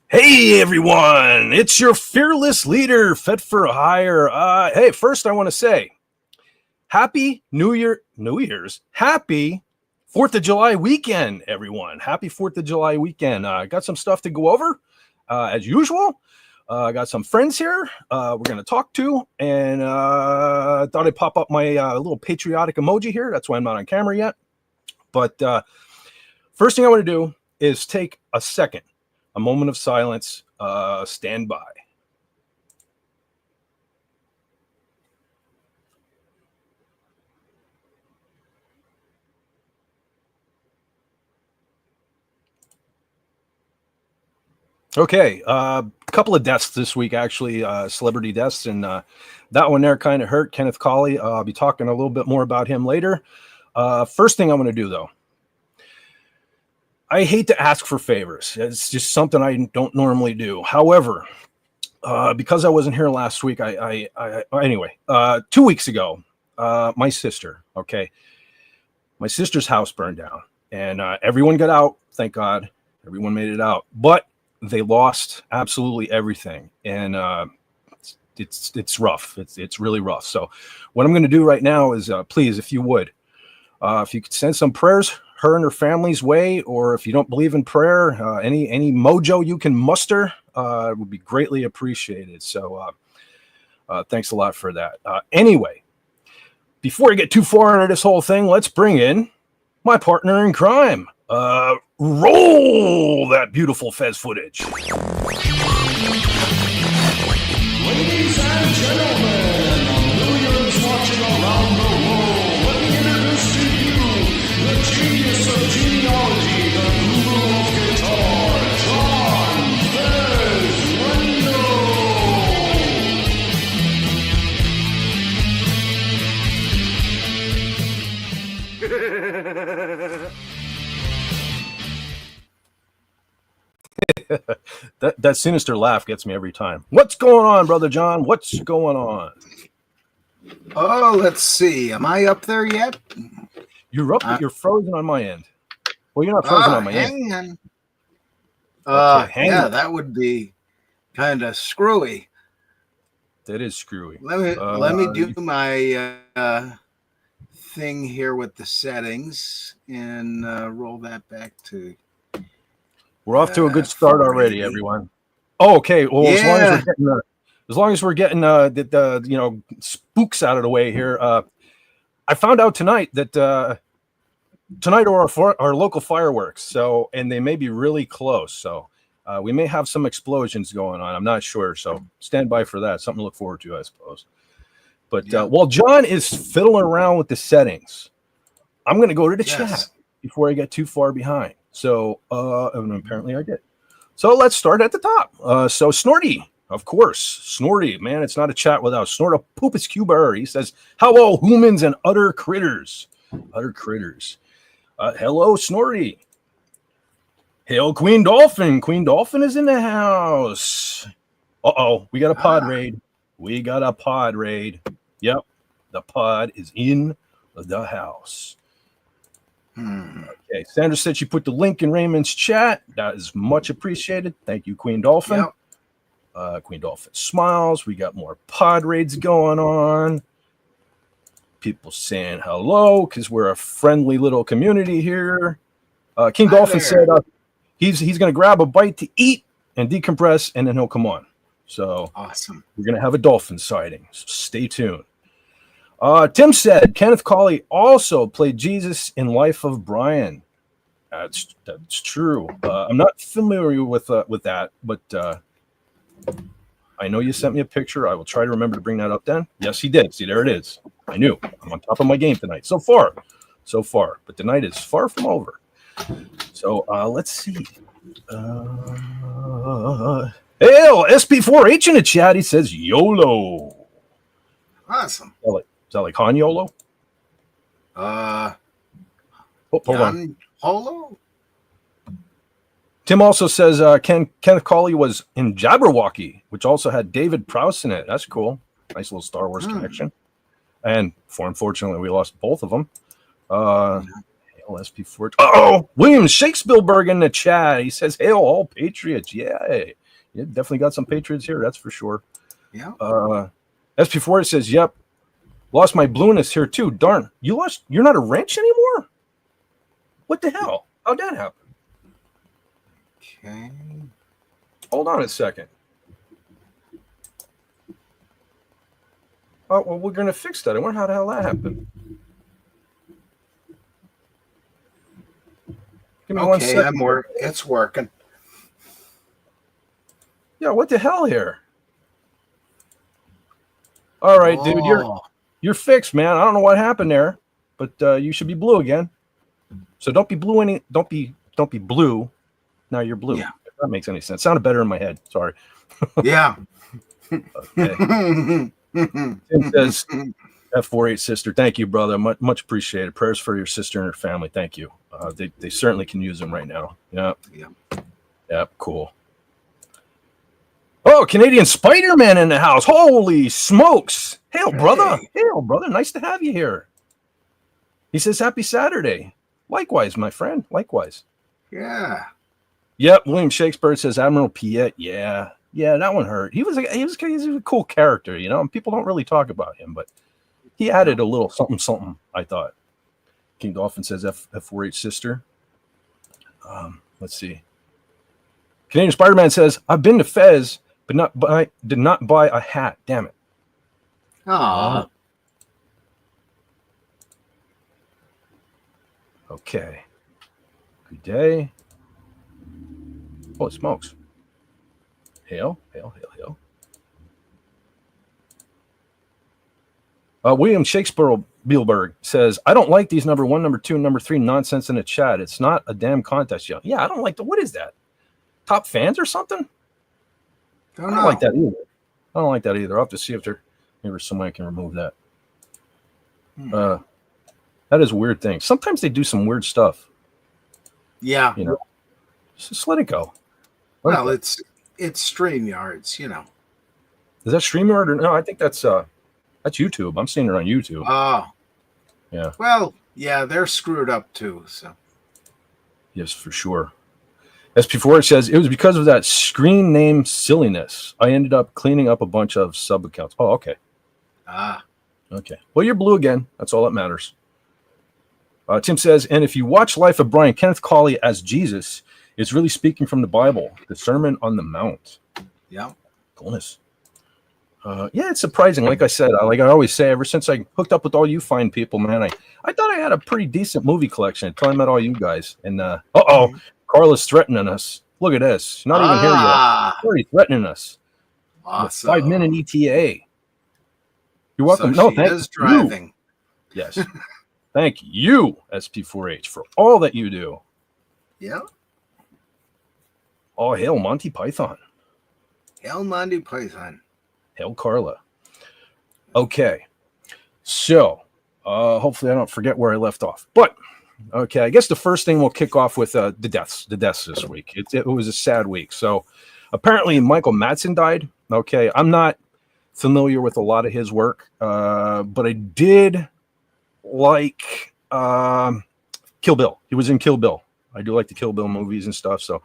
Hey everyone, it's your fearless leader, Fit for Hire. Hey, first I want to say, Happy Year's, Happy 4th of July weekend, everyone. Happy 4th of July weekend. Got some stuff to go over, as usual. Got some friends here we're going to talk to, and thought I'd pop up my little patriotic emoji here. That's why I'm not on camera yet. But first thing I want to do is take a second. A moment of silence. Stand by. Okay, a couple of deaths this week, actually, celebrity deaths, and that one there kind of hurt. Kenneth Colley. I'll be talking a little bit more about him later. First thing I'm going to do, though, I hate to ask for favors. It's just something I don't normally do. However, because I wasn't here last week, anyway, 2 weeks ago, my sister's house burned down, and everyone got out. Thank God, everyone made it out. But they lost absolutely everything, and it's rough. It's really rough. So, what I'm going to do right now is, please, if you would, if you could send some prayers her and her family's way, or if you don't believe in prayer, any mojo you can muster would be greatly appreciated. So thanks a lot for that. Anyway, before I get too far into this whole thing, let's bring in my partner in crime. Roll that beautiful Fez footage. Ladies and gentlemen, millions watching around the world, let me introduce to you the genius of genealogy, the guru of guitar, John Fez That sinister laugh gets me every time. What's going on, Brother John? What's going on? Oh, let's see. Am I up there yet? You're up, but you're frozen on my end. Well, you're not frozen on my end. Yeah, that would be kind of screwy. That is screwy. Let me do my thing here with the settings and roll that back to. We're off to a good start already, everyone. Oh, okay. Well, yeah. as long as we're getting the spooks out of the way here. I found out tonight that tonight are our local fireworks. So, and they may be really close. So, we may have some explosions going on. I'm not sure. So, stand by for that. Something to look forward to, I suppose. But while John is fiddling around with the settings, I'm going to go to the chat before I get too far behind. So, and apparently I did. So let's start at the top. So Snorty, of course, Snorty, man, it's not a chat without Snorta Poopus Cuber. He says, hello, humans and utter critters. Utter critters. Hello, Snorty. Hail, Queen Dolphin. Queen Dolphin is in the house. Uh-oh, we got a pod raid. We got a pod raid. Yep, the pod is in the house. Okay, Sandra said she put the link in Raymond's chat. That is much appreciated. Thank you, Queen Dolphin. Yep. Queen Dolphin smiles. We got more pod raids going on. People saying hello because we're a friendly little community here. King Dolphin said he's going to grab a bite to eat and decompress, and then he'll come on. So awesome. We're going to have a dolphin sighting. So stay tuned. Tim said Kenneth Colley also played Jesus in Life of Brian. That's true. I'm not familiar with that, but I know you sent me a picture. I will try to remember to bring that up then. Yes, he did. See, there it is. I knew. I'm on top of my game tonight. So far. But the night is far from over. So let's see. Hail, SP4H in the chat. He says YOLO. Awesome. Is that like Han YOLO? Hold on. Holo? Tim also says Kenneth Colley was in Jabberwocky, which also had David Prowse in it. That's cool. Nice little Star Wars connection. And unfortunately, we lost both of them. SP4. Oh, William Shakespeare in the chat. He says, "Hail all patriots!" Yeah, you definitely got some patriots here. That's for sure. Yeah. SP4 says, "Yep, lost my blueness here too. Darn, you're not a wrench anymore. What the hell? How'd that happen?" Okay. Hold on a second. Oh, well, we're gonna fix that. I wonder how the hell that happened. Give me 1 second. It's working. Yeah, what the hell here? All right, dude, you're fixed, man. I don't know what happened there, but you should be blue again. So don't be blue don't be blue. Now you're blue. Yeah. If that makes any sense. Sounded better in my head. Sorry. Yeah. Okay. Tim says, F48 sister, thank you, brother. Much appreciated. Prayers for your sister and her family. Thank you. They certainly can use them right now. Yeah, cool. Oh, Canadian Spider-Man in the house. Holy smokes. Hail, brother. Hail, brother. Nice to have you here. He says, happy Saturday. Likewise, my friend. Likewise. Yeah. Yep. William Shakespeare says Admiral Piet. Yeah, that one hurt. He's a cool character, you know, and people don't really talk about him, but he added a little something, I thought. King Dolphin says F4H sister. Let's see. Canadian Spider-Man says, I've been to Fez, but did not buy a hat. Damn it. Oh. Okay. Good day. Holy smokes. Hail. William Shakespeare Bielberg says, I don't like these number 1, number 2, number 3 nonsense in the chat. It's not a damn contest yet. Yeah, I don't like what is that? Top fans or something? I don't like that either. I'll have to see if maybe somebody can remove that. That is a weird thing. Sometimes they do some weird stuff. Yeah. You know, just let it go. It's StreamYards, you know. Is that StreamYard or no? I think that's YouTube. I'm seeing it on YouTube. Oh. Yeah. Well, yeah, they're screwed up too. So. Yes, for sure. SP4 says it was because of that screen name silliness. I ended up cleaning up a bunch of sub accounts. Oh, okay. Okay. Well, you're blue again. That's all that matters. Tim says, and if you watch Life of Brian, Kenneth Colley as Jesus is really speaking from the Bible, the Sermon on the Mount. Yeah. Coolness. Yeah, it's surprising. Like I said, like I always say, ever since I hooked up with all you fine people, man, I thought I had a pretty decent movie collection until I met all you guys. And Carla's threatening us. Look at this. She's not even here yet. She's already threatening us. Awesome. 5-minute ETA. You're welcome. So thank is driving. You. Yes. Thank you, SP4H, for all that you do. Yeah. Oh, hail Monty Python. Hail Monty Python. Hail Carla. Okay. So, hopefully I don't forget where I left off. But, okay, I guess the first thing we'll kick off with the deaths this week. It was a sad week. So, apparently Michael Madsen died. Okay, I'm not familiar with a lot of his work, but I did like Kill Bill. He was in Kill Bill. I do like the Kill Bill movies and stuff. So,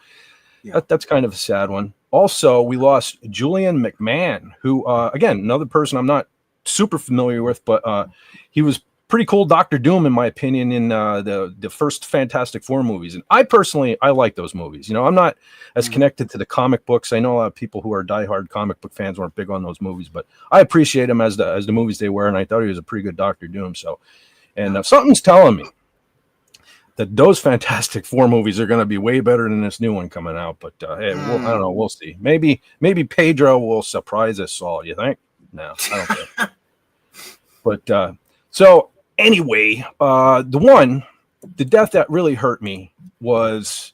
that's kind of a sad one. Also, we lost Julian McMahon, who, again, another person I'm not super familiar with, but he was pretty cool Doctor Doom, in my opinion, in the first Fantastic Four movies. And I personally, I like those movies. You know, I'm not as connected to the comic books. I know a lot of people who are diehard comic book fans weren't big on those movies, but I appreciate them as the movies they were, and I thought he was a pretty good Doctor Doom. So, and something's telling me that those Fantastic Four movies are going to be way better than this new one coming out. But hey, I don't know. We'll see. Maybe Pedro will surprise us all. You think? No, I don't think. But so. Anyway, the death that really hurt me was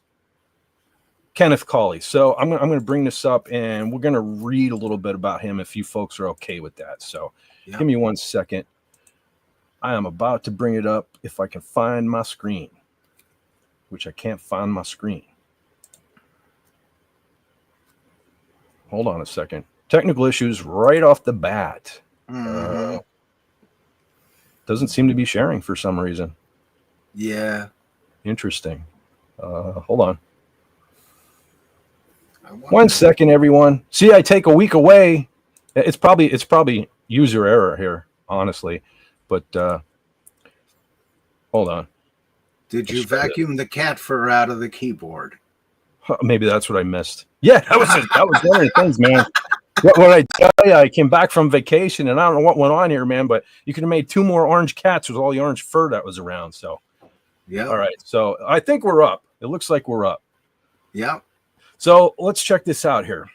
Kenneth Colley. So I'm going to bring this up, and we're going to read a little bit about him if you folks are okay with that. So give me 1 second. I am about to bring it up if I can find my screen, which I can't find my screen. Hold on a second. Technical issues right off the bat. Doesn't seem to be sharing for some reason. Yeah. Interesting. Hold on. 1 second, everyone. See, I take a week away. It's probably user error here, honestly. But hold on. Did you vacuum the cat fur out of the keyboard? Maybe that's what I missed. Yeah, that was one of the things, man. What I tell you, I came back from vacation, and I don't know what went on here, man, but you could have made 2 more orange cats with all the orange fur that was around. So, yeah. All right. So I think we're up. It looks like we're up. Yeah. So let's check this out here.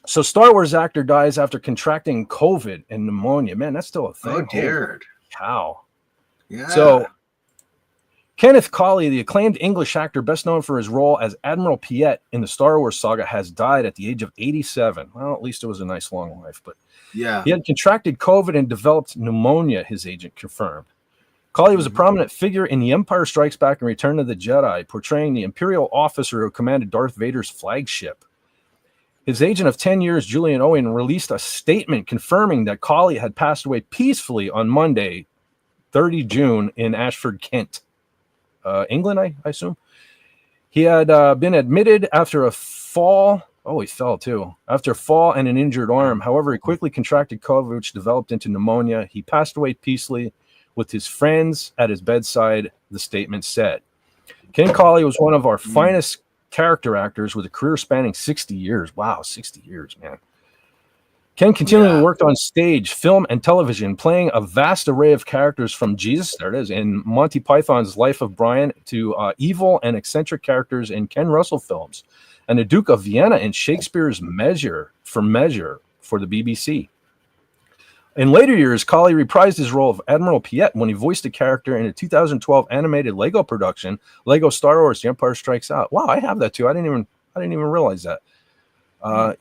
So Star Wars actor dies after contracting COVID and pneumonia. Man, that's still a thing. Oh, dear. Holy cow. Yeah. So Kenneth Colley, the acclaimed English actor best known for his role as Admiral Piet in the Star Wars saga, has died at the age of 87. Well, at least it was a nice long life. But yeah, he had contracted COVID and developed pneumonia, his agent confirmed. Colley was a prominent figure in The Empire Strikes Back and Return of the Jedi, portraying the Imperial officer who commanded Darth Vader's flagship. His agent of 10 years, Julian Owen, released a statement confirming that Colley had passed away peacefully on Monday, 30 June, in Ashford, Kent. England, I assume. He had been admitted after a fall. Oh, he fell too. After a fall and an injured arm. However, he quickly contracted COVID, which developed into pneumonia. He passed away peacefully with his friends at his bedside, the statement said. Ken Colley was one of our finest character actors with a career spanning 60 years. Wow, 60 years, man. Ken continually worked on stage, film, and television, playing a vast array of characters from Jesus, there it is, in Monty Python's Life of Brian, to evil and eccentric characters in Ken Russell films, and the Duke of Vienna in Shakespeare's Measure for the BBC. In later years, Colley reprised his role of Admiral Piet when he voiced a character in a 2012 animated Lego production, Lego Star Wars: The Empire Strikes Out. Wow, I have that too. I didn't even realize that.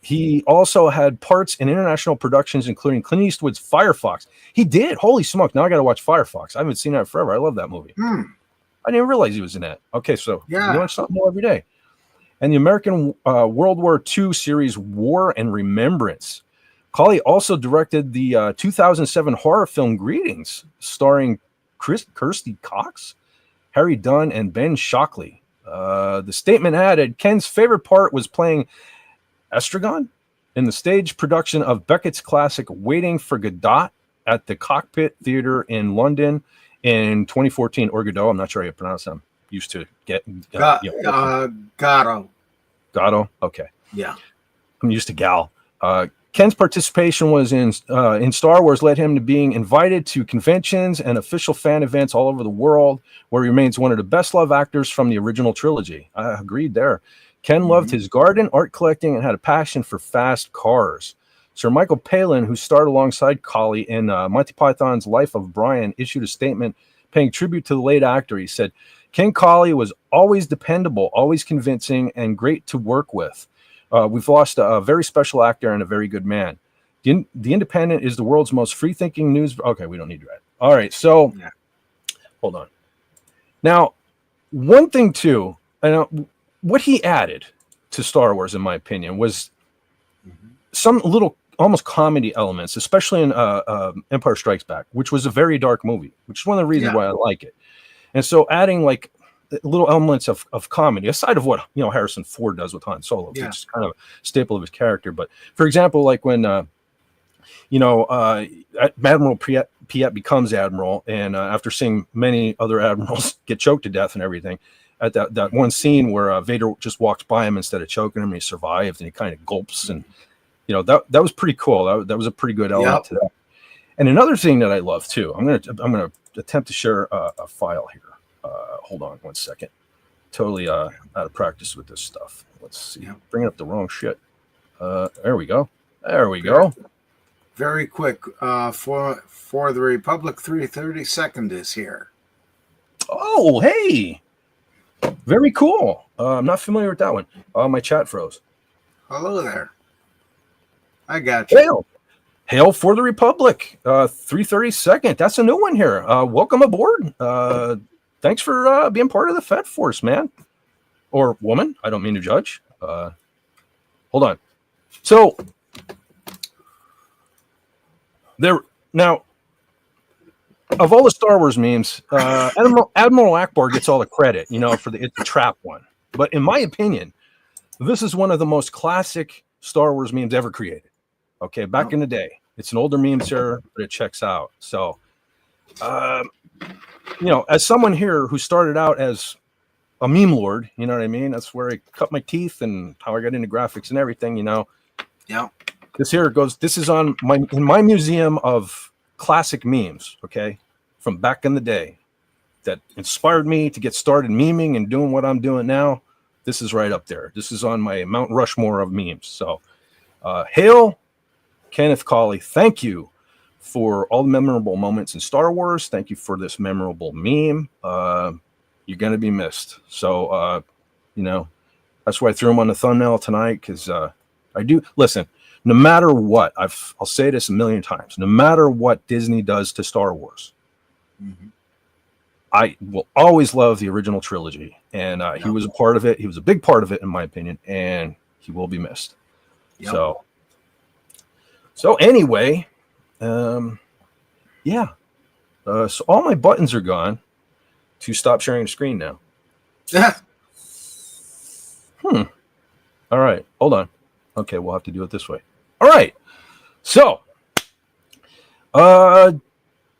He also had parts in international productions, including Clint Eastwood's Firefox. He did. Holy smoke. Now I got to watch Firefox. I haven't seen that forever. I love that movie. I didn't realize he was in that. Okay, so you learn something new every day. And the American World War II series War and Remembrance. Colley also directed the 2007 horror film Greetings, starring Kirsty Cox, Harry Dunn, and Ben Shockley. The statement added, Ken's favorite part was playing Estragon in the stage production of Beckett's classic Waiting for Godot at the Cockpit Theatre in London in 2014, or Godot. I'm not sure how you pronounce them. Used to get Gatto. Okay. Yeah. I'm used to Gal. Ken's participation was in Star Wars led him to being invited to conventions and official fan events all over the world, where he remains one of the best loved actors from the original trilogy. I agreed there. Ken loved his garden, art collecting, and had a passion for fast cars. Sir Michael Palin, who starred alongside Colley in Monty Python's Life of Brian, issued a statement paying tribute to the late actor. He said, Ken Colley was always dependable, always convincing, and great to work with. We've lost a very special actor and a very good man. The Independent is the world's most free-thinking news. Okay, we don't need to read. All right, so hold on. Now, one thing too, what he added to Star Wars, in my opinion, was some little almost comedy elements, especially in Empire Strikes Back, which was a very dark movie, which is one of the reasons why I like it. And so adding like little elements of comedy, aside of what Harrison Ford does with Han Solo, which is kind of a staple of his character. But for example, like when Admiral Piet becomes admiral, and after seeing many other admirals get choked to death and everything, at that one scene where Vader just walks by him instead of choking him, and he survived, and he kind of gulps, and that was pretty cool. That was a pretty good element to that. And another thing that I love too, I'm gonna attempt to share a file here. Hold on one second. Totally out of practice with this stuff. Let's see. Bringing up the wrong shit. There we go. There we go. Very quick. For the Republic 332nd is here. Oh, hey. Very cool. I'm not familiar with that one. My chat froze. Hello there. I got you. Hail for the Republic. 332nd. That's a new one here. Welcome aboard. Thanks for being part of the Fed Force, man. Or woman. I don't mean to judge. Hold on. So there now, of all the Star Wars memes, Admiral Akbar gets all the credit, for it's the trap one. But in my opinion, this is one of the most classic Star Wars memes ever created. Okay, back in the day. It's an older meme, sir, but it checks out. So, as someone here who started out as a meme lord, you know what I mean? That's where I cut my teeth and how I got into graphics and everything, Yeah. This is in my museum of classic memes, okay, from back in the day that inspired me to get started memeing and doing what I'm doing now. This is right up there. This is on my Mount Rushmore of memes. So, hail Kenneth Colley. Thank you for all the memorable moments in Star Wars. Thank you for this memorable meme. You're going to be missed. So, that's why I threw him on the thumbnail tonight, because I do. Listen, no matter what, I'll say this a million times, no matter what Disney does to Star Wars, I will always love the original trilogy. And he was a part of it. He was a big part of it, in my opinion, and he will be missed. Yep. So anyway, so all my buttons are gone to stop sharing the screen now. All right, hold on. Okay, we'll have to do it this way. All right. So,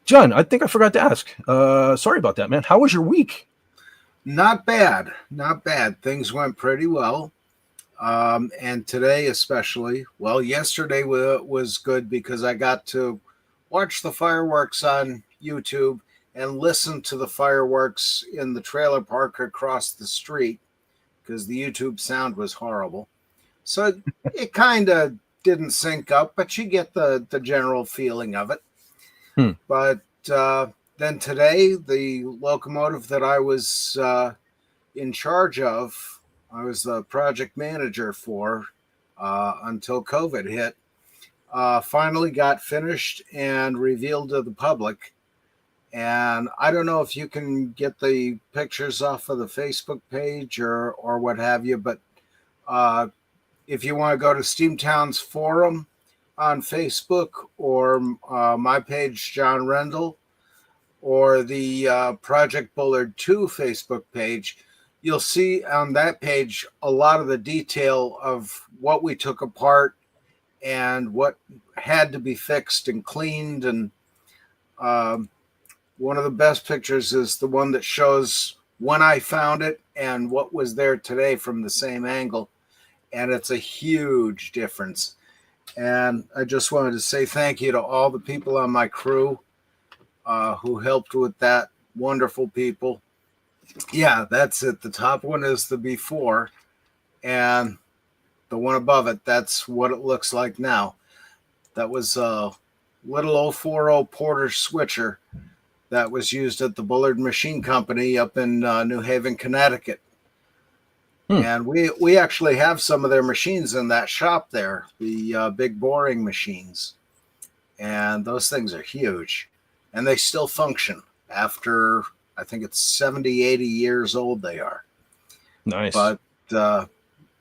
John, I think I forgot to ask. Sorry about that, man. How was your week? Not bad. Not bad. Things went pretty well. And today especially, yesterday was good because I got to watch the fireworks on YouTube and listen to the fireworks in the trailer park across the street because the YouTube sound was horrible. So it kind of didn't sync up, but you get the general feeling of it. But then today, the locomotive that I was in charge of, I was the project manager for until COVID hit, finally got finished and revealed to the public. And I don't know if you can get the pictures off of the Facebook page or what have you, but if you want to go to Steamtown's forum on Facebook or my page, John Rendell, or the Project Bullard 2 Facebook page, you'll see on that page a lot of the detail of what we took apart and what had to be fixed and cleaned. And one of the best pictures is the one that shows when I found it and what was there today from the same angle. And it's a huge difference. And I just wanted to say thank you to all the people on my crew who helped with that. Wonderful people. Yeah, that's it. The top one is the before, and the one above it, that's what it looks like now. That was a little 040 Porter switcher that was used at the Bullard Machine Company up in New Haven, Connecticut. And we actually have some of their machines in that shop there, the big boring machines. And those things are huge. And they still function after, I think it's 70, 80 years old they are. Nice. But,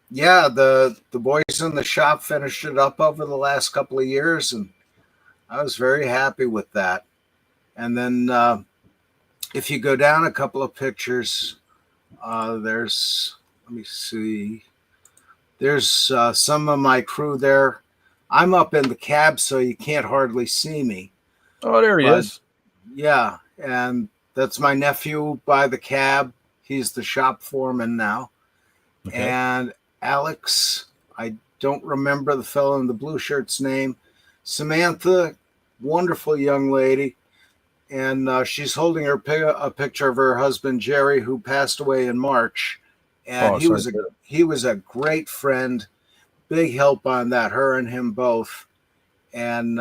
yeah, the boys in the shop finished it up over the last couple of years, and I was very happy with that. And then if you go down a couple of pictures, there's... Let me see. There's some of my crew there I'm up in the cab, so you can't hardly see me. Oh, there he But is. yeah, and that's my nephew by the cab. He's the shop foreman now. Okay. And Alex, I don't remember the fellow in the blue shirt's name. Samantha, wonderful young lady. And she's holding a picture of her husband Jerry, who passed away in March. And Oh, sorry. To he was a great friend, big help on that. Her and him both. And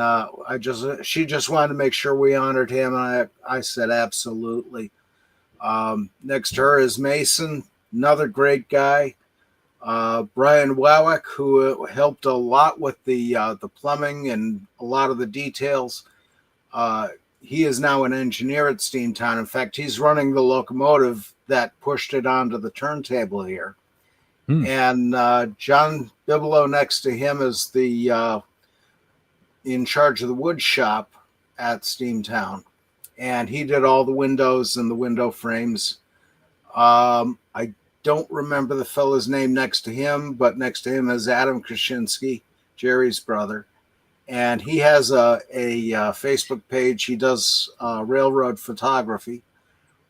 she just wanted to make sure we honored him, and I said absolutely. Next to her is Mason, another great guy. Brian Wowick, who helped a lot with the plumbing and a lot of the details. He is now an engineer at Steamtown. In fact, he's running the locomotive that pushed it onto the turntable here. And John Bibelow next to him is the in charge of the wood shop at Steamtown. And he did all the windows and the window frames. I don't remember the fellow's name next to him, but next to him is Adam Krasinski, Jerry's brother. And he has a Facebook page. He does railroad photography.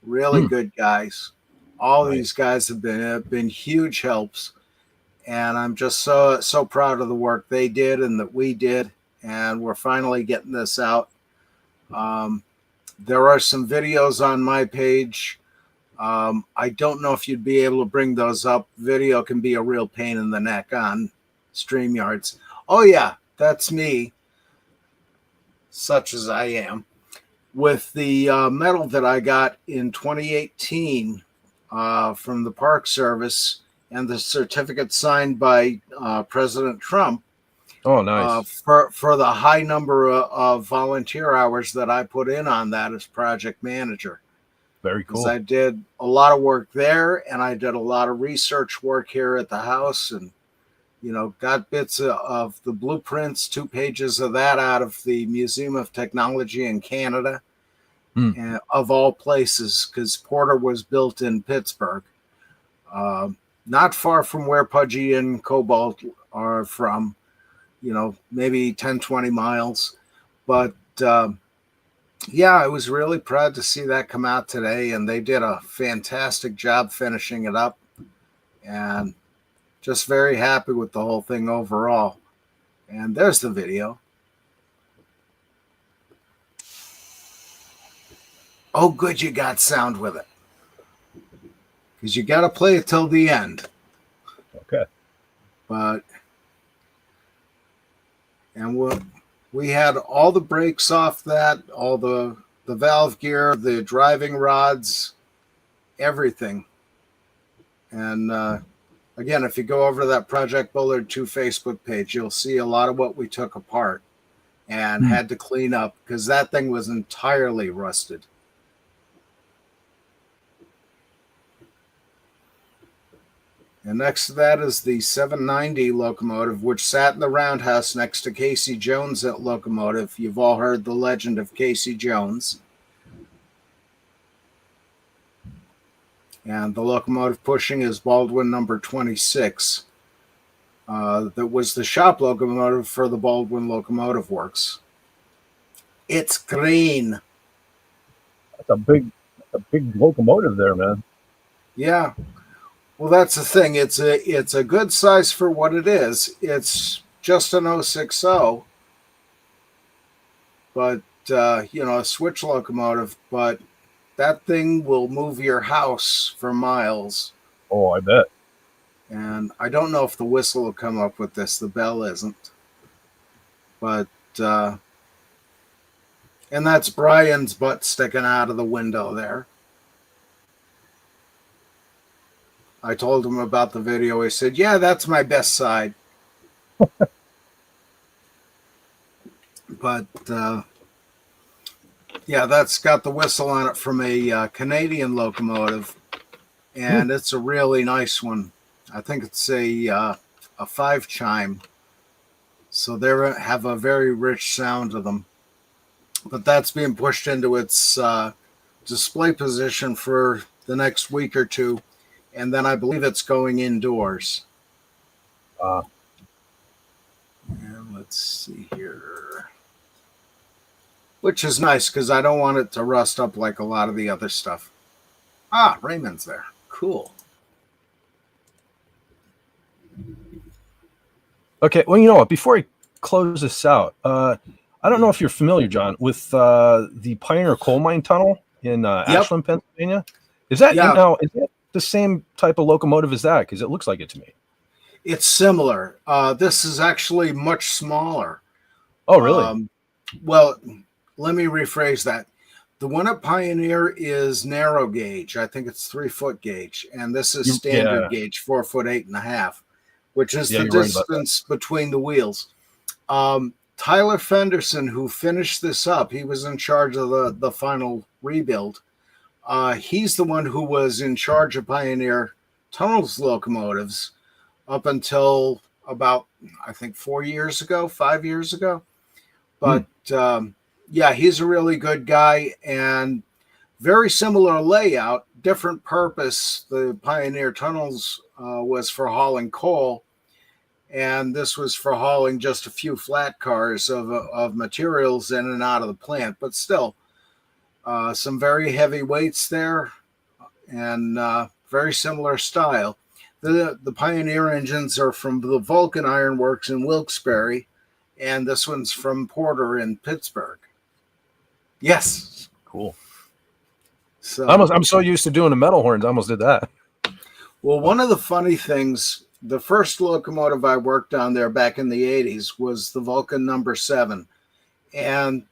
Really good guys. All these guys have been huge helps. And I'm just so proud of the work they did and that we did. And we're finally getting this out. There are some videos on my page. I don't know if you'd be able to bring those up. Video can be a real pain in the neck on StreamYards. Oh, yeah, that's me, such as I am, with the medal that I got in 2018 from the Park Service and the certificate signed by President Trump. Oh, nice. For the high number of volunteer hours that I put in on that as project manager. Very cool. Because I did a lot of work there, and I did a lot of research work here at the house, and got bits of the blueprints, 2 pages of that out of the Museum of Technology in Canada, and of all places, because Porter was built in Pittsburgh, not far from where Pudgy and Cobalt are from. Maybe 10, 20 miles. But yeah, I was really proud to see that come out today, and they did a fantastic job finishing it up, and just very happy with the whole thing overall. And there's the video. Oh, good, you got sound with it. Because you got to play it till the end. Okay. And we had all the brakes off that, all the valve gear, the driving rods, everything. And again, if you go over to that Project Bullard 2 Facebook page, you'll see a lot of what we took apart and had to clean up because that thing was entirely rusted. And next to that is the 790 locomotive, which sat in the roundhouse next to Casey Jones' locomotive. You've all heard the legend of Casey Jones. And the locomotive pushing is Baldwin number 26. That was the shop locomotive for the Baldwin Locomotive Works. It's green. That's a big locomotive there, man. Yeah. Well, that's the thing. It's a good size for what it is. It's just an 060, but a switch locomotive. But that thing will move your house for miles. Oh, I bet. And I don't know if the whistle will come up with this. The bell isn't. But and that's Brian's butt sticking out of the window there. I told him about the video. He said, yeah, that's my best side. But, yeah, that's got the whistle on it from a Canadian locomotive. And it's a really nice one. I think it's a 5-chime. So they have a very rich sound to them. But that's being pushed into its display position for the next week or two. And then I believe it's going indoors. And let's let's see here. Which is nice because I don't want it to rust up like a lot of the other stuff. Ah, Raymond's there. Cool. Okay, well, you know what? Before I close this out, I don't know if you're familiar, John, with the Pioneer Coal Mine Tunnel in Ashland, Pennsylvania. Is that is that the same type of locomotive as that? Because it looks like it to me. It's similar. This is actually much smaller. Oh, really? Well, let me rephrase that. The one at Pioneer is narrow gauge. I think it's 3-foot gauge. And this is standard gauge, 4 foot 8.5, which is the distance between the wheels. Tyler Fenderson, who finished this up, he was in charge of the final rebuild. He's the one who was in charge of Pioneer Tunnels locomotives up until about, I think, 5 years ago. But yeah, he's a really good guy and very similar layout, different purpose. The Pioneer Tunnels was for hauling coal, and this was for hauling just a few flat cars of materials in and out of the plant. But still, some very heavy weights there and very similar style. The Pioneer engines are from the Vulcan Iron Works in Wilkes-Barre, and this one's from Porter in Pittsburgh. Yes. Cool. So I'm so used to doing the metal horns, I almost did that. Well, one of the funny things, the first locomotive I worked on there back in the 80s was the Vulcan number 7. And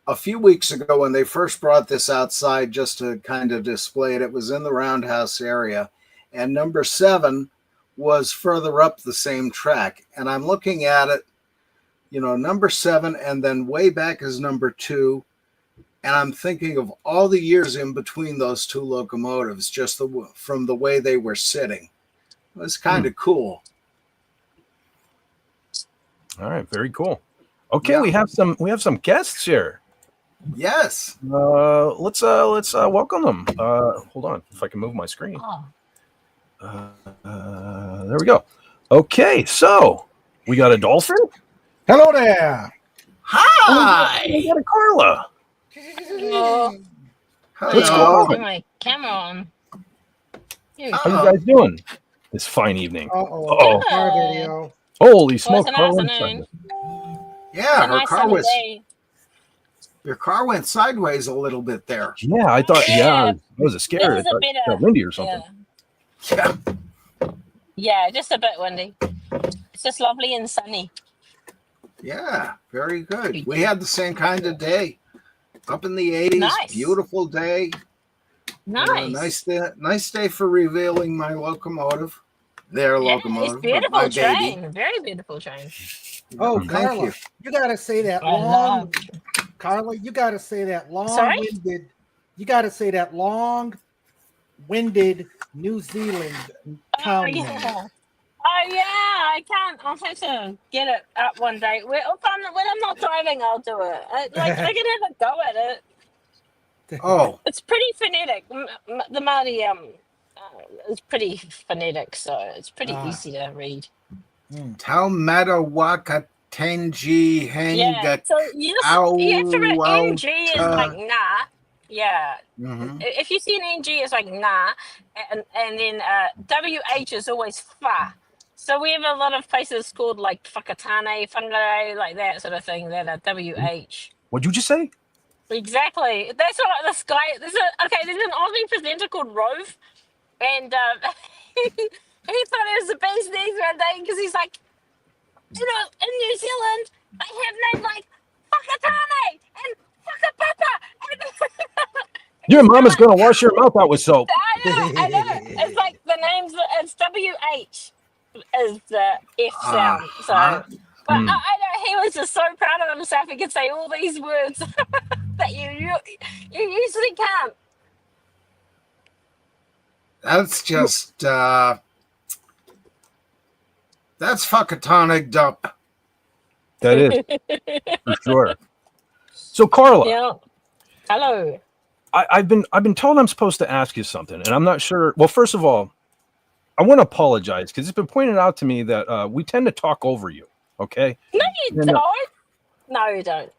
a few weeks ago when they first brought this outside just to kind of display it, it was in the Roundhouse area. And number 7 was further up the same track. And I'm looking at it, you know, number 7, and then way back is number 2. And I'm thinking of all the years in between those two locomotives, just from the way they were sitting. It was kind of cool. All right, very cool. Okay, we have some guests here. Yes. Let's welcome them. Hold on, if I can move my screen. There we go. Okay, so we got a dolphin. Hello there. Hi. We got a Carla. Hello. What's going on? My camera on. How you guys doing this fine evening? Uh-oh. Car video. Holy smoke! an Carla afternoon. Yeah, her Nice car sunny was. day. Your car went sideways a little bit there. Yeah, I thought. Yeah. I was scared. I It was a thought bit it got windy or something. Yeah, just a bit windy. It's just lovely and sunny. Yeah, very good. We had the same kind of day. Up in the 80s, Nice. beautiful day. Nice. Nice day for revealing my locomotive. Their Yeah, locomotive. it's beautiful my train. baby. Very beautiful train. Oh, Thank Carla, you. you gotta say that I long. Carla, you gotta say that long-winded. You gotta say that long-winded New Zealand town name. Oh yeah, I can't. I'll have to get it up one day. When I'm not driving, I'll do it. I can have a go at it. Oh, It's pretty phonetic. The Māori is pretty phonetic, so it's pretty easy to read. Taumata Wakatenji Yeah. Hanga. So you have to write NG is like nah. Yeah. If you see an NG, it's like nah, and then WH is always fa. So we have a lot of places called like Whakatane, Whangarei, like that sort of thing that are WH. What'd you just say? Exactly. That's what this guy. There's an Aussie presenter called Rove, and he thought it was the best news one day because he's like, you know, in New Zealand they have names like Whakatane and Whakapapa. Your mama's gonna wash your mouth out with soap. I know. It's like the names. It's WH is the F sound. So, but I know he was just so proud of himself. He could say all these words that you usually can't. That's just that's Whakatonic up. That is for sure. So Carla, Yeah. Hello. I've been told I'm supposed to ask you something, and I'm not sure. Well, first of all, I want to apologize because it's been pointed out to me that we tend to talk over you. Okay. No, you And, don't. No, you don't.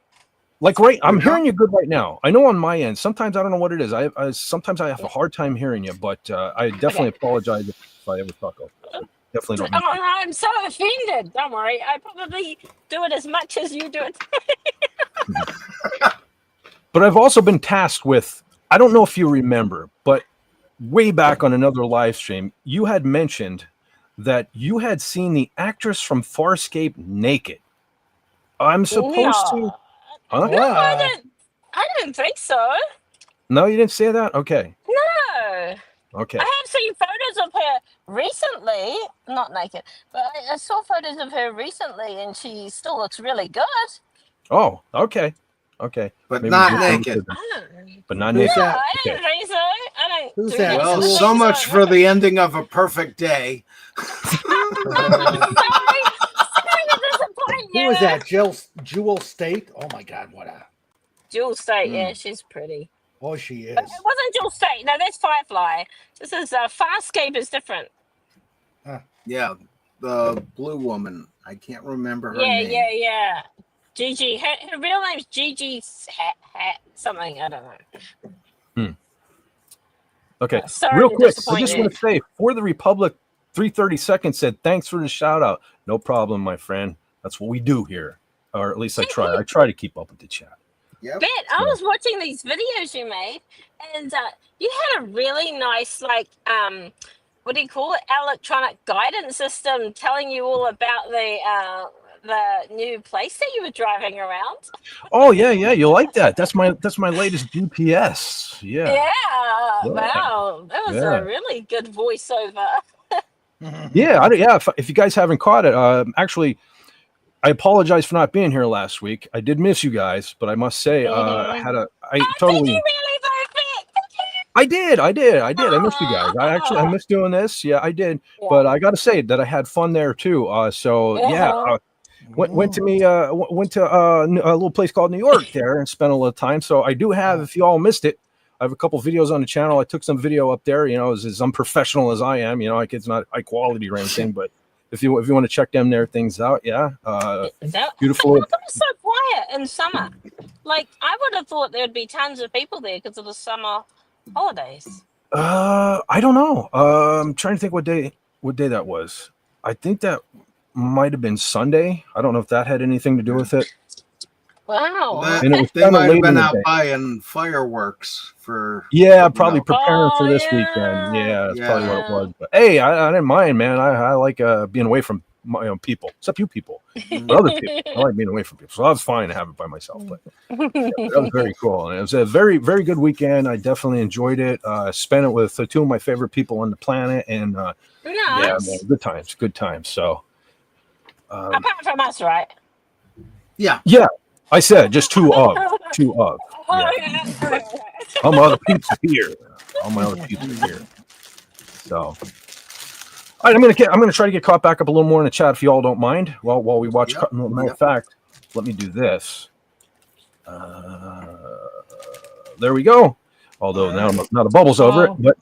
like I'm You're hearing you good right now. I know on my end. Sometimes I don't know what it is. I sometimes I have a hard time hearing you, but I definitely apologize if I ever talk over. I definitely don't. Oh, I'm so offended. Don't worry. I probably do it as much as you do it. But I've also been tasked with. I don't know if you remember, but way back on another live stream, you had mentioned that you had seen the actress from Farscape naked. I'm supposed to. No. Huh? No, I don't think so. No, you didn't say that. Okay. No. Okay. I have seen photos of her recently, not naked, but I saw photos of her recently, and she still looks really good. Oh, okay. Okay. But Maybe not we naked. I don't, but not Who's naked. that? I Okay. don't think so. I don't. Who's do that? that. Well, Jewel? so much for the ending of a perfect day. Sorry to disappoint Who you. is that? Jewel State? Oh my God, what a Jewel State, yeah, she's pretty. oh she But is. it wasn't Jewel State. No, that's Firefly. This is Farscape is different. Yeah, the blue woman. I can't remember her Yeah, name. yeah. Gigi. Her real name's Gigi Hat something. I don't know. Okay. Sorry Real to quick, I disappoint just you. want to say For the Republic 330 seconds said, thanks for the shout out. No problem, my friend. That's what we do here. Or at least I try. I try to keep up with the chat. Yep. Bet, I was watching these videos you made, and you had a really nice, like, what do you call it? Electronic guidance system telling you all about the new place that you were driving around. Oh yeah, you like that. That's my latest GPS. Yeah. Yeah, wow, that was Yeah. a really good voiceover. Yeah, if you guys haven't caught it, actually, I apologize for not being here last week. I did miss you guys, but I must say, I Did totally. you really vote it? I did. I missed you guys. I missed doing this. Yeah, I did. Yeah. But I got to say that I had fun there too. So yeah, went to a little place called New York there and spent a little time. So I do have. If you all missed it, I have a couple videos on the channel. I took some video up there. You know, as unprofessional as I am. You know, like it's not high quality or anything, but. If you want to check them there things out, yeah, beautiful. How come it's so quiet in summer? Like I would have thought there'd be tons of people there because of the summer holidays. I don't know. I'm trying to think what day that was. I think that might have been Sunday. I don't know if that had anything to do with it. Wow. And it was They kinda might late have been in the out day. buying fireworks for. Yeah, probably preparing Oh, for this yeah. weekend. Yeah, that's probably what it Yeah. was. But hey, I didn't mind, man. I like being away from my own people, except you people, but other people. I like being away from people, so I was fine to have it by myself. But yeah, that was very cool, and it was a very, very good weekend. I definitely enjoyed it. Spent it with two of my favorite people on the planet, and yeah, man, good times. So, Apart from us, right? Yeah. yeah, I said just two of. Oh, Yeah. yeah. All my other peeps are here. So, all right, I'm gonna try to get caught back up a little more in the chat if you all don't mind. While we watch. Yep. Matter of fact, let me do this. There we go. Although now the bubble's over it, but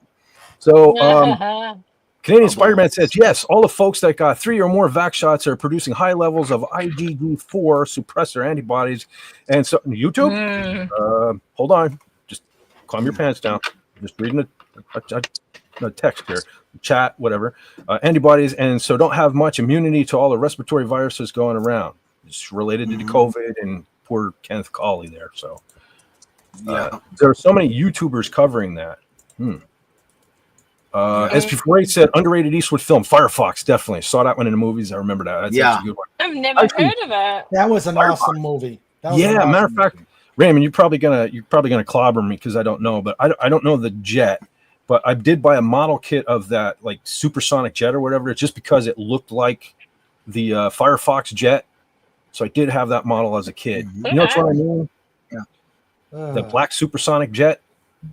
so Canadian Spider-Man says yes. All the folks that got 3 or more vax shots are producing high levels of IgG4 suppressor antibodies, and so YouTube. Hold on, just calm your pants down. Just reading a text here, chat, whatever. Antibodies, and so don't have much immunity to all the respiratory viruses going around. It's related to the COVID and poor Kenneth Colley there. So there are so many YouTubers covering that. SP48 said underrated Eastwood film Firefox. Definitely saw that one in the movies. I remember that. That's a good one. I've never Actually, heard of it. That was an awesome movie. That was an Yeah, awesome matter of fact, movie. Raymond, you're probably gonna clobber me because I don't know, but I don't know the jet, but I did buy a model kit of that like supersonic jet or whatever. It's just because it looked like the Firefox jet, so I did have that model as a kid. You know what I mean? The black supersonic jet.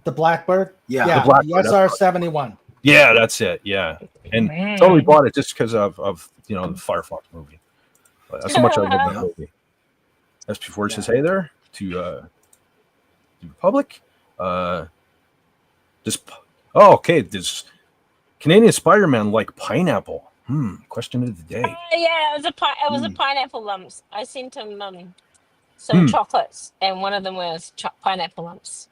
The Blackbird. Yeah. The Blackbird, The SR-71. Yeah, that's it. Yeah, and totally bought it just because of the Firefox movie. But that's how much I love that movie. SP4 says, "Hey there to the Republic." Okay. Does Canadian Spider-Man like pineapple? Question of the day. Yeah, it was a pineapple lumps. I sent him some chocolates, and one of them was pineapple lumps.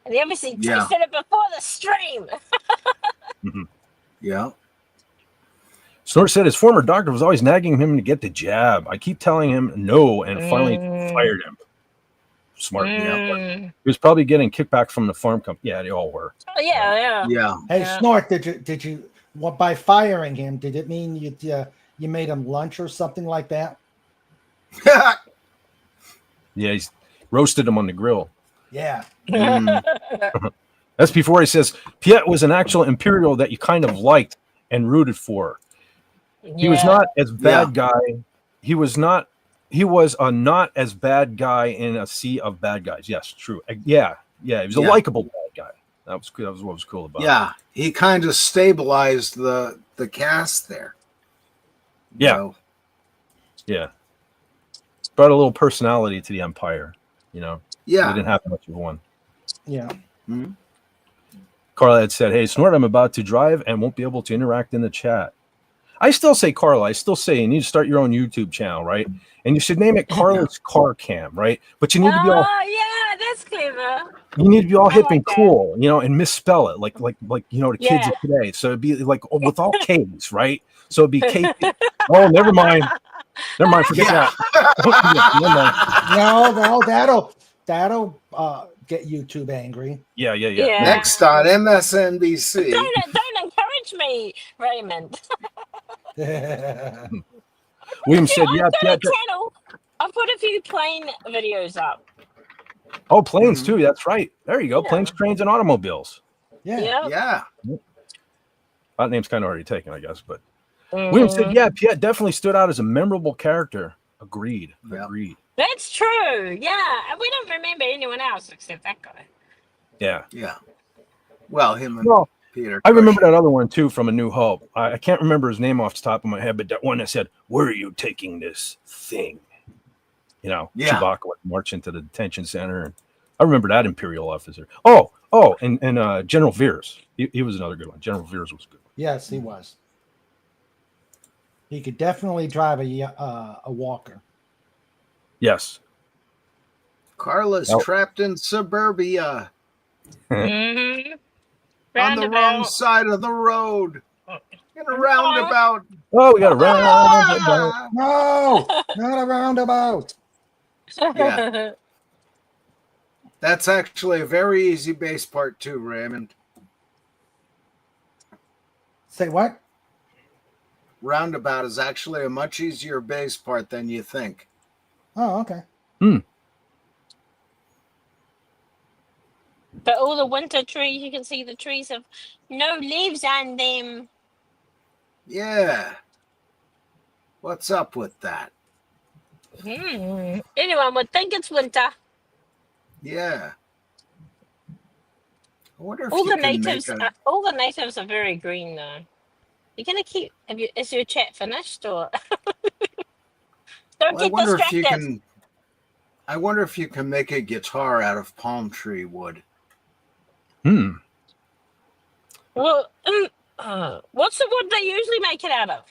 And he obviously tasted it before the stream. Yeah. Snort said his former doctor was always nagging him to get the jab. I keep telling him no, and finally fired him. Smart. Yeah. He was probably getting kickback from the farm company. Yeah, they all were. Oh, yeah. Hey, Snort, did you by firing him? Did it mean you made him lunch or something like that? Yeah, he's roasted him on the grill. Yeah. That's before he says Piet was an actual Imperial that you kind of liked and rooted for. He was not as bad guy. He was a not as bad guy in a sea of bad guys. Yes, true. Yeah. He was a likable bad guy. That was what was cool about it. Yeah, he kind of stabilized the cast there. Yeah. Yeah. Brought a little personality to the Empire, Yeah. We didn't have much of one. Yeah. Mm-hmm. Carla had said, "Hey, Snort, I'm about to drive and won't be able to interact in the chat." I still say, Carla, you need to start your own YouTube channel, right? And you should name it Carla's Car Cam, right? But you need to be all that's clever. You need to be all hip and cool, and misspell it like the kids of today. So it'd be like with all K's, right? So it'd be K. Oh, never mind. Forget that. No, that'll get YouTube angry. Yeah. Next on MSNBC. Don't encourage me, Raymond. William said, "Yeah, channel. I've put a few plane videos up." Oh, planes too. That's right. There you go. Yeah. Planes, trains, and automobiles. Yeah. That name's kind of already taken, I guess. But William said, "Yeah, Piet definitely stood out as a memorable character." Agreed. That's true. Yeah, we don't remember anyone else except that guy. Yeah. Well, him and Peter. I remember that other one too from A New Hope. I can't remember his name off the top of my head, but that one that said, "Where are you taking this thing?" Chewbacca would march into the detention center, and I remember that Imperial officer. And General Veers. He was another good one. General Veers was good. Yes, he was. He could definitely drive a walker. Yes. Carla's trapped in suburbia. On the wrong side of the road. In a roundabout. Oh, we got a roundabout. No, not a roundabout. Yeah. That's actually a very easy base part too, Raymond. Say what? Roundabout is actually a much easier base part than you think. Oh, okay. But all the winter trees, you can see the trees have no leaves on them. Yeah. What's up with that? Anyone would think it's winter. Yeah. I wonder if all the natives are very green though. You're gonna keep. Is your chat finished or? Don't get distracted. I wonder if you can make a guitar out of palm tree wood. Well, what's the wood they usually make it out of?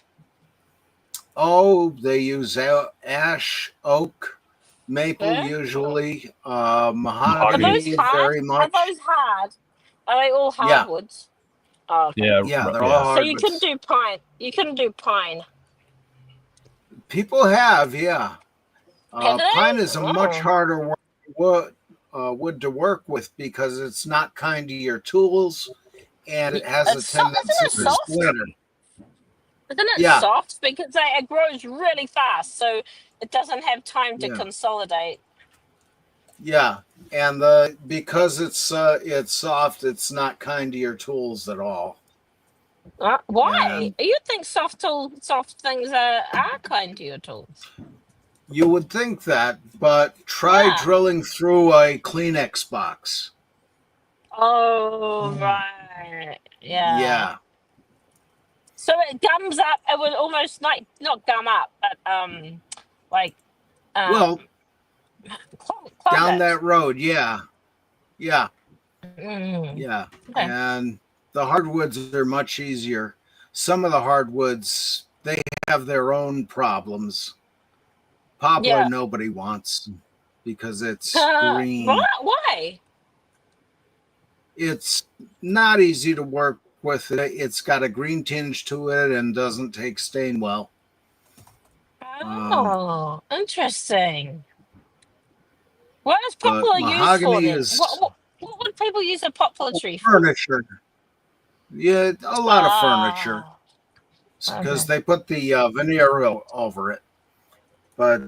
Oh, they use ash, oak, maple usually, mahogany very much. Are those hard? Are they all hardwoods? Oh, okay. Yeah, they're all hard. So you couldn't do pine. You couldn't do pine. People have, pine is a much harder wood to work with because it's not kind to your tools, and it has a tendency to splinter. Isn't it soft? Because it grows really fast, so it doesn't have time to consolidate. Yeah, and because it's soft, it's not kind to your tools at all. Why? You think soft things are kind to your tools? You would think that, but try drilling through a Kleenex box. Oh, right. Yeah. Yeah. So it gums up. It would almost not gum up, but down that road, yeah. Okay. And the hardwoods are much easier. some of the hardwoods, they have their own problems. Poplar Yeah. nobody wants because it's green. Why? It's not easy to work with. It's got a green tinge to it and doesn't take stain well. Oh, interesting. What is But poplar used for mahogany then? is What would people use a poplar tree for? furniture. Yeah, a lot of furniture Ah, because okay. they put the veneer over it. But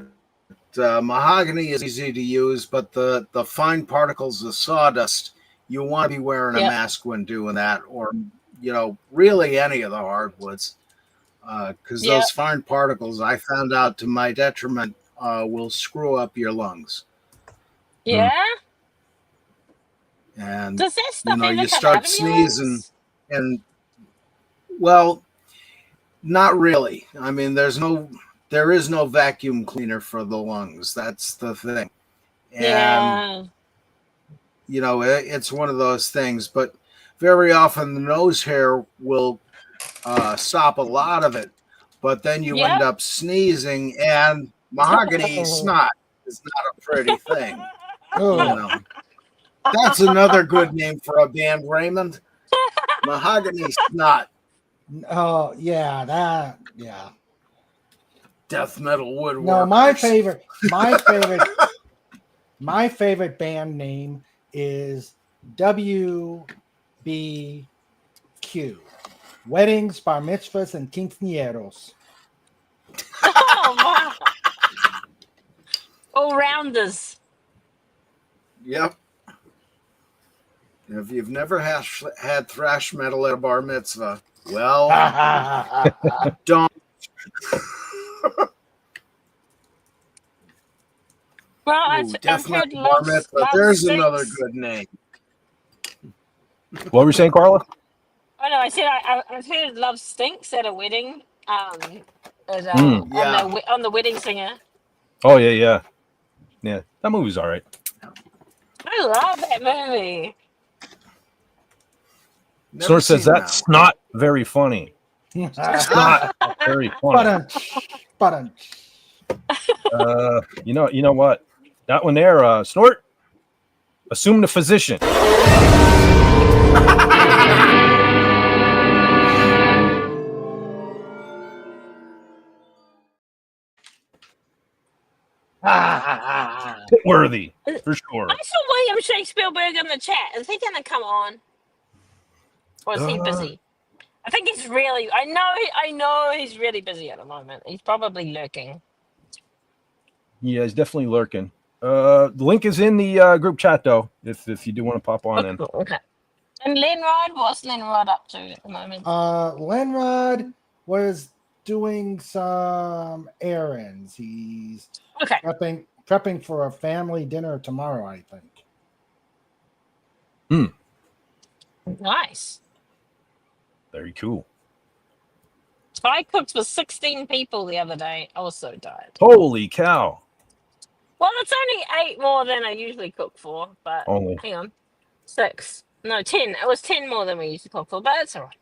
mahogany is easy to use, but the fine particles of sawdust, you want to be wearing a Yep. mask when doing that, or really any of the hardwoods, because Yep. those fine particles, I found out to my detriment, will screw up your lungs, Yeah. and Does that stuff ever you come out start of your sneezing, lungs? and well, not really. I mean, there is no vacuum cleaner for the lungs. That's the thing, and Yeah. it's one of those things. But very often the nose hair will stop a lot of it, but then you end Yep. up sneezing, and mahogany snot is not a pretty thing. Oh, That's another good name for a band, Raymond. Mahogany snot. oh, yeah, yeah. Death metal woodworkers. No, my favorite band name is WBQ. Weddings, bar mitzvahs, and quinceañeros. Oh, wow. All rounders. Yep. If you've never had thrash metal at a bar mitzvah, well, don't. Well, Ooh, I've death heard metal bar mitzvah. There's another stinks. good name. What were you saying, Carla? Oh no, I said I've heard Love Stinks at a wedding. At, Yeah. on the Wedding Singer. Oh yeah. That movie's all right. I love that movie. Never Snort says seen that's that one. not very funny. It's not very funny. But You know what? That one there, Snort. Assume the physician. Worthy for sure. I saw William Shakespeare in the chat. Is he gonna come on? Or is he busy? I think he's really I know he's really busy at the moment. He's probably lurking. Yeah, he's definitely lurking. The link is in the group chat though, if you do want to pop on in. Okay. And Lenrod, what's Lenrod up to at the moment? Lenrod was doing some errands. He's Okay. prepping for a family dinner tomorrow, I think. Nice. Very cool. So I cooked for 16 people the other day. I was so tired. Holy cow. Well, it's only 8 more than I usually cook for, but Only. hang on. 6. No, 10. It was 10 more than we used to cook for, but it's all right.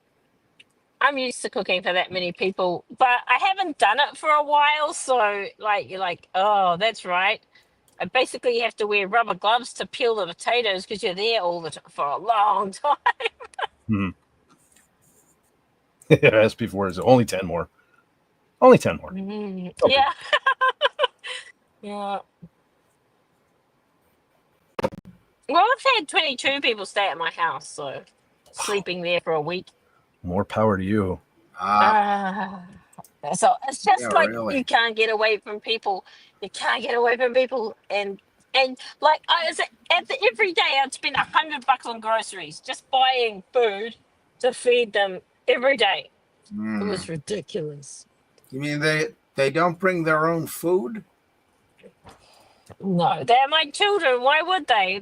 I'm used to cooking for that many people, but I haven't done it for a while, so you're like, oh, that's right. I basically have to wear rubber gloves to peel the potatoes because you're there all the time for a long time. As before, is only 10 more. Only 10 more. Okay. Okay. Yeah. Yeah. Well, I've had 22 people stay at my house, so sleeping there for a week. More power to you. So it's just Yeah, like really. you can't get away from people. You can't get away from people, and like I was every day I'd spend $100 on groceries just buying food to feed them every day. It was ridiculous. You mean they don't bring their own food? No, they're my children. Why would they?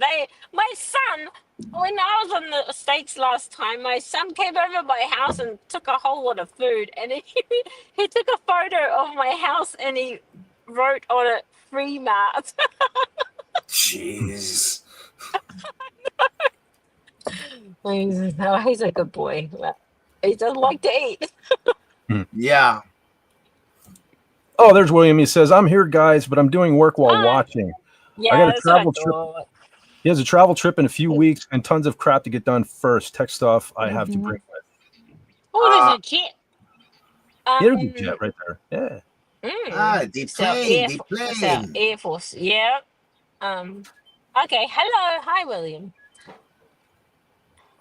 My son, when I was in the States last time, my son came over my house and took a whole lot of food. And he took a photo of my house and he wrote on it, "Free Mart." Jeez. He's a good boy. He doesn't like to eat. Yeah. Oh, there's William. He says, "I'm here, guys, but I'm doing work while Hi. watching. Yeah, I got a that's what I travel trip. thought. He has a travel trip in a few weeks and tons of crap to get done first. Tech stuff I have to bring with. Oh, there's a jet. Here's the jet right there. Yeah. The It's our plane, Air, the it's our plane. Air Force. Yeah. Okay. Hello. Hi, William.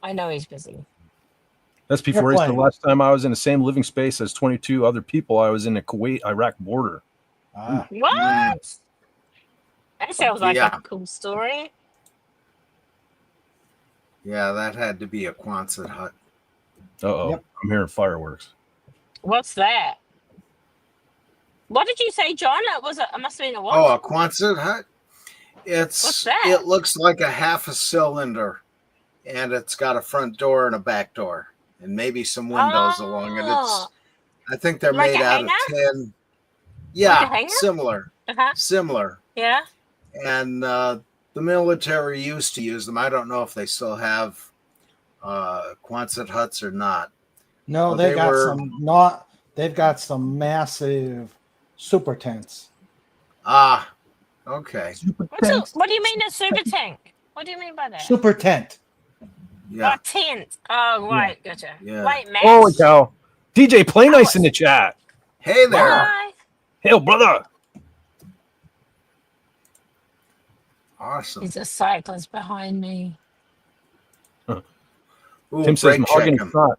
I know he's busy. That's before he said the Airplane. last time I was in the same living space as 22 other people. I was in the Kuwait-Iraq border. Ah, What? That sounds like Yeah. a cool story. Yeah, that had to be a Quonset hut. Uh-oh. Yep. I'm hearing fireworks. What's that? What did you say, John? It must have been a what? Oh, a Quonset hut? What's that? It looks like a half a cylinder, and it's got a front door and a back door, and maybe some windows along it. Oh. I think they're Like made a out of hanger? tin. Yeah, hanger? similar. Similar. Yeah. And the military used to use them. I don't know if they still have Quonset huts or not. no, Well, they they got were- some not. They've got some massive super tents. Ah, okay. What do you mean a super tank? What do you mean by that? Super tent. Yeah. Oh, tent. Oh, right. Gotcha. Yeah. Wait, Matt. Holy cow. DJ Play Nice in the chat. Hey there. Hi. Hail, brother. Awesome. There's a cyclist behind me. Ooh, Tim says brake mahogany checking. snot.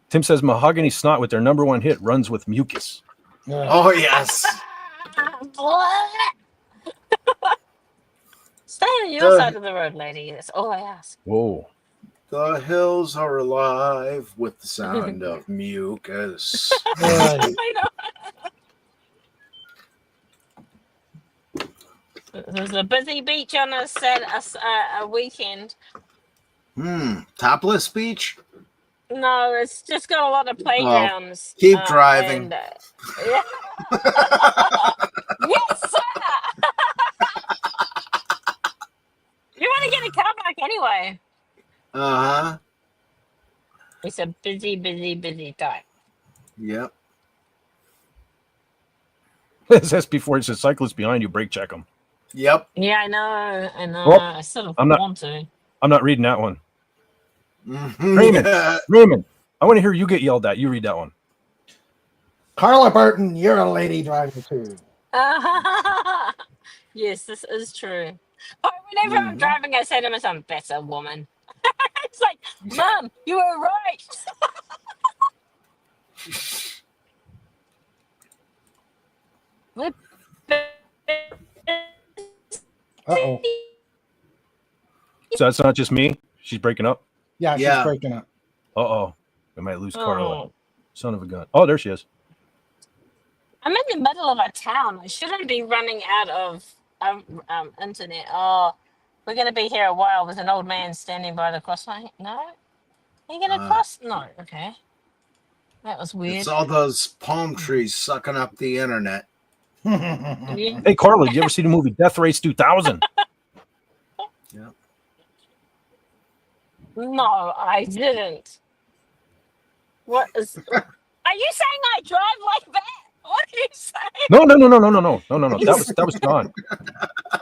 Tim says mahogany snot with their number one hit runs with mucus. Yeah. Oh, yes. Stay on your side of the road, lady. That's all I ask. Whoa. The hills are alive with the sound of mucus. Right. I know. There's a busy beach on a weekend. Topless beach? No, it's just got a lot of playgrounds. Keep driving. And, yeah. Yes, sir. You want to get a car back anyway? Uh-huh. It's a busy time. Yep. That's before it says cyclist behind you, brake check them. Yep. Yeah, I know. Oh, I sort of I'm not- want to. I'm not reading that one. Mhm. Raymond. Yeah. Raymond, I want to hear you get yelled at. You read that one. Carla Burton, you're a lady driver too. Yes, this is true. But whenever I'm driving, I say to myself, better woman. It's like, Mom, you were right. Uh-oh. So that's not just me. She's breaking up. Yeah, she's Yeah. breaking up. Uh-oh. We might lose Carla. Oh. Son of a gun. Oh, there she is. I'm in the middle of a town. I shouldn't be running out of internet. Oh, we're going to be here a while. There's an old man standing by the crossline. No? Are you going to cross? No. Okay. That was weird. It's all those palm trees sucking up the internet. Yeah. Hey, Carla, did you ever see the movie Death Race 2000? Yeah. No, I didn't. What is... Are you saying I drive like that? What are you saying? No. That was John.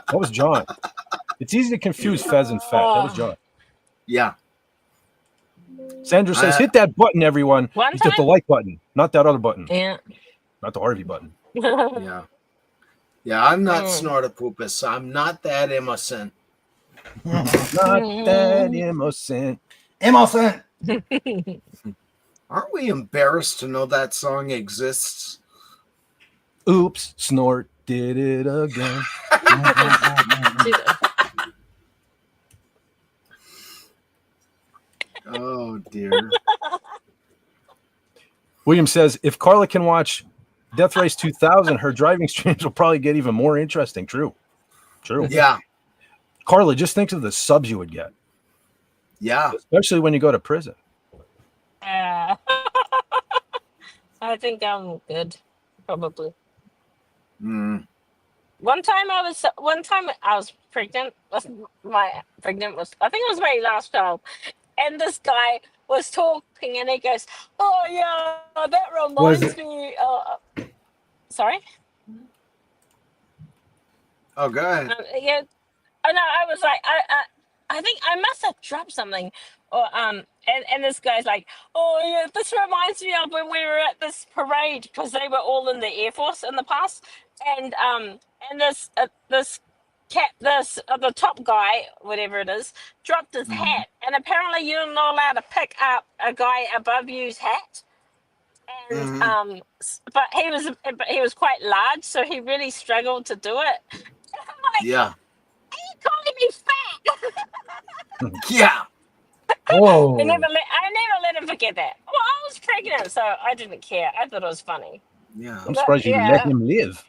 That was John. It's easy to confuse Fez and Fett. That was John. Yeah. Sandra says, hit that button, everyone. One Hit the time? like button, not that other button. Yeah. Not the Harvey button. Yeah. Yeah, I'm not Snortapoopus. I'm not that innocent. Not that innocent. Innocent. Aren't we embarrassed to know that song exists? Oops, Snort did it again. Oh, dear. William says, if Carla can watch Death Race 2000, her driving streams will probably get even more interesting. True. Yeah. Carla, just think of the subs you would get, Yeah. especially when you go to prison. I think I'm good, probably. Mm. One time I was pregnant. I think it was my last child, and this guy was talking, and he goes, "Oh yeah, that Was reminds it- me." Sorry. Oh, go ahead. Yeah. Oh no, I was like, I think I must have dropped something, or and this guy's like, "Oh yeah, this reminds me of when we were at this parade because they were all in the Air Force in the past, and this cat, the top guy, whatever it is, dropped his Mhm. hat, and apparently you're not allowed to pick up a guy above you's hat." And Mhm. but he was quite large, so he really struggled to do it. I'm like, Yeah. "You calling me fat?" Yeah. Whoa. I never let him forget that. Well, I was pregnant, so I didn't care. I thought it was funny. Yeah. I'm But surprised you let him live.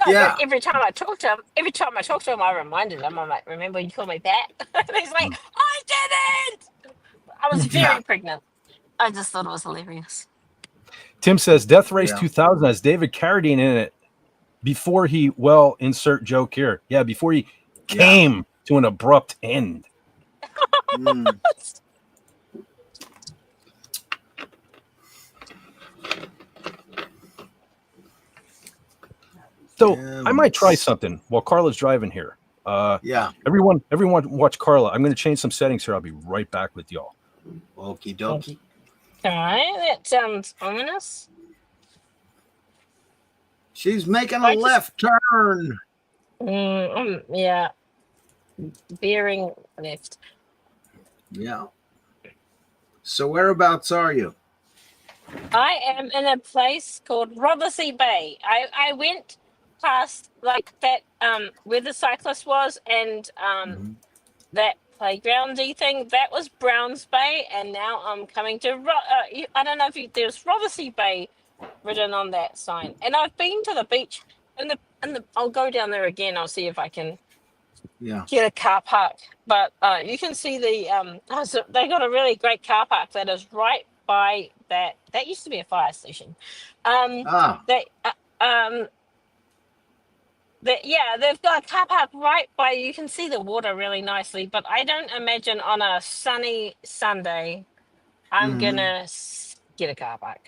No, Yeah. but every time I talk to him, I reminded him. I'm like, "Remember you called me fat?" And he's like, "I didn't." I was very Yeah. pregnant. I just thought it was hilarious. Tim says Death Race Yeah. 2000 has David Carradine in it before he, insert joke here. Yeah, before he came to an abrupt end. Mm. So Yeah, I might try something while Carla's driving here. Yeah. Everyone watch Carla. I'm going to change some settings here. I'll be right back with y'all. Okie dokie. Alright, that sounds ominous. She's making I a just- left turn. Yeah. Bearing left. Yeah. So whereabouts are you? I am in a place called Rothesay Bay. I went past like that where the cyclist was and Mhm. that playgroundy thing. That was Browns Bay, and now I'm coming to I don't know if there's Rothesay Bay written on that sign. And I've been to the beach, and the I'll go down there again. I'll see if I can Yeah. get a car park. But you can see the so they got a really great car park that is right by that. That used to be a fire station. Ah. They they've got a car park right by. You can see the water really nicely. But I don't imagine on a sunny Sunday I'm Mhm. gonna get a car park.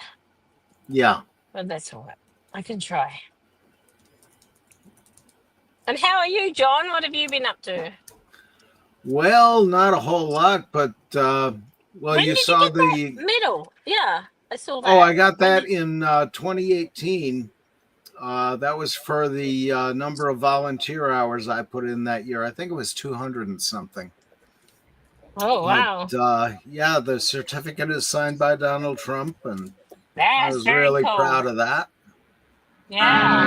Yeah. But that's all right. I can try. And how are you, John? What have you been up to? Well, not a whole lot, but When you did saw you get the. that medal? Yeah, I saw that. Oh, I got When that did- in 2018. That was for the number of volunteer hours I put in that year. I think it was 200 and something. Oh wow, But yeah, the certificate is signed by Donald Trump, and I that's was very really cool. proud of that. Yeah.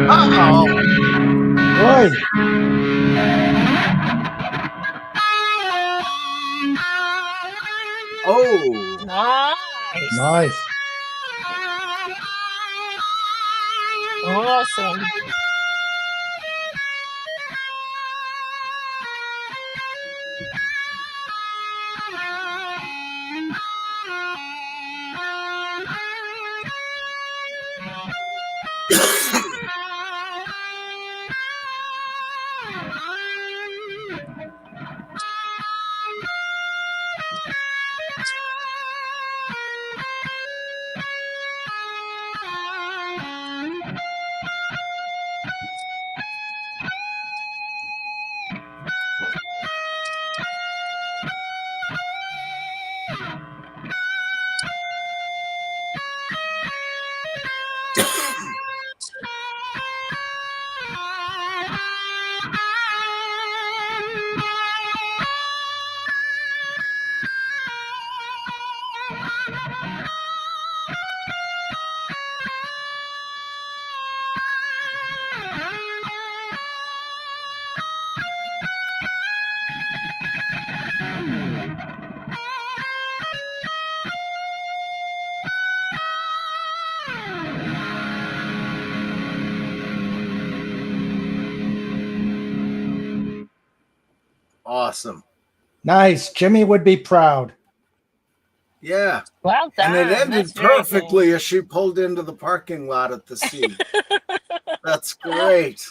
Uh-oh. Oi. Oh. Nice. Nice. Awesome. Awesome. Nice. Jimmy would be proud. Yeah. Well done. And it ended That's very perfectly as she pulled into the parking lot at the sea. cool. That's great.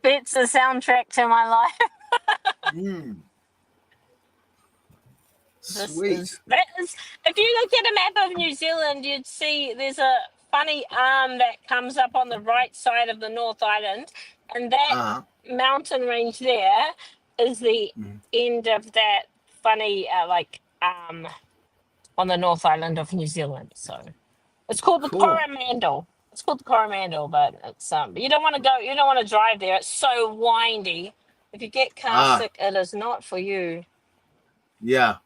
It's the soundtrack to my life. Mm. This Sweet. that is, if you looked at a map of New Zealand, you'd see there's a funny arm that comes up on the right side of the North Island, and that Uh-huh. mountain range there is the Mhm. end of that funny on the North Island of New Zealand. So it's called the Cool. Coromandel. It's called the Coromandel, but it's you don't want to go. You don't want to drive there. It's so windy. If you get car Ah. sick, it is not for you. Yeah.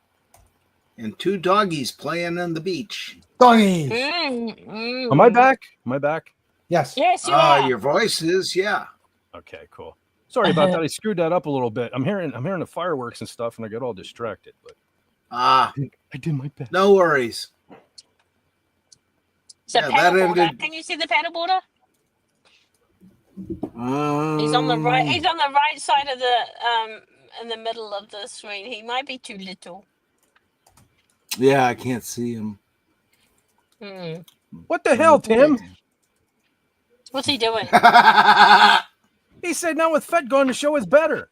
And 2 doggies playing on the beach. Doggies. Am I back? Am I back? Yes. Yes, you are. Your voice is, yeah. Okay, cool. Sorry about that. I screwed that up a little bit. I'm hearing the fireworks and stuff, and I got all distracted. But Ah, I did my best. no worries. It's a Yeah, that paddleboarder. ended- Can you see the paddleboarder? He's on the right. He's on the right side of the in the middle of the screen. He might be too little. Yeah, I can't see him. What the hell, Tim? What's he doing? He said now with Fed gone, the show is better.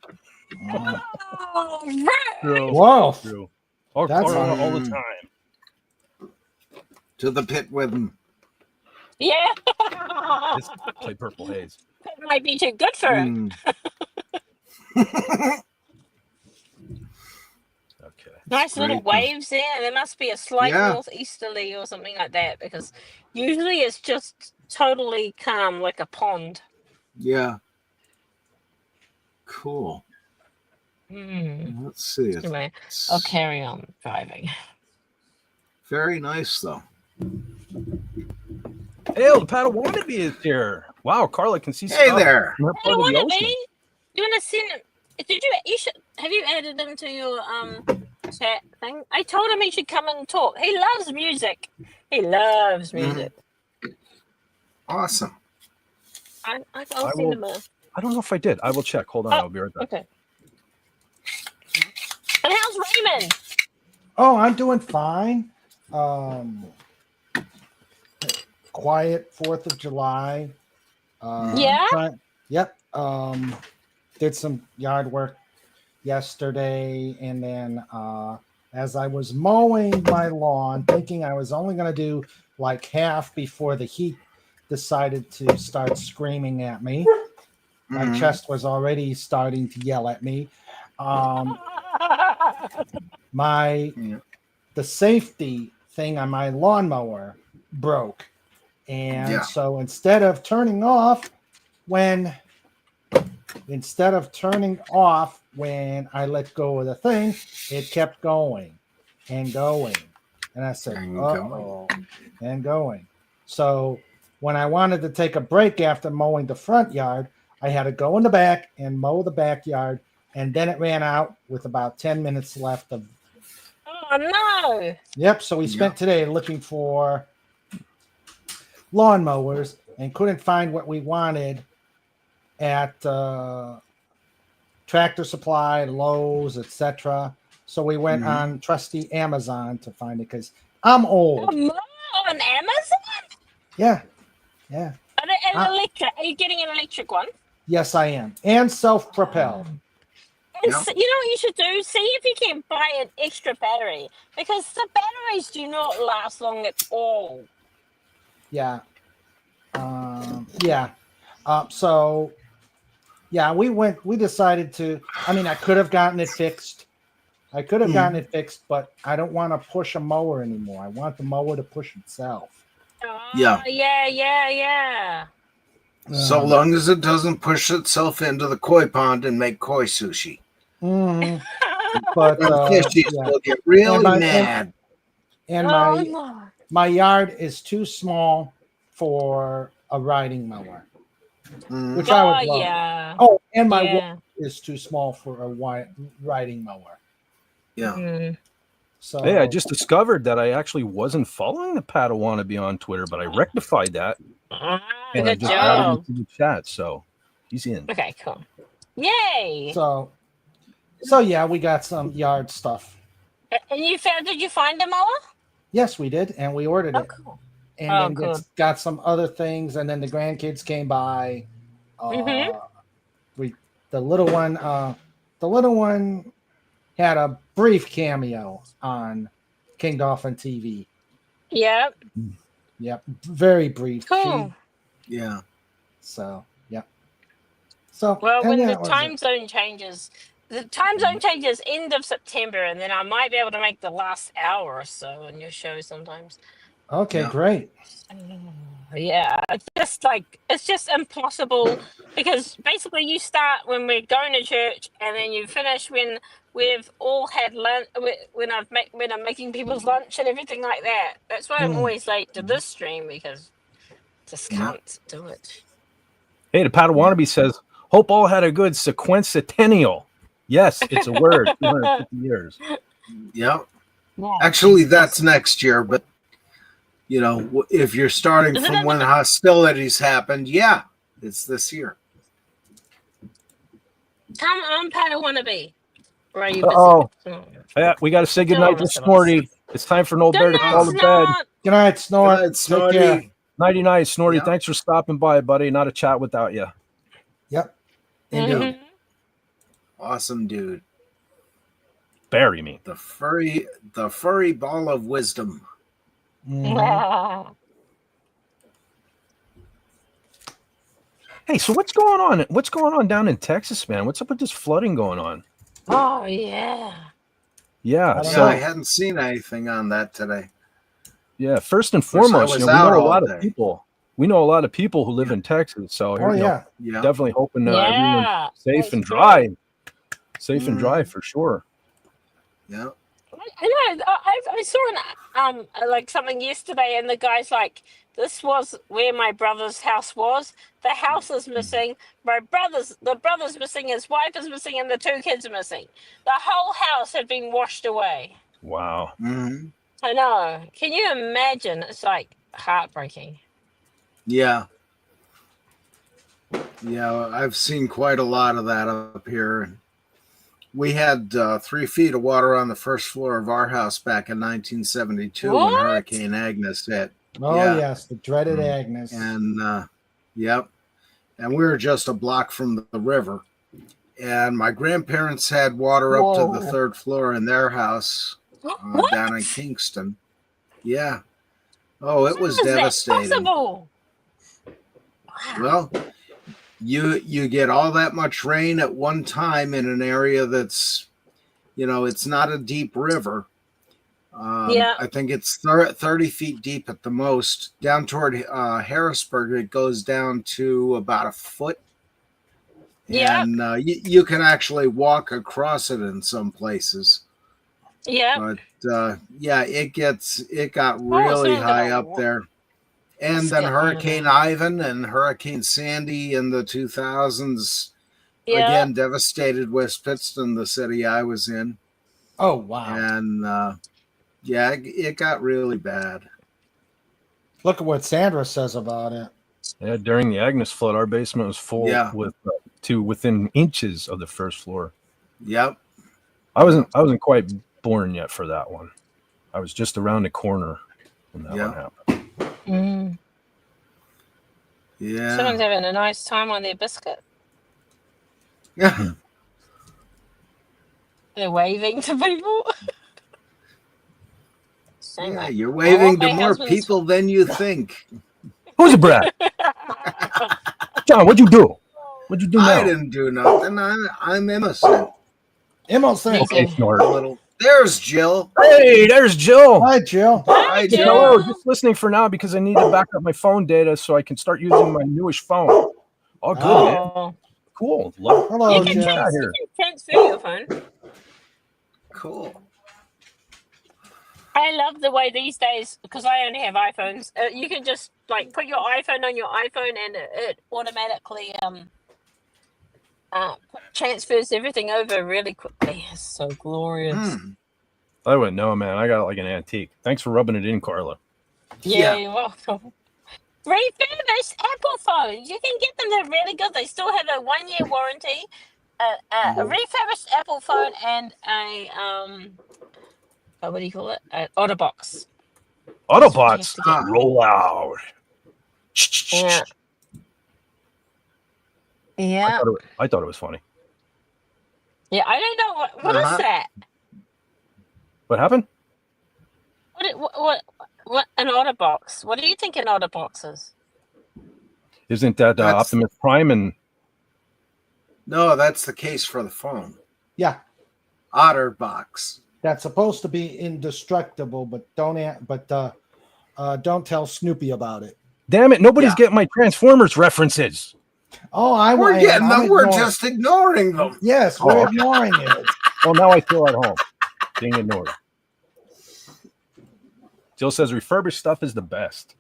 Oh, right. True. Whoa. True. All That's- the time. To the pit with him. Yeah. Let's play Purple Haze. That might be too good for him. Okay. Nice little Great. waves there. There must be a slight Yeah. northeasterly or something like that, because usually it's just totally calm like a pond. Yeah. Cool. Mm. Let's see. Anyway, I'll carry on driving. Very nice, though. Hey, the Padawannabe is here. Wow, Carla can see Hey stuff there. from her I part don't of the want to ocean. be. You want to send? Did you should have you added him to your chat thing? I told him he should come and talk. He loves music. He loves music. Awesome. I'll I send will- him a. I don't know if I did. I will check. Hold on, Oh, I'll be right back. Okay. And how's Raymond? Oh, I'm doing fine. Quiet 4th of July. Yeah? Yep. Did some yard work yesterday, and then as I was mowing my lawn, thinking I was only going to do like half before the heat decided to start screaming at me. My Mhm. chest was already starting to yell at me. The safety thing on my lawnmower broke, and Yeah. so instead of turning off when I let go of the thing, it kept going and going, and I said, And "Uh-oh," and going. So when I wanted to take a break after mowing the front yard, I had to go in the back and mow the backyard, and then it ran out with about 10 minutes left of. Oh no! Yep. So we spent today looking for lawnmowers and couldn't find what we wanted at Tractor Supply, Lowe's, etc. So we went on trusty Amazon to find it because I'm old. On Amazon? Yeah. An electric? Are you getting an electric one? Yes, I am, and self-propelled. And Yeah. you know what you should do? See if you can buy an extra battery, because the batteries do not last long at all. Yeah. So we decided to, I could have gotten it fixed. But I don't want to push a mower anymore. I want the mower to push itself. Yeah. Yeah. So long as it doesn't push itself into the koi pond and make koi sushi. Mhm. But The fishies yeah. will get really And my- mad. And Oh, my no. my yard is too small for a riding mower, which I would love. Yeah. Oh, and my Yeah. wall is too small for a riding mower. Yeah. Mm. So Hey, I just discovered that I actually wasn't following the Padawannabe on Twitter, but I rectified that. And I Good just added him job. to the chat, so he's in. Okay, cool. Yay! So yeah, we got some yard stuff. And did you find a mower? Yes, we did, and we ordered Oh, it. cool. And Oh, then it's got some other things, and then the grandkids came by. Mhm. The little one, the little one had a brief cameo on King Dolphin TV. Yeah. Yep, very brief. Cool. Yeah. So, yep. So, Well, and when yeah, the it was time zone changes, end of September, and then I might be able to make the last hour or so on your show sometimes. okay, Yeah. great. Yeah, it's just impossible because basically you start when we're going to church, and then you finish when we've all had lunch. When I'm making people's lunch and everything like that. That's why I'm always late to this stream because just Yeah. can't do it. Hey, the Padawannabe says, hope all had a good sequencentennial. Yes, it's a word. 250 years. Yep. Yeah. Actually, that's next year, but if you're starting Is it from in when the- hostilities happened, yeah, it's this year. Come on, Padawannabe. Or are you busy? Uh-oh. Oh. Yeah, we got to say Still goodnight on to the syllabus. Snorty. It's time for Noel Bear Good to night, call to bed. Snort. Good night, Snort. Good night, Take Snorty. care. Nighty-night, Snorty. Yeah. Thanks for stopping by, buddy. Not a chat without you. Yep. Indeed. Mhm. Awesome dude. Bear, you mean? The furry ball of wisdom. Mhm. Hey, so what's going on? What's going on down in Texas, man? What's up with this flooding going on? Oh yeah. Yeah, I don't Yeah, so I hadn't seen anything on that today. yeah, first and course, I foremost, was we out know a all lot day. of people. We know a lot of people who live in Texas, so here, Oh, yeah. Yeah. definitely hoping everyone's Yeah. safe That's and true. dry. Safe and dry for sure. Yeah. I know. I saw like something yesterday, and the guy's like, "This was where my brother's house was. The house is missing. The brother's missing. His wife is missing, and the 2 kids are missing. The whole house had been washed away." Wow. Mm-hmm. I know. Can you imagine? It's like heartbreaking. Yeah. Yeah, I've seen quite a lot of that up here. We had 3 feet of water on the first floor of our house back in 1972 when What? Hurricane Agnes hit. Oh, Yeah. yes. The dreaded Agnes. And, yep. And we were just a block from the river. And my grandparents had water up to the Whoa. 3rd floor in their house What? down in Kingston. Yeah. Oh, it was How is that devastating. possible? Wow. Well, you get all that much rain at one time in an area that's, it's not a deep river. Yeah. I think it's 30 feet deep at the most. Down toward Harrisburg, it goes down to about a foot. Yeah. And you can actually walk across it in some places. Yeah. But yeah, it got Oh, really so high the- up there. And Let's then get Hurricane on Ivan and Hurricane Sandy in the 2000s Yeah. again devastated West Pittston, the city I was in. Oh, wow. And yeah, it got really bad. Look at what Sandra says about it. Yeah, during the Agnes flood, our basement was full Yeah. with to within inches of the first floor. Yep. I wasn't quite born yet for that one. I was just around the corner when that Yeah. one happened. Mm. Yeah. Someone's having a nice time on their biscuit. Yeah. They're waving to people. Saying Yeah, like, you're waving my to more husband's- people than you think. Who's a brat? John, what'd you do? What'd you do now? I didn't do nothing. I'm innocent. Emerson. Okay, Snort. A little. There's Jill. Hey, there's Jill. Hi, Jill. Hi, Jill. Hello, just listening for now because I need to back up my phone data so I can start using my newish phone. Oh, good, man. Oh. Cool. Love Hello, You can, Jill. chat here. transfer your phone. Cool. I love the way these days, because I only have iPhones, you can just like put your iPhone on your iPhone and it automatically transfers everything over really quickly. It's so glorious. I wouldn't know, man. I got it like an antique. Thanks for rubbing it in, Carla. Yeah, Yeah. you're welcome. Refurbished Apple phones. You can get them. They're really good. They still have a 1-year warranty. A refurbished Apple phone and a what do you call it? An Otterbox. Autobots, You have to roll out. Yeah. Yeah. I thought it was funny. Yeah, I don't know what is that. What happened? What an OtterBox? What do you think an OtterBox is? Isn't that Optimus Prime? And No, that's the case for the phone. Yeah, OtterBox. that's supposed to be indestructible, but don't tell Snoopy about it. damn it, nobody's getting my Transformers references. Oh, We're getting them. We're just ignoring them. Yes, we're ignoring it. Well, now I feel at home being ignored. Jill says refurbished stuff is the best.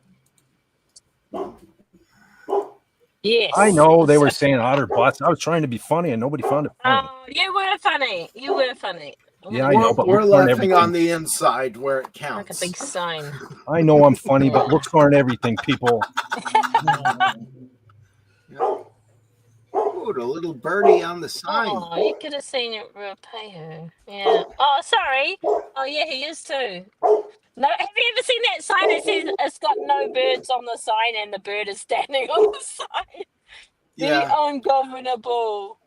Yes. I know they were saying OtterBots. I was trying to be funny and nobody found it funny. Oh, you were funny. You were funny. Yeah, I know, but we're laughing everything on the inside where it counts. Like a big sign. I know I'm funny, but looks aren't everything, people. Ooh, the little birdie on the sign. Oh, you could have seen it repay her. Yeah. Oh, sorry. Oh, yeah, he is too. No, have you ever seen that sign that says it's got no birds on the sign and the bird is standing on the sign? Yeah. The ungovernable.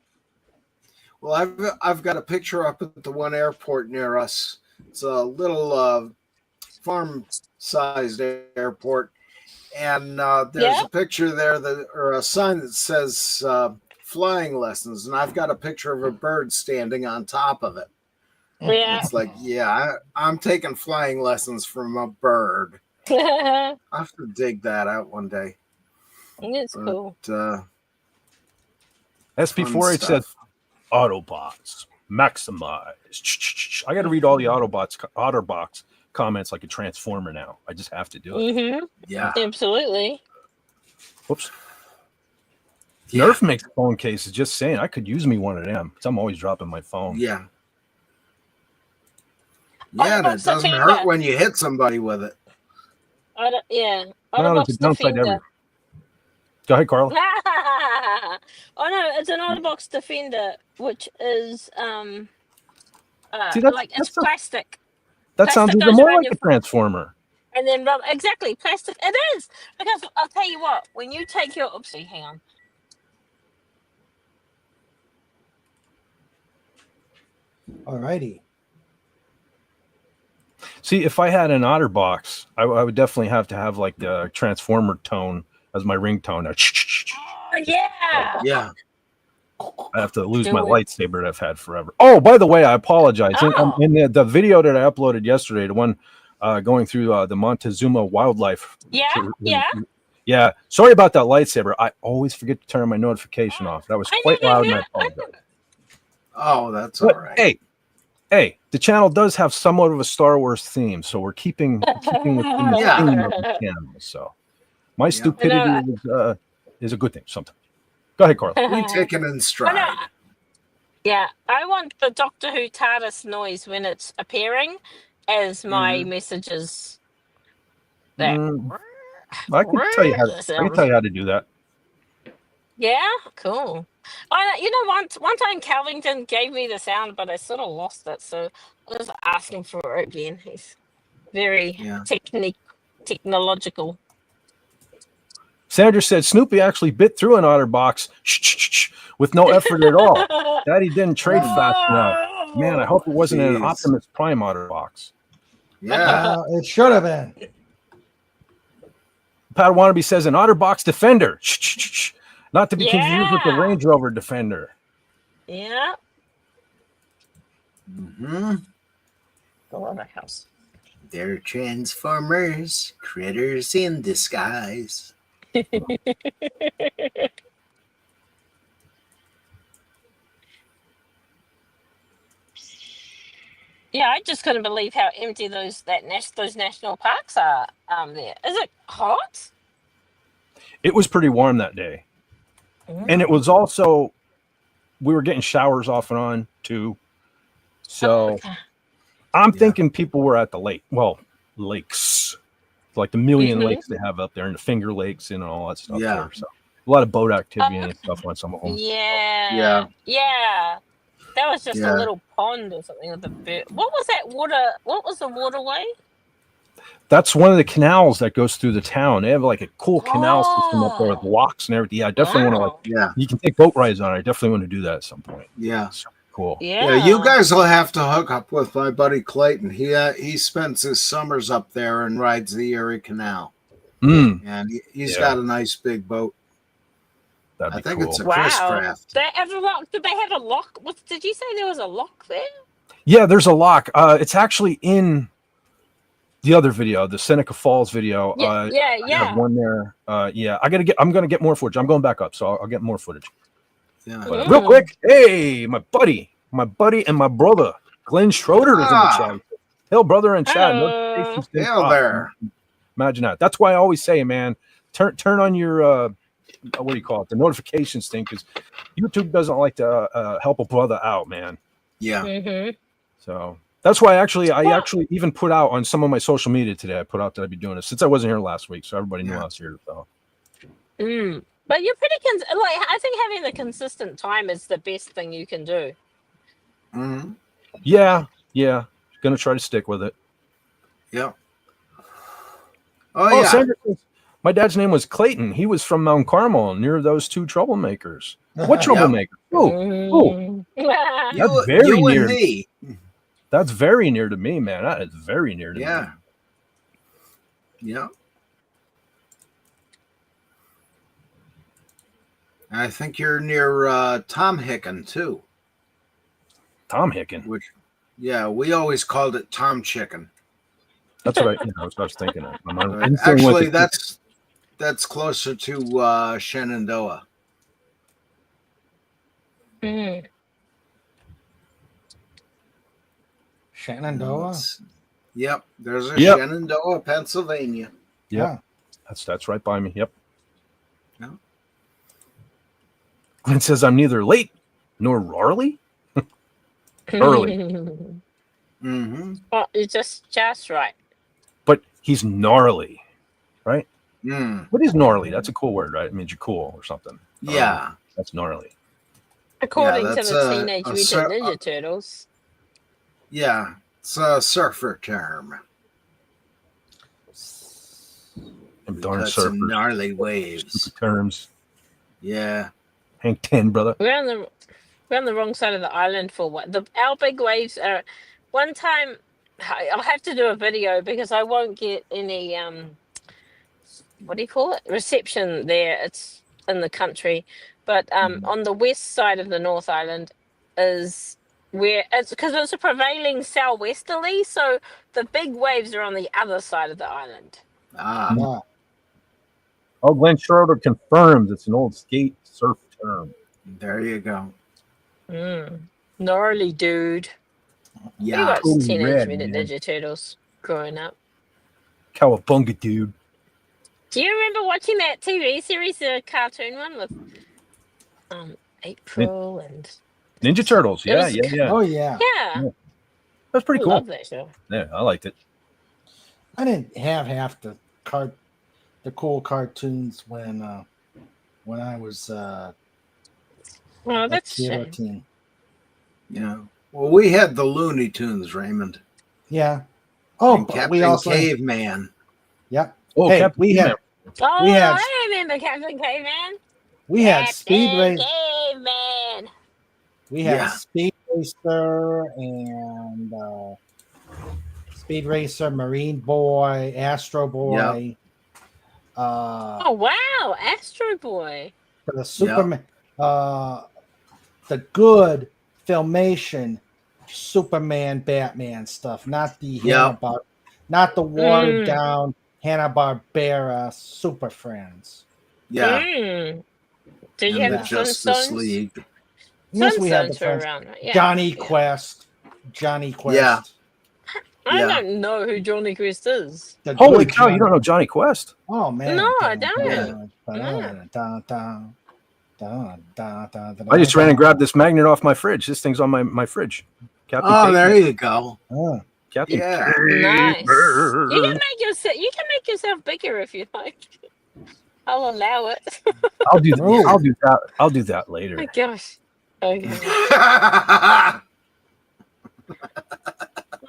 Well, I've got a picture up at the one airport near us. It's a little farm-sized airport, and there's a picture there or a sign that says flying lessons, and I've got a picture of a bird standing on top of it. Yeah. It's like, I'm taking flying lessons from a bird. It's I have to dig that out one day. cool. SP4H said Autobots maximize. I got to read all the OtterBox comments like a transformer now. I just have to do it. Mm-hmm. Yeah, Absolutely. Whoops. Nerf makes phone cases. Just saying, I could use me one of them because I'm always dropping my phone. Yeah, and it doesn't hurt when you hit somebody with it. Yeah. No, it's a downside ever. Go ahead, Carl. Oh no, it's an OtterBox Defender, which is See, it's plastic. That sounds even more like a transformer. And then exactly, plastic. It is, because I'll tell you what, when you take your hang on. Alrighty. See, if I had an OtterBox, I would definitely have to have like the transformer tone as my ringtone. Oh, yeah. Yeah. I have to lose my lightsaber that I've had forever. Oh, by the way, I apologize. In the video that I uploaded yesterday, the one going through the Montezuma wildlife. Yeah. Sorry about that lightsaber. I always forget to turn my notification off. That was quite loud, and I apologize. Oh, that's all right. Hey, the channel does have somewhat of a Star Wars theme, so we're keeping within the theme of the channel. So my stupidity is a good thing sometimes. Go ahead, Carl. We take it in stride. Yeah, I want the Doctor Who TARDIS noise when it's appearing as my messages. I can tell you how to do that. Yeah, cool. One time Calvington gave me the sound, but I sort of lost it, so I was asking for it again. He's very technological. Sandra said Snoopy actually bit through an OtterBox with no effort at all. Daddy didn't trade fast enough. Man, I hope it wasn't an Optimus Prime OtterBox. Yeah, it should have been. Pat Wannabe says an OtterBox Defender. Not to be confused with the Range Rover Defender. Yeah. Go on the house. They're Transformers, critters in disguise. Yeah, I just couldn't believe how empty those national parks are there. Is it hot? It was pretty warm that day. And it was also, we were getting showers off and on too. So I'm thinking people were at the lake. Well, lakes. Like the million lakes they have up there and the Finger Lakes and all that stuff there. So a lot of boat activity and stuff on some of them. Yeah. That was just a little pond or something with a bit. What was that water? What was the waterway? That's one of the canals that goes through the town. They have like a cool canal system up there with locks and everything. Yeah, I definitely want to you can take boat rides on it. I definitely want to do that at some point. Yeah. Cool. Yeah. Yeah, you guys will have to hook up with my buddy Clayton. He spends his summers up there and rides the Erie Canal, Mm, and he's Yeah. got a nice big boat. that'd I be think cool. it's a Wow. Chris craft. They have a lock. Did they have a lock? Did you say there was a lock there? Yeah, there's a lock. It's actually in the other video, the Seneca Falls video. Yeah, I yeah. have one there. Yeah, I'm gonna get more footage. I'm going back up, so I'll get more footage. Yeah. But real quick, hey, my buddy and my brother, Glenn Schroeder is in the chat. Hail, brother, and chat. Hello. Hail there. Imagine that. That's why I always say, man, turn on your what do you call it? The notifications thing, because YouTube doesn't like to help a brother out, man. Yeah. Mm-hmm. So that's why I actually even put out on some of my social media today. I put out that I'd be doing this since I wasn't here last week, so everybody knew I was here. So. But you're pretty I think having the consistent time is the best thing you can do. Mm-hmm. Yeah. Gonna try to stick with it. Yeah. Oh, yeah. Sandra says, my dad's name was Clayton. He was from Mount Carmel, near those two troublemakers. What troublemaker? Oh, that's very you near and me. That's very near to me, man. That is very near to me. Yeah. I think you're near Tom Hicken too. Tom Hicken. Which, yeah, we always called it Tom Chicken. That's what that's what I was thinking of. Actually, that's closer to Shenandoah. Shenandoah. Yep, there's a Shenandoah, Pennsylvania. Yeah, that's right by me. Yep. Yeah. Glenn says I'm neither late nor early. Early. Mm-hmm. Well, it's just right. But he's gnarly, right? Mm. What is gnarly? That's a cool word, right? It means you're cool or something. Yeah. That's gnarly. According to that's the Teenage Mutant Ninja Turtles. Yeah, it's a surfer term. Them darn That's surfers. some gnarly waves. Stupid terms. Yeah. Hank 10, brother. We're on the wrong side of the island for what our big waves are. One time, I'll have to do a video because I won't get any what do you call it, reception there. It's in the country, but on the west side of the North Island is where it's because it's a prevailing southwesterly, so the big waves are on the other side of the island. Yeah. Oh, Glenn Schroeder confirms it's an old skate surf term. There you go. Gnarly dude. Yeah. We watched Totally Teenage red, Mutant man. Ninja Turtles growing up. Cowabunga, dude. Do you remember watching that TV series, the cartoon one with April and Ninja Turtles. It Yeah, was- yeah. Oh yeah. yeah? That's pretty I cool. love that show. Yeah, I liked it. I didn't have half the cool cartoons when I was Oh, a that's a kid or shame. teen. Yeah. Well, we had the Looney Tunes, Raymond. Yeah. Oh, And but Captain we also Caveman. Yep. Oh, Hey, Captain we Caveman. had Oh, We had- I remember Captain Caveman. we had Speed Captain Racer. Caveman. We had Yeah. Speed Racer and Speed Racer, Marine Boy, Astro Boy. Oh wow, Astro Boy. The Superman, the good Filmation Superman, Batman stuff, not the Yep. not the watered down Hanna-Barbera Super Friends. Yeah. Did you And have the the Justice Flintstones? League. Yes, we had the Flintstones were Friends. around, right? Yeah. Johnny Quest. Johnny Quest. Yeah. I Yeah. don't know who Johnny Quest is. The Holy good cow, you Johnny- don't know Johnny Quest? Oh man. No, I Dun, don't. dun, dun, dun, dun, dun, dun, dun, I just dun, ran and dun. grabbed this magnet off my fridge. This thing's on my fridge. Captain Oh, there Caveman. you go. Oh, Captain Yeah. Nice. Caveman. You can make yourself bigger if you like. I'll allow it. I'll do that. Oh. I'll do that later. Oh my gosh. Okay.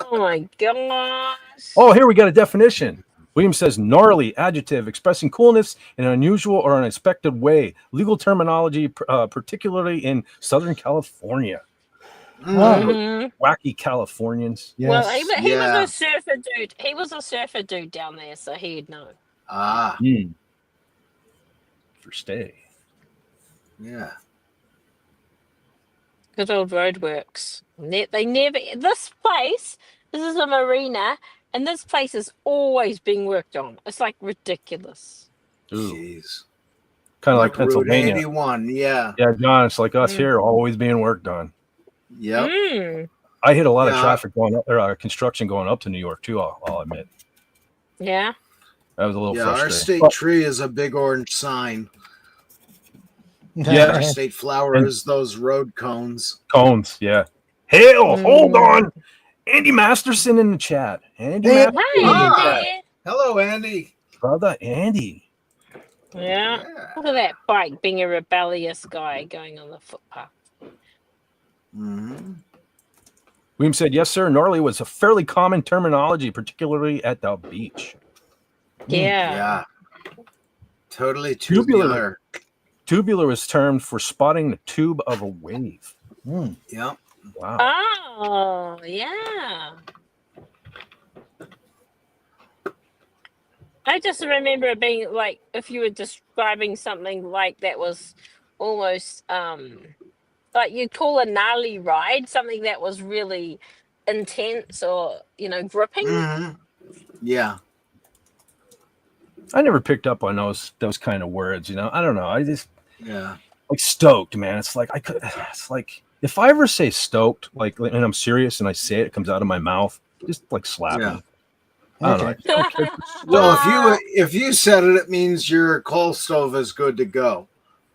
Oh my gosh. Oh, here we got a definition. William says gnarly adjective expressing coolness in an unusual or unexpected way. Legal terminology, particularly in Southern California. Mhm. Wacky Californians. Well, Yes. he was Yeah. a surfer dude. He was a surfer dude down there, so he'd know. Ah, For stay. yeah. Good old roadworks. They never. This place. This is a marina, and this place is always being worked on. It's like ridiculous. Ooh. Jeez. Kind of like Route Pennsylvania. 81. Yeah. Yeah, John, it's like us Mm. here, always being worked on. Yep. Mm. I hit a lot of Yeah. traffic going up, or construction going up to New York too. I'll admit Yeah. that was a little Yeah. Our frustrating. state But- tree is a big orange sign. Yeah. Our state flower is those road cones. Cones, yeah. Hail, hold Mm. on. Andy Masterson in the chat. Andy Hey. Masterson Hey, in the Ah. chat. there. Hello, Andy. Brother Andy. Yeah. Look at that bike being a rebellious guy going on the footpath. Mm-hmm. William said, yes, sir. Gnarly was a fairly common terminology, particularly at the beach. Yeah. Yeah. Totally Tubular. tubular. Tubular was termed for spotting the tube of a wave. Yep. Wow. Oh, yeah. I just remember it being like if you were describing something like that was almost like you call a gnarly ride something that was really intense or gripping. Mm-hmm. Yeah. I never picked up on those kind of words, I don't know. I just Yeah. like stoked, man. It's like it's like if I ever say stoked, like and I'm serious and I say it comes out of my mouth, just like slap Yeah. me. I don't know. I Okay. just don't care for stoked. Well, if you said it, it means your coal stove is good to go.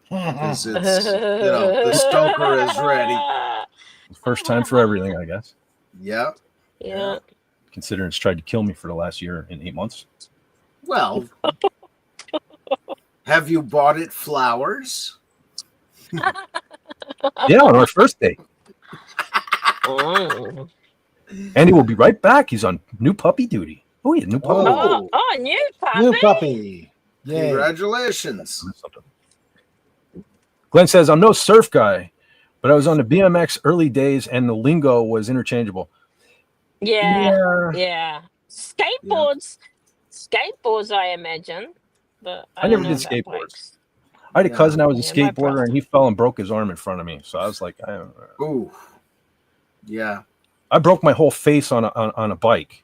'Cause it's the stoker is ready. First time for everything, I guess. Yep. Yeah. Considering it's tried to kill me for the last year and 8 months. Well, have you bought it flowers? Yeah, on our first date. Oh. Andy will be right back. He's on new puppy duty. Oh, yeah, new puppy. Oh, new puppy. New puppy. Yay. Congratulations. Glenn says, I'm no surf guy, but I was on the BMX early days and the lingo was interchangeable. Yeah. Skateboards, I imagine. But I never don't did know about skateboards. bikes. I had a cousin that was a Yeah, my skateboarder brother. and he fell and broke his arm in front of me. So I was like, I don't know. Ooh. Yeah. I broke my whole face on a bike,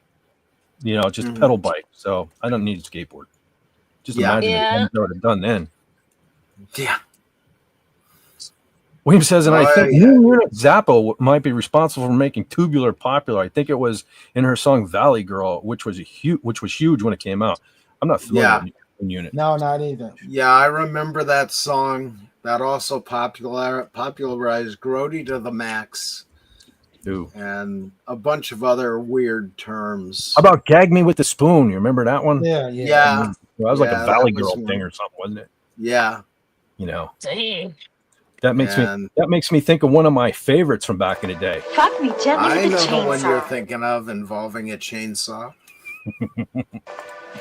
just a Mhm. pedal bike. So I don't need a skateboard. Just Yeah. imagine Yeah. the damage I would have done then. Yeah. William says, and I Oh, think yeah. New Unit Zappo might be responsible for making Tubular popular. I think it was in her song Valley Girl, which was huge when it came out. I'm not familiar Yeah. with New Unit. No, not either. Yeah, I remember that song. That also popularized Grody to the Max Ooh. and a bunch of other weird terms. How about Gag Me with the Spoon? You remember that one? Yeah. Yeah. That was like Yeah, a Valley that was Girl one. thing or something, wasn't it? Yeah. Dang. That makes me think of one of my favorites from back in the day. Fuck me gently I with know a the one you're chainsaw. thinking of involving a chainsaw.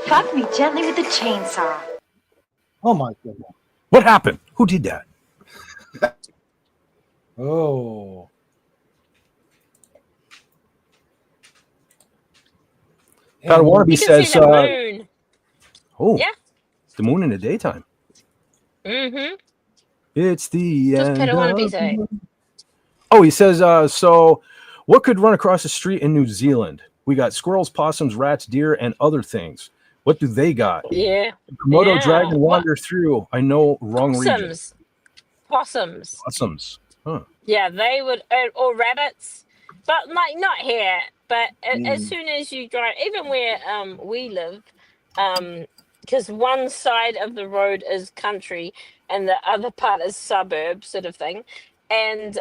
Fuck me gently with a chainsaw. Oh my goodness. What happened? Who did that? Oh. Pat Warby You can says, see the moon. oh, Yeah. it's the moon in the daytime. Mm-hmm. It's the Just end Peter Wannabe of say. the- Oh, he says, so what could run across the street in New Zealand? We got squirrels, possums, rats, deer, and other things. What do they got? Yeah. Komodo Yeah. dragon wander through. I know, wrong region. Possums. Possums. Huh. Yeah, they would, or rabbits, but like not here. But as soon as you drive, even where we live, because one side of the road is country and the other part is suburb, sort of thing. And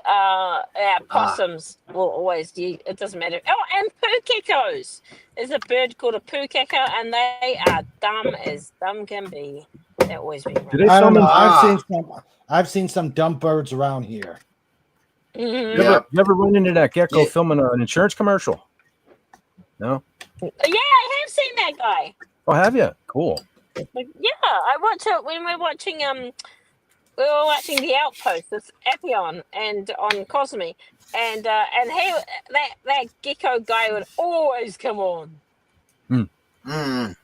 possums will always. It doesn't matter. Oh, and pukekos. There's a bird called a pukeko, and they are dumb as dumb can be. They're always being Do they I don't know. summon- I've seen some dumb birds around here. Mhm. Yeah. You ever run into that gecko Yeah. filming an insurance commercial? No? Yeah, I have seen that guy. Oh, have you? Cool. Like, yeah, I watch it when we're watching. We were watching The Outpost, this Appion, and on Cosme, and he that gecko guy would always come on. Mm.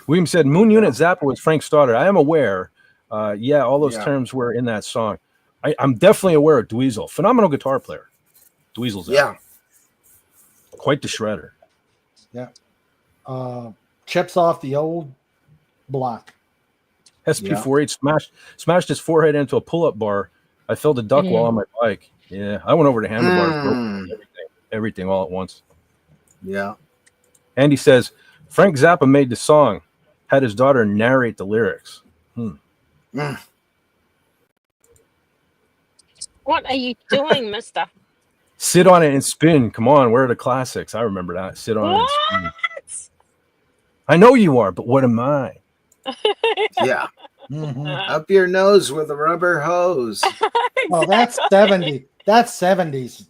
William said Moon Unit Zappa was Frank's daughter. I am aware. Yeah, all those Yeah. terms were in that song. I'm definitely aware of Dweezil. Phenomenal guitar player. Dweezil's Yeah. quite the shredder. Chips off the old block. SP48 smashed his forehead into a pull-up bar. I felt a duck while on my bike. Yeah, I went over to handlebars, broke everything all at once. Yeah. Andy says Frank Zappa made the song, had his daughter narrate the lyrics. Mm. What are you doing, mister? Sit on it and spin. Come on, where are the classics? I remember that. Sit on it and spin. What? I know you are, but what am I? Yeah. Mhm. Up your nose with a rubber hose. Oh, that's 70. That's 70s.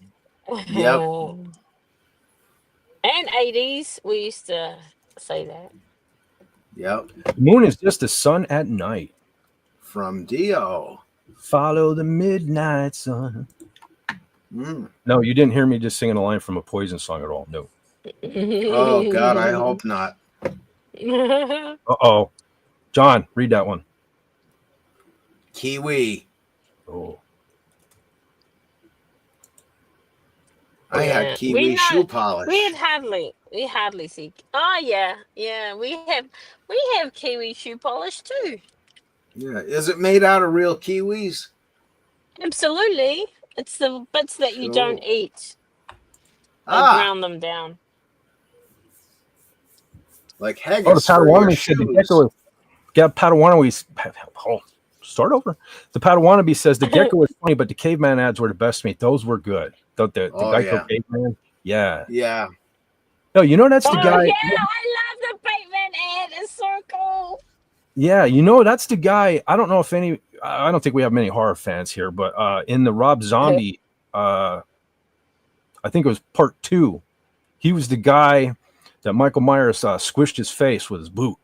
Yep. And 80s, we used to say that. Yep. The moon is just the sun at night. From Dio. Follow the midnight sun. Mm. No, you didn't hear me just singing a line from a Poison song at all. No. Oh, God, I hope not. Uh-oh. John, read that one. Kiwi. Oh. I had Yeah. kiwi We shoe know- polish. we hardly see. Oh yeah. We have kiwi shoe polish too. Yeah. Is it made out of real kiwis? Absolutely. It's the bits that you don't Cool. eat. They Ah, ground them down. like Oh, the haggis for your Padawannabe said the shoes. gecko. Got Padawannabe. Oh, start over. The Padawannabe says the gecko was funny, but the caveman ads were the best meat. Those were good. The Oh, Geico yeah. caveman. Yeah. Yeah. No, you know that's the Oh guy. yeah, I love the Batman ad. It's so cool. Yeah, you know that's the guy. I don't know if any. I don't think we have many horror fans here, but in the Rob Zombie, I think it was part 2. He was the guy that Michael Myers squished his face with his boot.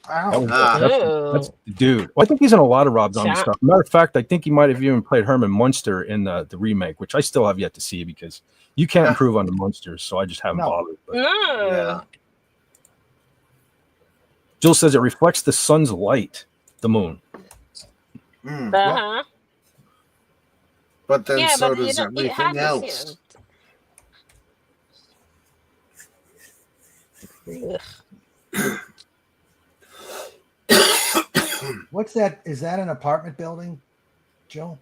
That was, Ah. that's the dude. Well, I think he's in a lot of Rob Zombie Shot. stuff. Matter of fact, I think he might have even played Herman Munster in the remake, which I still have yet to see because you can't Yeah. improve on the Munsters, so I just haven't No. bothered. But No. Yeah. Jill says it reflects the sun's light, the moon. Mm. Uh-huh. But then Yeah, so but you does don't- you everything hardly see else. them. What's that? Is that an apartment building, Joe?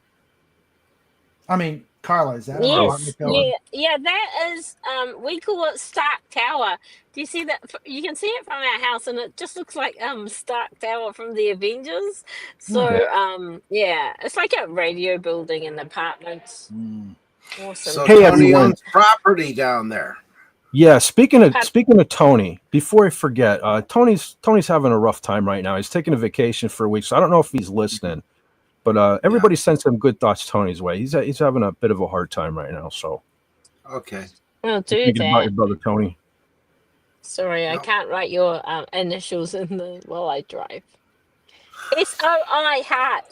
I mean, Carla, is that an Yes, apartment building? yeah, that is. We call it Stark Tower. Do you see that? You can see it from our house, and it just looks like Stark Tower from the Avengers. So yeah, it's like a radio building and apartments. Mm. Awesome. So Hey, Tony everyone. owns property down there. Yeah, speaking of Pat- Tony, before I forget, Tony's having a rough time right now. He's taking a vacation for a week, so I don't know if he's listening. But everybody sent some good thoughts Tony's way. He's having a bit of a hard time right now. So Okay. I'll do thinking about your that. brother Tony. Sorry, I No. can't write your initials in the while I drive. SOI heart.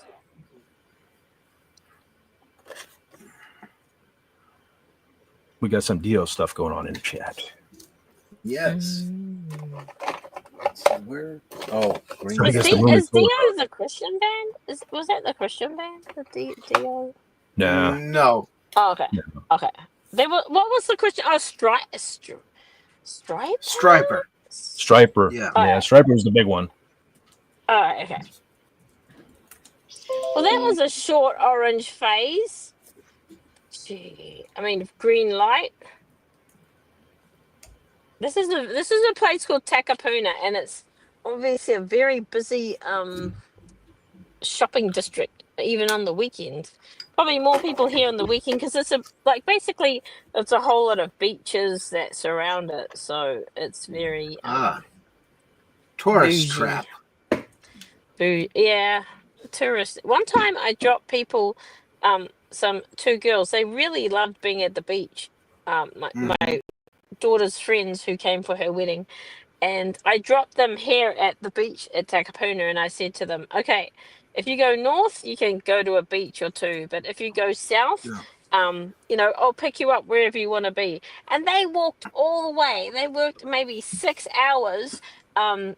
We got some Dio stuff going on in the chat. Yes. Where? Oh, green. I Is, guess Dio, the room is is full. Dio the Christian band? Was that the Christian band? The Dio? Nah. No. Oh, okay. No. Okay. They were. What was the Christian? Oh, Striper. Striper. Striper. Yeah. Yeah, Striper was the big one. Oh, okay. Well, that was a short orange phase. Gee, I mean, green light. This is a place called Takapuna, and it's obviously a very busy shopping district, even on the weekend. Probably more people here on the weekend because it's basically it's a whole lot of beaches that surround it, so it's very Tourist bougie. trap. Yeah, tourist. One time I dropped people, two girls. They really loved being at the beach. My daughter's friends who came for her wedding, and I dropped them here at the beach at Takapuna, and I said to them, "Okay, if you go north, you can go to a beach or two, but if you go south, I'll pick you up wherever you want to be. And they walked all the way. They worked maybe 6 hours up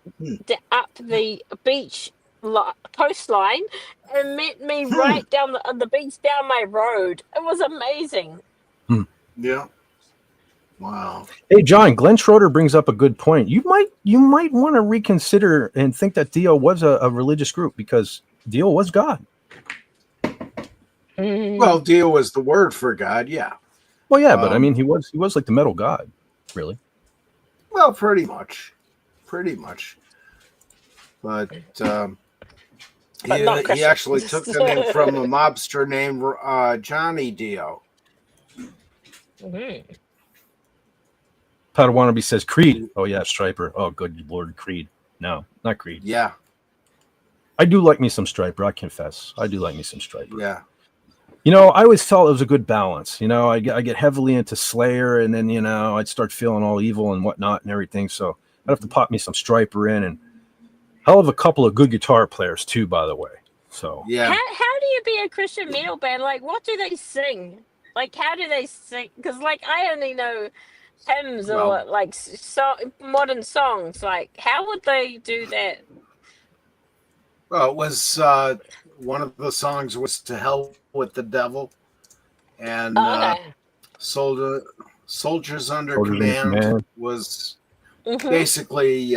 the beach coastline and met me right down the beach down my road. It was amazing. Yeah. Wow. Hey, John, Glenn Schroeder brings up a good point. You might want to reconsider and think that Dio was a religious group, because Dio was God. Well, Dio was the word for God, yeah. Well, yeah, but I mean, he was like the metal god, really. Well, pretty much. But not he Christian. actually took the name from a mobster named Johnny Dio. Mhm. Padawannabe says Creed. Oh yeah, Striper. Oh good Lord, Creed. No, not Creed. Yeah, I do like me some Striper. I confess, I do like me some Striper. yeah. I always felt it was a good balance. I get heavily into Slayer, and then I'd start feeling all evil and whatnot and everything. So I'd have to pop me some Striper in, and hell of a couple of good guitar players too, by the way. So Yeah. How do you be a Christian metal band? Like, what do they sing? Like, how do they sing? Because, like, I only know hymns or, like, modern songs. Like, how would they do that? Well, it was one of the songs was "To Hell with the Devil," and Okay. Soldiers Under Soldiers Under Command Command. was Mhm. basically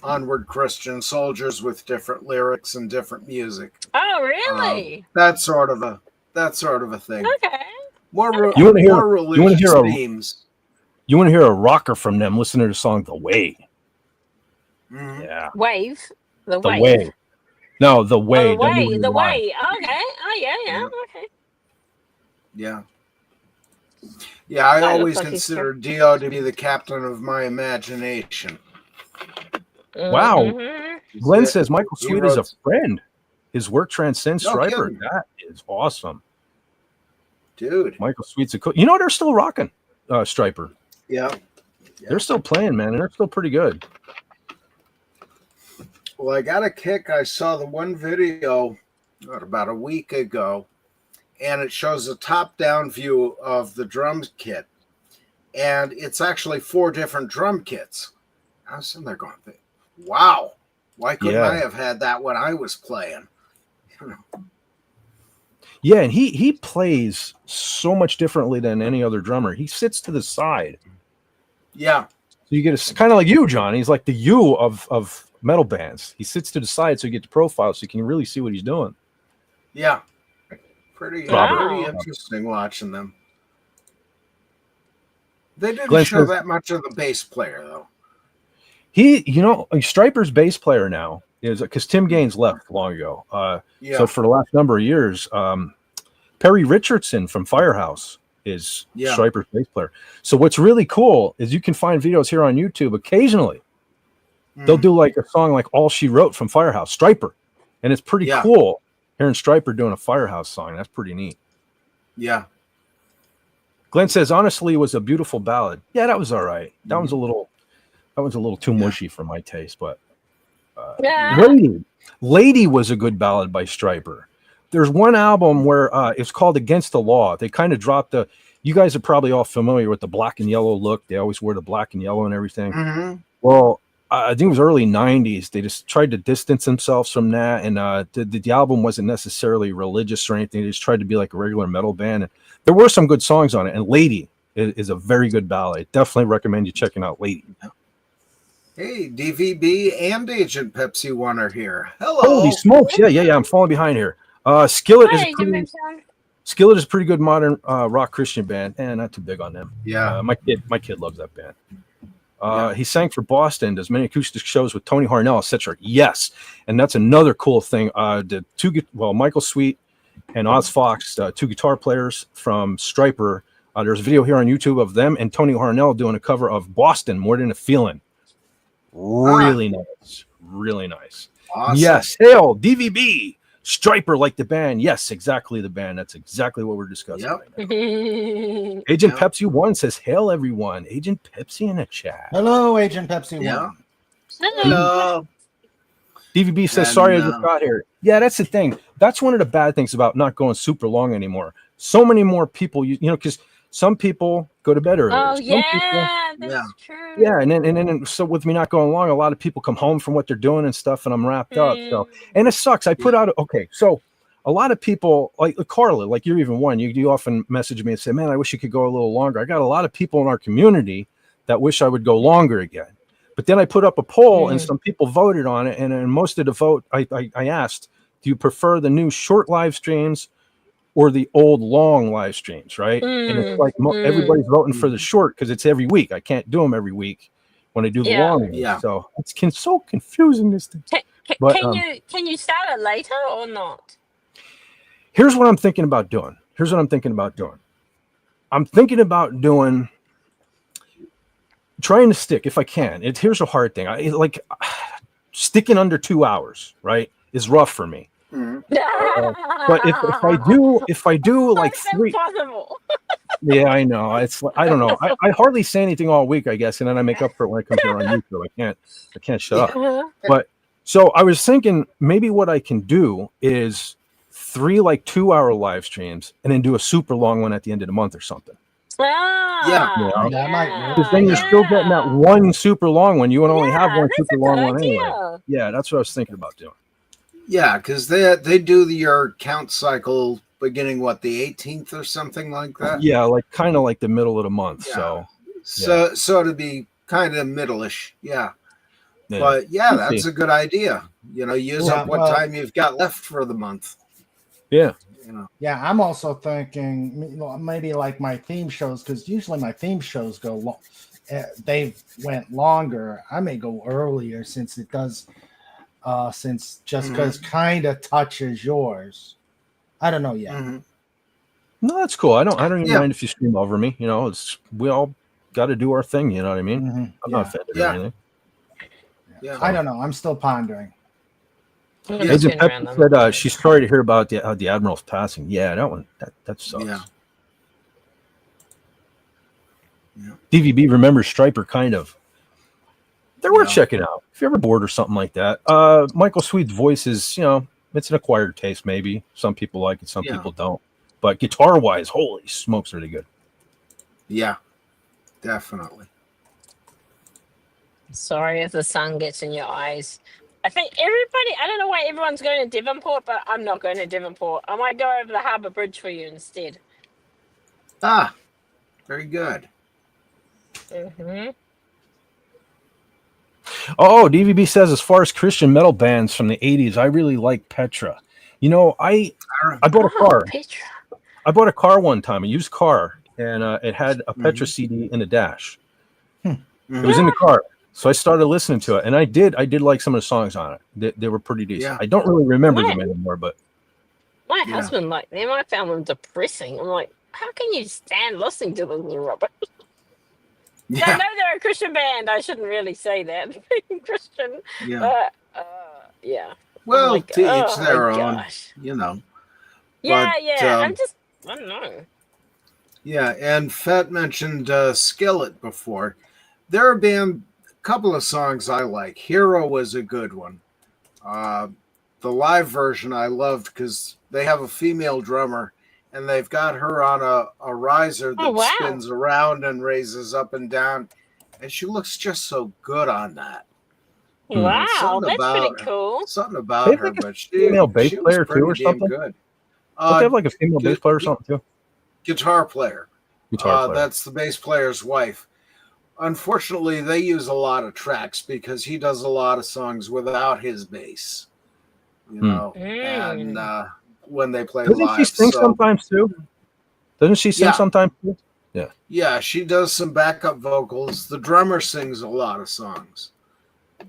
onward Christian soldiers with different lyrics and different music. Oh, really? That sort of a thing. Okay. More You wanna hear- more you wanna religious hear a- themes. you want to hear a rocker from them? Listen to the song "The Way." Mhm. The Yeah, The Way. Way. No, The Way. Oh, the Way. W-Y. The Way. Okay. Oh, yeah. Yeah. Okay. Yeah. Yeah, I That looks always like he's considered Dio to be the captain of my imagination. Wow. Mhm. Glenn He says Michael Sweet is a wrote- friend. His work transcends No Striper. kidding. That is awesome. Dude. Michael Sweet's a cool. They're still rocking Striper. Yeah. They're still playing, man, and they're still pretty good. Well, I got a kick. I saw the one video about a week ago, and it shows a top-down view of the drum kit, and it's actually 4 different drum kits. I was sitting there going, "Wow, why couldn't Yeah. I have had that when I was playing?" Yeah, and he plays so much differently than any other drummer. He sits to the side. Yeah, So you get kind of like you, John. He's like the you of metal bands. He sits to the side so you get the profile so you can really see what he's doing. yeah. Pretty Wow. interesting watching them. They didn't Glenn show says- that much of the bass player, though. Striper's bass player now is because Tim Gaines left long ago. Yeah, So for the last number of years, Perry Richardson from Firehouse is Yeah. Striper's bass player. So what's really cool is you can find videos here on YouTube occasionally. They'll do like a song like All She Wrote from Firehouse, Striper. And it's pretty Yeah. cool hearing Striper doing a Firehouse song. That's pretty neat. Yeah, Glenn says, honestly, it was a beautiful ballad. Yeah, that was all right. That one's a little too mushy for my taste, but Yeah. Lady was a good ballad by Striper. There's one album where it's called Against the Law. They kind of dropped you guys are probably all familiar with the black and yellow look. They always wear the black and yellow and everything. Mhm. Well, I think it was early 90s. They just tried to distance themselves from that. And the album wasn't necessarily religious or anything. They just tried to be like a regular metal band. And there were some good songs on it. And Lady is a very good ballad. Definitely recommend you checking out Lady. Hey, DVB and Agent Pepsi One are here. Hello. Holy smokes. Yeah. I'm falling behind here. Skillet Hi, is Jim. Skillet is a pretty good modern rock Christian band, and not too big on them. Yeah. My kid loves that band. He sang for Boston, does many acoustic shows with Tony Harnell, etc. Yes, and that's another cool thing. Michael Sweet and Oz Fox, 2 guitar players from Striper. There's a video here on YouTube of them and Tony Harnell doing a cover of Boston, More Than a Feeling. Really nice. Really nice. Awesome. Yes, hail DVB. Striper like the band. Yes, exactly the band. That's exactly what we're discussing. Yep. Right now. Agent Pepsi 1 says, hail everyone. Agent Pepsi in the chat. Hello, Agent Pepsi. Yeah. One. Hello. DVB says, And, sorry I just got here. Yeah, that's the thing. That's one of the bad things about not going super long anymore. so many more people, because some people go to bed earlier. Oh Some people, yeah, that's Yeah. true. yeah, and then so with me not going long, a lot of people come home from what they're doing and stuff, and I'm wrapped up. So, and it sucks. I put out so a lot of people like Carla, like you're even one. You often message me and say, "Man, I wish you could go a little longer." I got a lot of people in our community that wish I would go longer again. But then I put up a poll, and some people voted on it, and most of the vote, I asked, "Do you prefer the new short live streams or the old long live streams?" Right? And it's like everybody's voting for the short because it's every week. I can't do them every week when I do the long ones. Yeah. So it's so confusing this thing. But Can you start it later or not? here's what I'm thinking about doing. I'm thinking about trying to stick if I can. Here's a hard thing. I like sticking under 2 hours, right? Is rough for me. But if I do like It's 3, impossible. yeah, I know. It's I don't know. I hardly say anything all week, I guess, and then I make up for it when I come here on YouTube. I can't shut up. But so I was thinking maybe what I can do is 3 like 2-hour live streams and then do a super long one at the end of the month or something. Yeah, that might work. Because then you're still getting that one super long one. You would only have one that's super a long good one anyway. idea. Yeah, that's what I was thinking about doing. Yeah, because they do your count cycle beginning the 18th or something like that. Yeah, like kind of like the middle of the month. Yeah. So So to be kind of middle-ish. Yeah. yeah. But yeah, We'll that's see. a good idea. Use up what time you've got left for the month. Yeah. Yeah, I'm also thinking maybe like my theme shows, because usually my theme shows go long. They went longer. I may go earlier since it does, since Jessica's kind of touches yours. I don't know yet. Mm-hmm. No, that's cool. I don't even mind if you stream over me. We all got to do our thing. You know what I mean? Mm-hmm. I'm not offended or anything. Yeah. I don't know. I'm still pondering. Agent Pepper said she's sorry to hear about the Admiral's passing. Yeah, that one that sucks. Yeah. DVB remembers Striper kind of. They're worth checking out if you're ever bored or something like that. Michael Sweet's voice is, it's an acquired taste. Maybe some people like it, some people don't. But guitar wise, holy smokes, really good. Yeah, definitely. Sorry if the sun gets in your eyes. I think I don't know why everyone's going to Devonport, but I'm not going to Devonport. I might go over the Harbour Bridge for you instead. Ah, very good. Mm-hmm. Oh, DVB says as far as Christian metal bands from the 80s, I really like Petra. I bought a car. Petra. I bought a car one time, a used car, and it had a Petra CD in the dash. It was in the car. So I started listening to it, and I did like some of the songs on it. They were pretty decent. Yeah. I don't really remember them anymore, but My husband liked them. I found them depressing. I'm like, how can you stand listening to this new rubbish? Yeah. I know they're a Christian band. I shouldn't really say that. Christian. Yeah. Yeah. Well, like, to each their own. gosh. Yeah, But, I don't know. Yeah, and Fett mentioned Skillet before. They're a band, a couple of songs I like. Hero was a good one. The live version I loved because they have a female drummer, and they've got her on a riser that spins around and raises up and down, and she looks just so good on that. Wow, that's pretty cool. Something about her, but female bass player too, or something. Good. Don't they have like a female bass player or something too? Guitar player. Guitar player. That's the bass player's wife. Unfortunately, they use a lot of tracks because he does a lot of songs without his bass. And when they play Doesn't live, she sing sometimes too? Doesn't she sing sometimes too? Yeah. Yeah, she does some backup vocals. The drummer sings a lot of songs.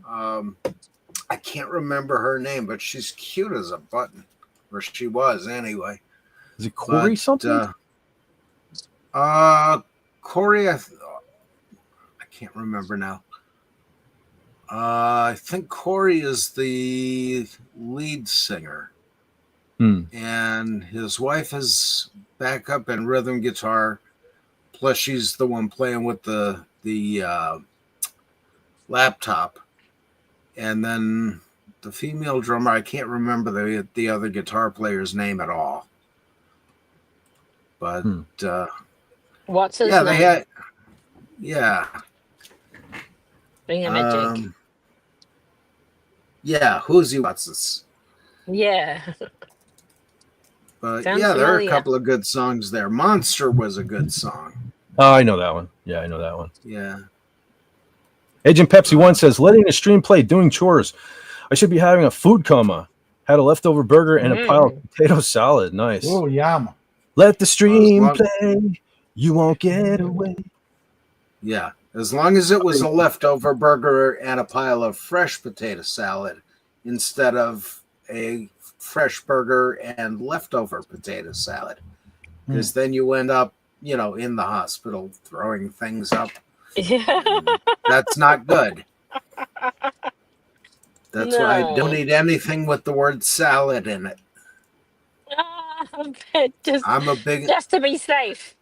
I can't remember her name, but she's cute as a button, or she was anyway. Is it Corey something? Corey, I can't remember now. I think Corey is the lead singer, and his wife is backup and rhythm guitar. Plus, she's the one playing with the laptop, and then the female drummer. I can't remember the other guitar player's name at all. But What's his yeah, name? they had Bring him a jig. yeah, who's he? What's this? Yeah. But Sounds yeah, there are a familiar. couple of good songs there. Monster was a good song. Oh, I know that one. Yeah, I know that one. Yeah. Agent Pepsi 1 says, letting the stream play, doing chores. I should be having a food coma. Had a leftover burger and a pile of potato salad. Nice. Oh, yum. Let the stream Well, play. You won't get away. Yeah. As long as it was a leftover burger and a pile of fresh potato salad instead of a fresh burger and leftover potato salad. Because then you end up, in the hospital throwing things up. That's not good. That's why I don't eat anything with the word salad in it. Just to be safe.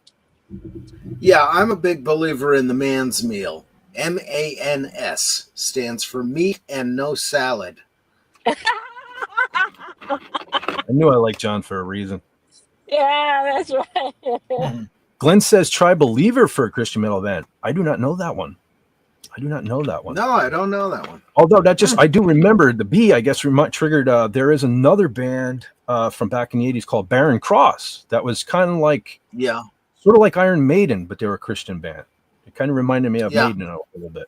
Yeah, I'm a big believer in the man's meal. MANS stands for meat and no salad. I knew I liked John for a reason. Yeah, that's right. Glenn says, try Believer for a Christian metal band. I do not know that one. No, I don't know that one. Although I do remember the B, I guess, triggered. There is another band from back in the 80s called Barren Cross. That was kind of like, sort of like Iron Maiden, but they were a Christian band. It kind of reminded me of Maiden a little bit.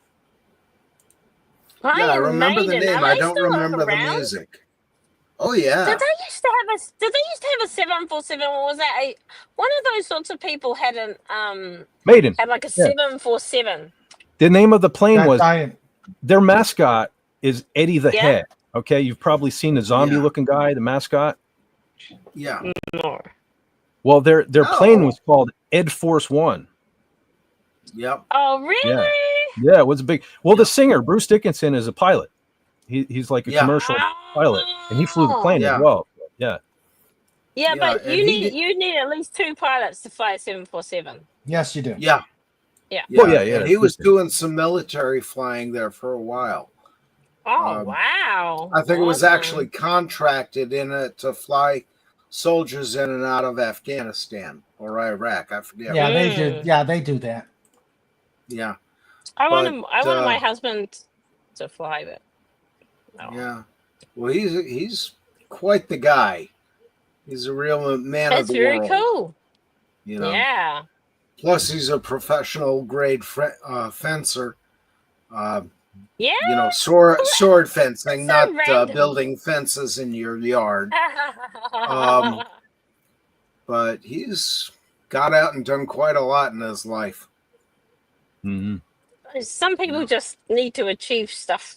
I remember the name. I don't remember the music. Oh yeah. Did they used to have a 747? Or was that one of those sorts of people had an Maiden had like a 747? The name of the plane was their mascot is Eddie the Head. Okay, you've probably seen the zombie-looking guy, the mascot. Yeah. No. Well, their plane was called Ed Force One. Yep. Oh, really? Yeah, it was a big. Well, the singer Bruce Dickinson is a pilot. He's like a commercial pilot, and he flew the plane as well. Yeah. Yeah, but you need at least 2 pilots to fly a 747. Yes, you do. Yeah. Yeah. Oh, yeah. And he was doing some military flying there for a while. Oh, wow. I think it was actually contracted in it to fly soldiers in and out of Afghanistan or Iraq. I forget. Yeah, they do. Yeah, they do that. Yeah. I wanted my husband to fly, but no. Yeah. Well, he's quite the guy. He's a real man of the world. That's very cool. Yeah. Plus, he's a professional grade fencer. Sword fencing, not building fences in your yard. But he's got out and done quite a lot in his life. Mm-hmm. Some people just need to achieve stuff.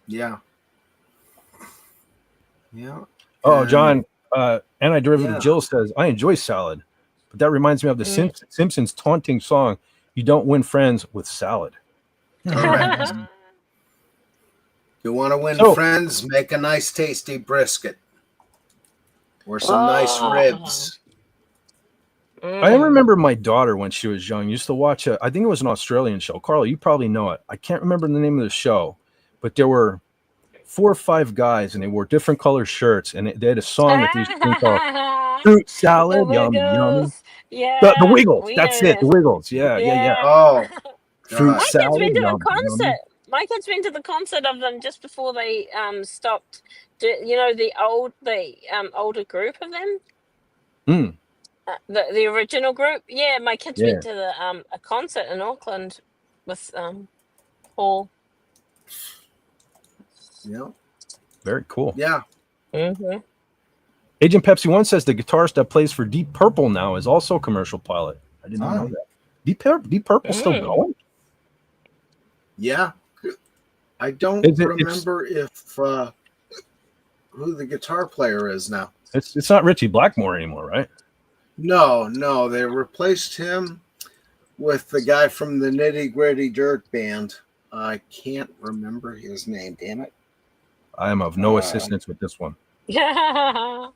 Yeah. Yeah. Oh, John, Antiderivative Jill says, I enjoy salad. But that reminds me of the Simpsons taunting song, you don't win friends with salad. Correct. You want to win friends, make a nice tasty brisket. Or some nice ribs. I remember my daughter when she was young used to watch I think it was an Australian show. Carl, you probably know it. I can't remember the name of the show, but there were 4 or 5 guys and they wore different color shirts and they had a song that they used to sing called Fruit Salad, yum, yum. Yeah, the Wiggles. That's it. The Wiggles. Yeah. Oh, Fruit salad. My kids went to yum, a concert. yum. My kids went to the concert of them just before they stopped. The older group of them. The original group. Yeah, my kids went to the a concert in Auckland with Paul. Yeah. Very cool. Yeah. Mm-hmm. Agent Pepsi 1 says the guitarist that plays for Deep Purple now is also a commercial pilot. I didn't know that. Deep Purple still going? Yeah. I don't remember who the guitar player is now. It's not Richie Blackmore anymore, right? No. They replaced him with the guy from the Nitty Gritty Dirt Band. I can't remember his name, damn it. I am of no assistance with this one. Yeah.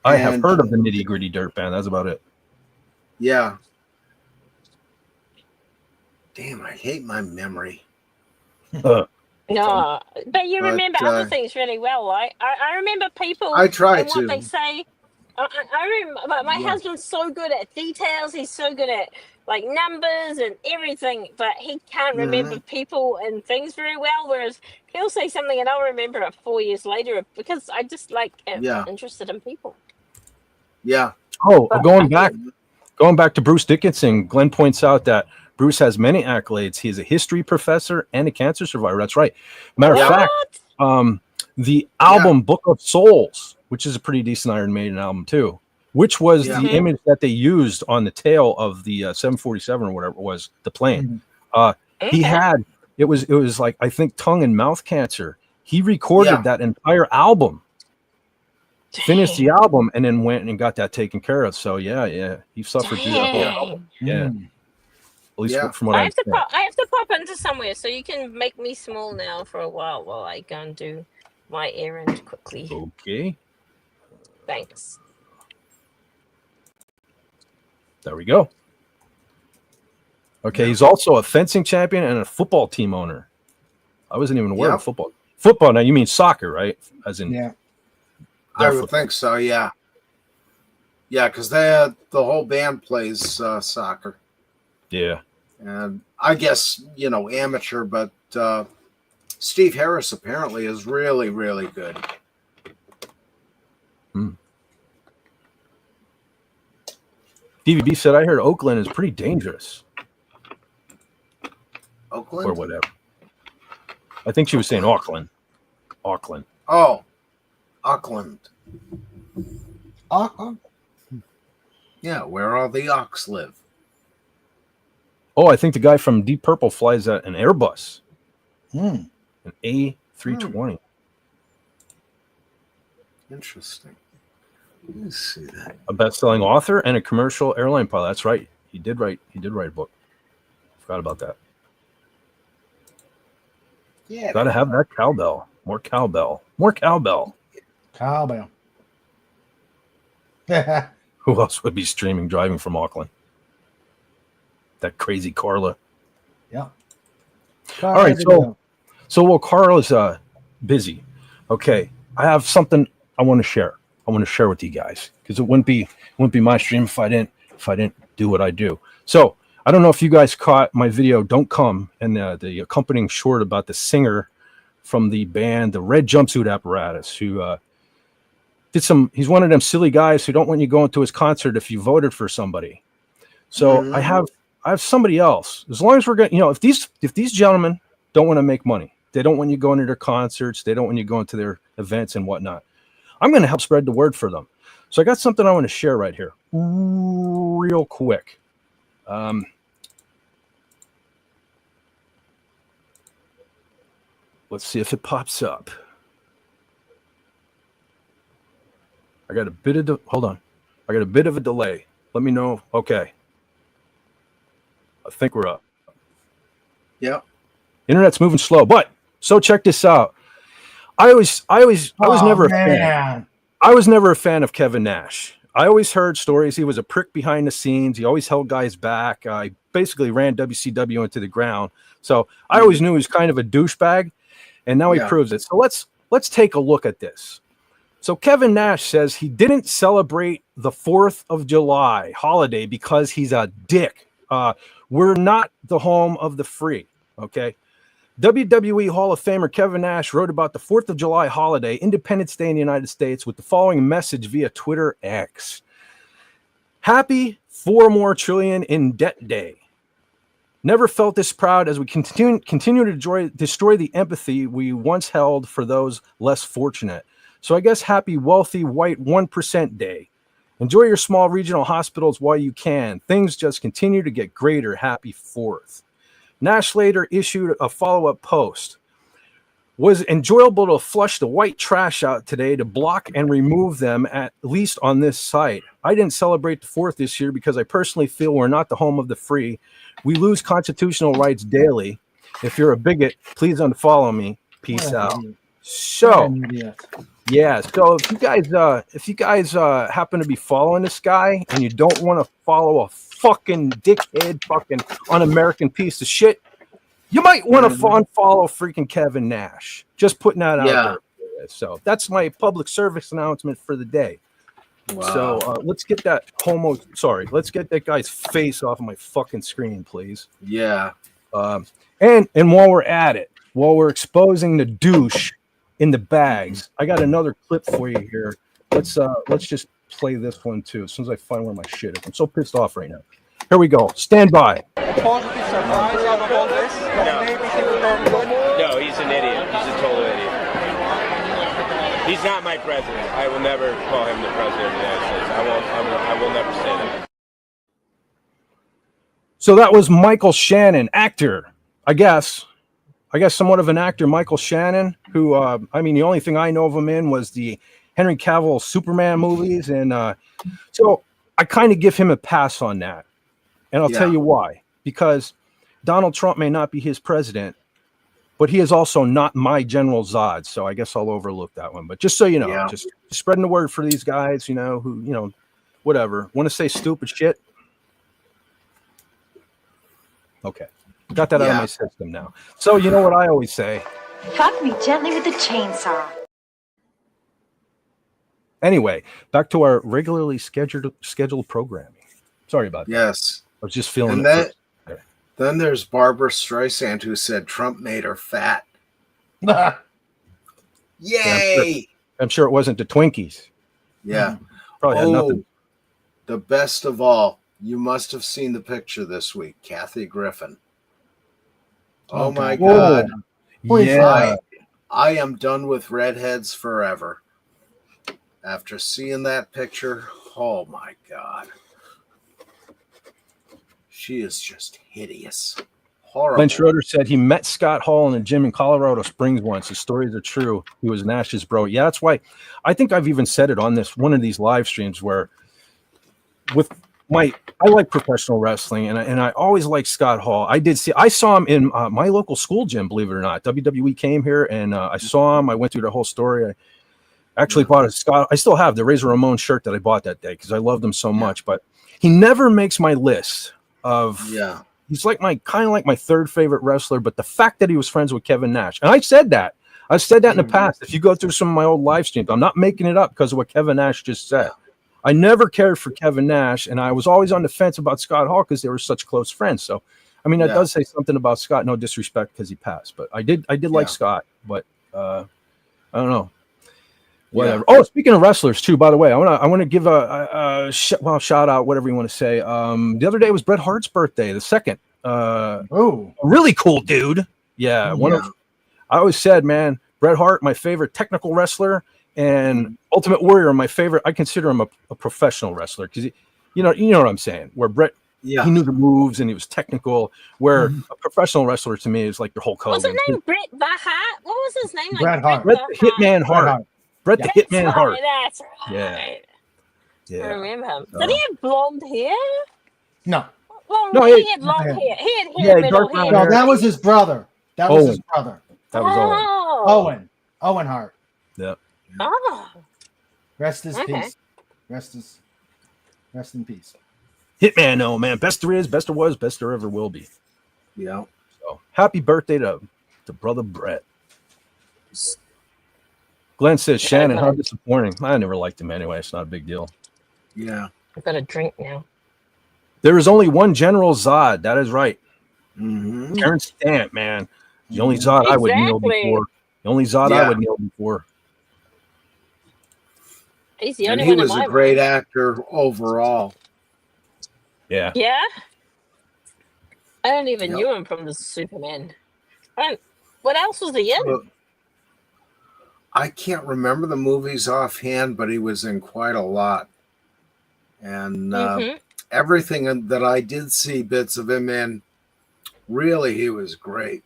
I have heard of the Nitty Gritty Dirt Band. That's about it. Yeah. Damn, I hate my memory. No, but you remember other things really well, right? I remember people. I try and to. What they say I remember, but my Yeah. husband's so good at details. He's so good at like numbers and everything, but he can't remember people and things very well. Whereas he'll say something and I'll remember it 4 years later because I just like am Yeah. interested in people. Yeah. Oh, But going back to Bruce Dickinson, Glenn points out that Bruce has many accolades. He's a history professor and a cancer survivor. That's right. Matter of fact, the album Book of Souls, which is a pretty decent Iron Maiden album too, which was the image that they used on the tail of the 747 or whatever it was, the plane. He had it was like, I think, tongue and mouth cancer. He recorded that entire album, finished the album, and then went and got that taken care of. So yeah, he suffered through that whole album. Yeah. At least from what I have to pop into somewhere, so you can make me small now for a while I go and do my errand quickly. Okay. Thanks. There we go. Okay, he's also a fencing champion and a football team owner. I wasn't even aware of football. Football, now you mean soccer, right? As in I would think so, yeah. Yeah, because the whole band plays soccer. Yeah. And I guess, amateur, but Steve Harris apparently is really, really good. DVB said, I heard Oakland is pretty dangerous. Oakland? Or whatever. I think she was saying Auckland. Auckland. Oh, Auckland. Auckland? Yeah, where all the Ox live. Oh, I think the guy from Deep Purple flies an Airbus. An A320. Interesting. Let's see that. A best-selling author and a commercial airline pilot. That's right. He did write a book. Forgot about that. Yeah. Gotta have that cowbell. More cowbell. More cowbell. Cowbell. Who else would be streaming driving from Auckland? That crazy Carla. Yeah. All right, so while Carla's busy, okay, I have something I want to share. I want to share with you guys because it wouldn't be my stream if I didn't do what I do. So I don't know if you guys caught my video "Don't Come" and the accompanying short about the singer from the band the Red Jumpsuit Apparatus who did some. He's one of them silly guys who don't want you going to his concert if you voted for somebody. So I have somebody else. As long as we're going, if these gentlemen don't want to make money, they don't want you going to their concerts, they don't want you going to their events and whatnot, I'm going to help spread the word for them. So I got something I want to share right here, real quick. Let's see if it pops up. I got a bit of hold on. I got a bit of a delay. Let me know. Okay. I think we're up. Yep. Internet's moving slow, but so check this out. I was never a fan. I was never a fan of Kevin Nash. I always heard stories. He was a prick behind the scenes. He always held guys back. He basically ran WCW into the ground. So I always knew he was kind of a douchebag, and now he proves it. So let's take a look at this. So Kevin Nash says he didn't celebrate the 4th of July holiday because he's a dick. We're not the home of the free, okay? WWE Hall of Famer Kevin Nash wrote about the 4th of July holiday, Independence Day in the United States, with the following message via Twitter X. Happy 4 more trillion in debt day. Never felt this proud as we continue to destroy the empathy we once held for those less fortunate. So I guess happy wealthy white 1% day. Enjoy your small regional hospitals while you can. Things just continue to get greater. Happy 4th. Nash later issued a follow-up post. Was enjoyable to flush the white trash out today to block and remove them, at least on this site. I didn't celebrate the 4th this year because I personally feel we're not the home of the free. We lose constitutional rights daily. If you're a bigot, please unfollow me. Peace out. So, yeah. So if you guys happen to be following this guy and you don't want to follow a fucking dickhead, fucking un-American piece of shit, you might want to unfollow freaking Kevin Nash. Just putting that out there. So that's my public service announcement for the day. Wow. So let's get that let's get that guy's face off of my fucking screen, please. Yeah. And while we're at it, while we're exposing the douche in the bags, I got another clip for you here. Let's just play this one too. As soon as I find where my shit is, I'm so pissed off right now. Here we go. Stand by. Positive surprise out of all this? Maybe he will turn good? No, he's an idiot. He's a total idiot. He's not my president. I will never call him the president of the United States. I will never say that. So that was Michael Shannon, actor, I guess somewhat of an actor, Michael Shannon, who, the only thing I know of him in was the Henry Cavill Superman movies. And so I kind of give him a pass on that. And I'll tell you why. Because Donald Trump may not be his president, but he is also not my General Zod. So I guess I'll overlook that one. But just so you know, just spreading the word for these guys, who, whatever, want to say stupid shit. Okay. Got that out of my system now. So you know what I always say. Fuck me gently with the chainsaw. Anyway, back to our regularly scheduled programming. Sorry about that. Yes. I was just feeling it. Then there's Barbara Streisand, who said Trump made her fat. Yay! I'm sure it wasn't the Twinkies. Yeah. Probably had nothing. The best of all, you must have seen the picture this week, Kathy Griffin. Oh my God. Yeah. I am done with redheads forever. After seeing that picture, oh my God. She is just hideous. Horrible. Glenn Schroeder said he met Scott Hall in a gym in Colorado Springs once. The stories are true. He was Nash's bro. Yeah, that's why I think I've even said it on one of these live streams where I like professional wrestling and I always liked Scott Hall. I saw him in my local school gym, believe it or not. WWE came here and I saw him. I went through the whole story. I actually bought I still have the Razor Ramon shirt that I bought that day because I loved him so much, but he never makes my list of he's like kind of like my third favorite wrestler, but the fact that he was friends with Kevin Nash, and I've said that in the past. If you go through some of my old live streams, I'm not making it up because of what Kevin Nash just said. I never cared for Kevin Nash, and I was always on the fence about Scott Hall because they were such close friends. So, that does say something about Scott. No disrespect because he passed, but I did like Scott, but I don't know. Whatever. Oh, speaking of wrestlers too, by the way, I want to give a shout out, whatever you want to say. The other day was Bret Hart's birthday, the second. Really cool dude. Yeah. I always said, man, Bret Hart, my favorite technical wrestler, and Ultimate Warrior, my favorite. I consider him a professional wrestler because you know what I'm saying. Where Bret, he knew the moves and he was technical. Where a professional wrestler to me is like your Hulk Hogan. What's his name? Bret Hart. What was his name? Bret Hart. Bret the Hitman Hart. Bret the Hitman Hart. That's right. I remember him. Did he have blonde hair? No. Well, no, he had long hair. He had hair middle hair. No, that was his brother. That was his brother. That was Owen. Owen Hart. Yep. Oh. Rest in peace. Rest in peace. Hitman, no man. Best there is, best there was, best there ever will be. Yeah. So happy birthday to brother Bret. Glenn says, Shannon, how disappointing. I never liked him anyway. It's not a big deal. Yeah. I've got a drink now. There is only one General Zod. That is right. Mm-hmm. Terrence Stamp, man. The only Zod I would kneel before. The only Zod I would kneel before. He's the only he one was a great actor overall. Yeah. Yeah? I don't even knew him from the Superman. What else was he in? Well, I can't remember the movies offhand, but he was in quite a lot. And everything that I did see bits of him in, really, he was great.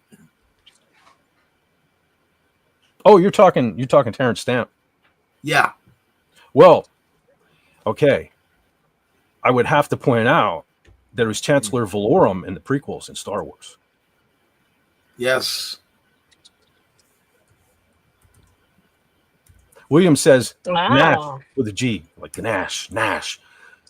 Oh, you're talking Terrence Stamp. Yeah. Well, okay. I would have to point out there was Chancellor Valorum in the prequels in Star Wars. Yes. William says Nash with a G, like Ganache, Nash.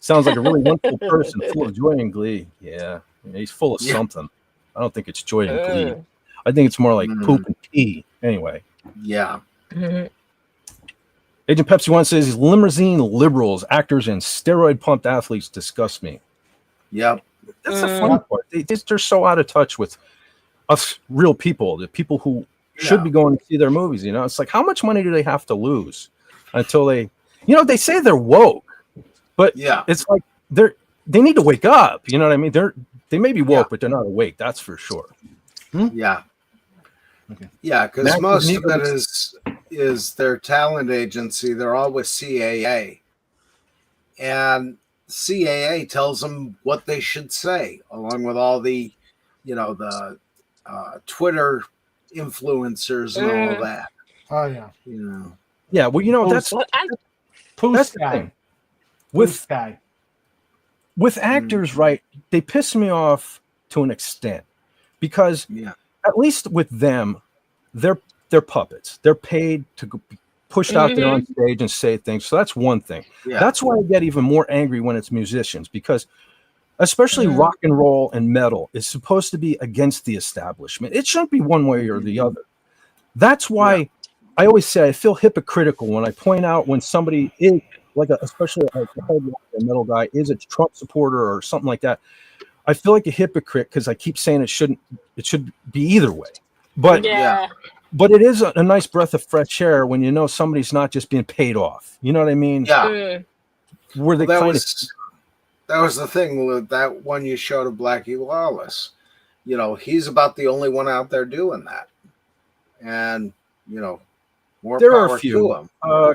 Sounds like a really wonderful person, full of joy and glee. Yeah, he's full of something. I don't think it's joy and glee. I think it's more like poop and pee. Anyway. Yeah. Agent Pepsi One says limousine liberals, actors, and steroid pumped athletes disgust me. Yep. That's the funny part. They're so out of touch with us real people, the people who should be going to see their movies. It's like, how much money do they have to lose until they, they say they're woke, but it's like they need to wake up. You know what I mean? They may be woke, but they're not awake. That's for sure. Yeah. Okay. Yeah, because most of it is their talent agency. They're all with CAA, and CAA tells them what they should say, along with all the, the Twitter influencers and all that. Oh yeah. Yeah. Well, that's the thing. With actors, right? They piss me off to an extent because at least with them, they're puppets. They're paid to be pushed out there on stage and say things. So that's one thing. Yeah. That's why I get even more angry when it's musicians, because especially rock and roll and metal is supposed to be against the establishment. It shouldn't be one way or the other. That's why I always say I feel hypocritical when I point out when somebody is especially a metal guy is a Trump supporter or something like that. I feel like a hypocrite because I keep saying it should be either way. But but it is a nice breath of fresh air when somebody's not just being paid off. You know what I mean? Yeah. Where they that was the thing with that one you showed of Blackie Lawless. He's about the only one out there doing that. And, more there power are a few. to him.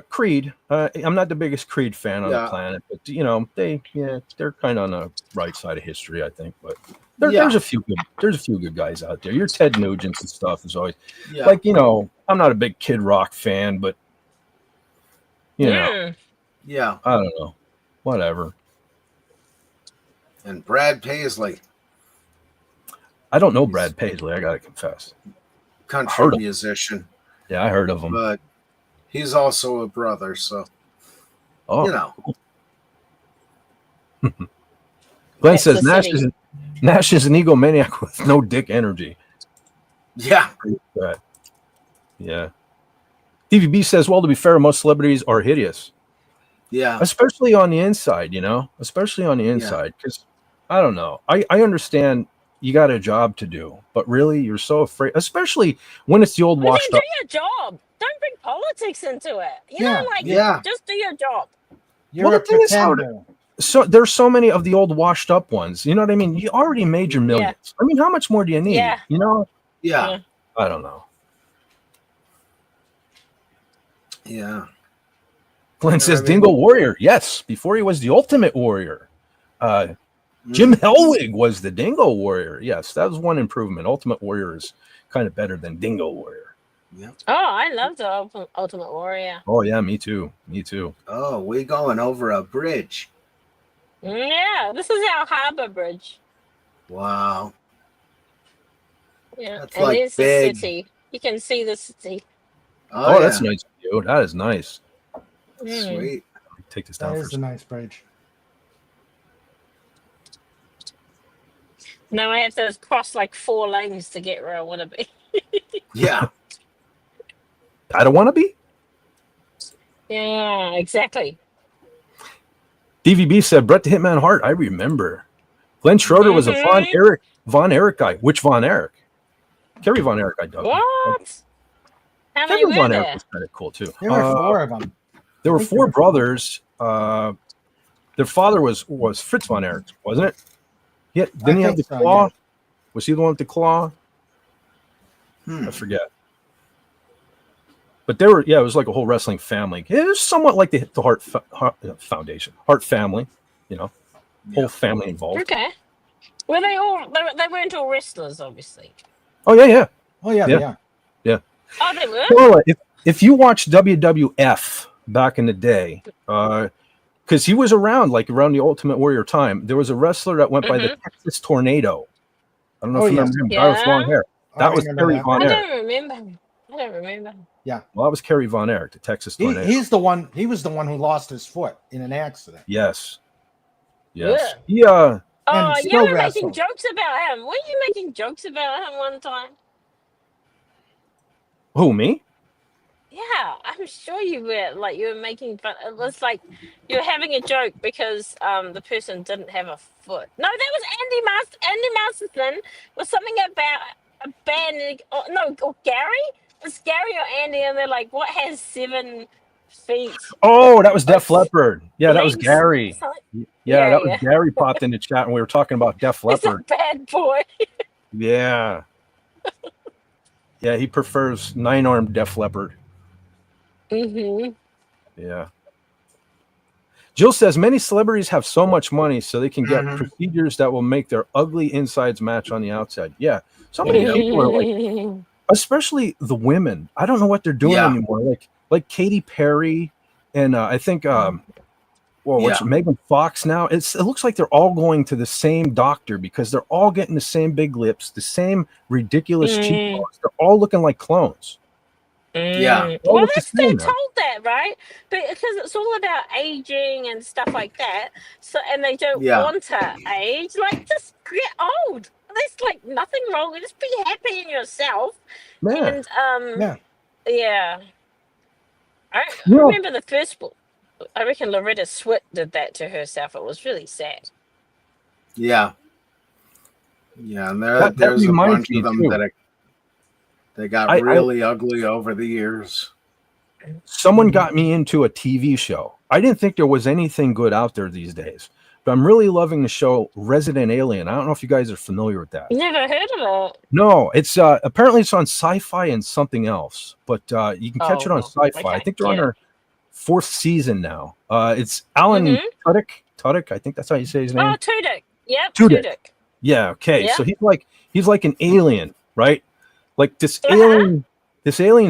Creed. I'm not the biggest Creed fan on the planet, but they're kind of on the right side of history, I think. But there's a few good guys out there. Your Ted Nugents and stuff is always I'm not a big Kid Rock fan, but I don't know. Whatever. And Brad Paisley. I don't know Brad Paisley, I gotta confess. Country musician. Yeah, I heard of him. But he's also a brother, so Glenn says Nash is an egomaniac with no dick energy. Yeah. Yeah. DVB says, well, to be fair, most celebrities are hideous. Yeah. Especially on the inside, especially on the inside. Because I don't know. I understand you got a job to do, but really you're so afraid, especially when it's the old washed up. Do your job. Don't bring politics into it. Just do your job. You're a pretender. So there's so many of the old washed up ones. You know what I mean? You already made your millions. Yeah. I mean, how much more do you need? Yeah. Yeah. I don't know. Yeah. Glenn says Dingo Warrior. Yes, before he was the Ultimate Warrior. Jim Hellwig was the Dingo Warrior. Yes, that was one improvement. Ultimate Warrior is kind of better than Dingo Warrior. Yeah. Oh, I love the Ultimate Warrior. Oh yeah, me too. Oh, we going over a bridge. Yeah, this is our harbor bridge. Wow. Yeah, that's it like is big. the city. You can see the city. Oh, that's nice view. That is nice. Sweet. Take this down. That is a nice bridge. Now I have to cross like 4 lanes to get where I want to be. Yeah. I don't want to be. Yeah, exactly. DVB said Bret the Hitman Hart. I remember. Glenn Schroeder was a Von Erich guy. Which Von Erich? Kerry Von Erich, I don't know. What? How many were Von there? Erich was kind of cool too. There were 4 of them. There were 4 brothers. Their father was Fritz Von Erich, wasn't it? Yeah, didn't he have the claw? Yeah. Was he the one with the claw? I forget. But it was like a whole wrestling family. It was somewhat like the Hart Foundation, Hart family, whole family involved. Okay. Well, they weren't all wrestlers, obviously. Oh yeah. Oh yeah. Yeah. Oh, they were. Well, if you watch WWF back in the day, because he was around the Ultimate Warrior time, there was a wrestler that went by the Texas Tornado. I don't know if you remember him. Guy with long hair. That was Kerry Von Erich. I don't remember. Yeah. Well, that was Kerry Von Erich, the Texas Tornado. He was the one who lost his foot in an accident. Yes. Yeah. Yeah. Oh, you were making jokes about him. Weren't you making jokes about him one time? Who, me? Yeah, Yeah, I'm sure you were. Like you were making fun. It was like you were having a joke because the person didn't have a foot. No, that was Andy Masterson was something about a band. Oh, no, or Gary. It's Gary or Andy, and they're like, "What has 7 feet Oh, that was like Def Leppard. Yeah, that was legs?" Gary. Something. Yeah, Yeah, that was yeah. Gary popped in the chat and we were talking about Def He's a Leppard. bad boy. Yeah. Yeah, he prefers 9-armed Def Leppard. Mm-hmm. Yeah. Jill says many celebrities have so much money so they can get procedures that will make their ugly insides match on the outside. Yeah. So many people are like, especially the women. I don't know what they're doing anymore. Like Katy Perry and I think what's Megan Fox now? It looks like they're all going to the same doctor because they're all getting the same big lips, the same ridiculous cheekbones. They're all looking like clones. Yeah. Well, they're told that, right? But because it's all about aging and stuff like that. So, and they don't want to age. Like, just get old. There's like nothing wrong. Just be happy in yourself. Yeah. And yeah. I remember the first book. I reckon Loretta Swit did that to herself. It was really sad. Yeah. Yeah, and there's a bunch of them that they got really ugly over the years. Someone got me into a TV show. I didn't think there was anything good out there these days, but I'm really loving the show Resident Alien. I don't know if you guys are familiar with that. Never heard of it. No, it's apparently it's on Sci-Fi and something else, but you can catch it on Sci-Fi. I think they're on their 4th season now. It's Alan Tudyk. I think that's how you say his name. Oh, Tudyk. Yep, Tudyk. Yeah. Okay. Yep. So he's like an alien, right? Like this alien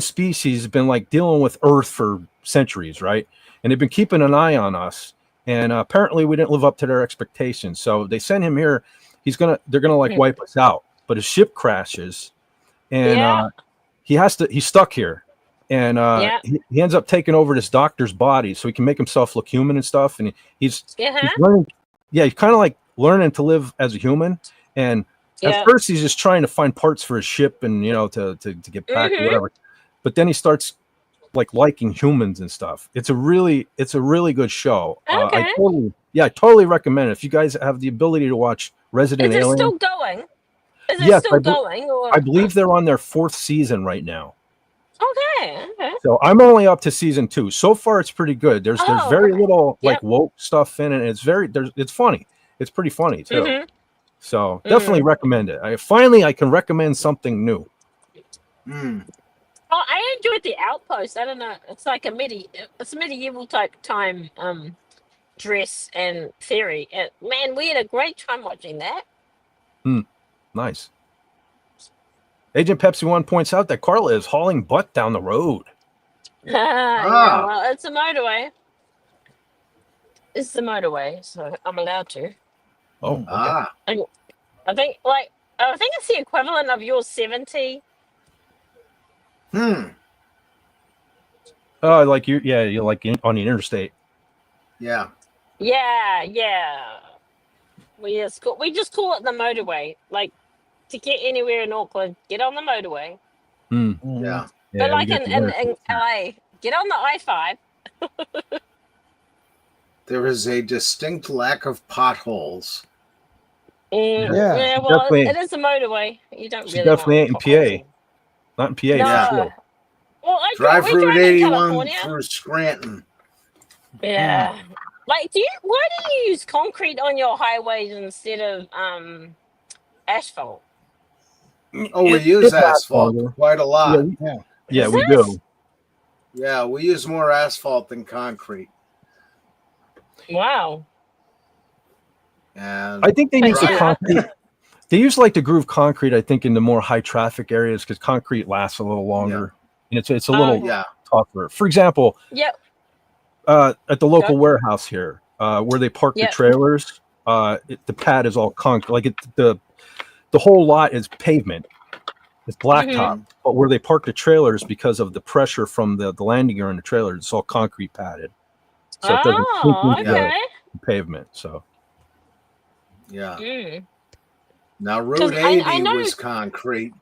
species has been like dealing with Earth for centuries, right? And they've been keeping an eye on us. And apparently we didn't live up to their expectations. So they send him here. They're gonna like wipe us out. But his ship crashes, and he's stuck here. And he ends up taking over this doctor's body so he can make himself look human and stuff. And he's learning. Yeah, he's kind of like learning to live as a human. And at first he's just trying to find parts for his ship and to get back or whatever. But then he starts like liking humans and stuff. It's a really good show. Okay. I totally recommend it. If you guys have the ability to watch Resident Alien. Is it still going? I believe they're on their 4th season right now. Okay. So I'm only up to season 2. So far it's pretty good. There's very little like woke stuff in it. It's funny. It's pretty funny too. So definitely recommend it. I can recommend something new. Oh, I enjoyed The Outpost. I don't know. It's like a medieval type time dress and theory. And man, we had a great time watching that. Nice. Agent Pepsi 1 points out that Carla is hauling butt down the road. Yeah, well, it's a motorway. It's the motorway, so I'm allowed to. Oh, okay. I think it's the equivalent of your 70. Oh, like you're like on the interstate. Yeah. We just call it the motorway. Like to get anywhere in Auckland, get on the motorway. Yeah. But like in LA, get on the I-5. There is a distinct lack of potholes. Well, it is a motorway. You don't really definitely ain't in PA. Not in PA. No. Well, I drive Route 81 California. through Scranton. Yeah. Like, why do you use concrete on your highways instead of asphalt? Oh, we use asphalt quite a lot. Yeah, we do. Yeah, we use more asphalt than concrete. Wow. And I think they use the concrete. They use like the groove concrete, I think, in the more high traffic areas because concrete lasts a little longer. And it's a little tougher. For example, at the local warehouse here, where they park the trailers, the pad is all concrete. Like the whole lot is pavement. It's blacktop. But where they park the trailers, because of the pressure from the landing gear in the trailer, it's all concrete padded. So it doesn't sink into the pavement. So now Route 80 was concrete.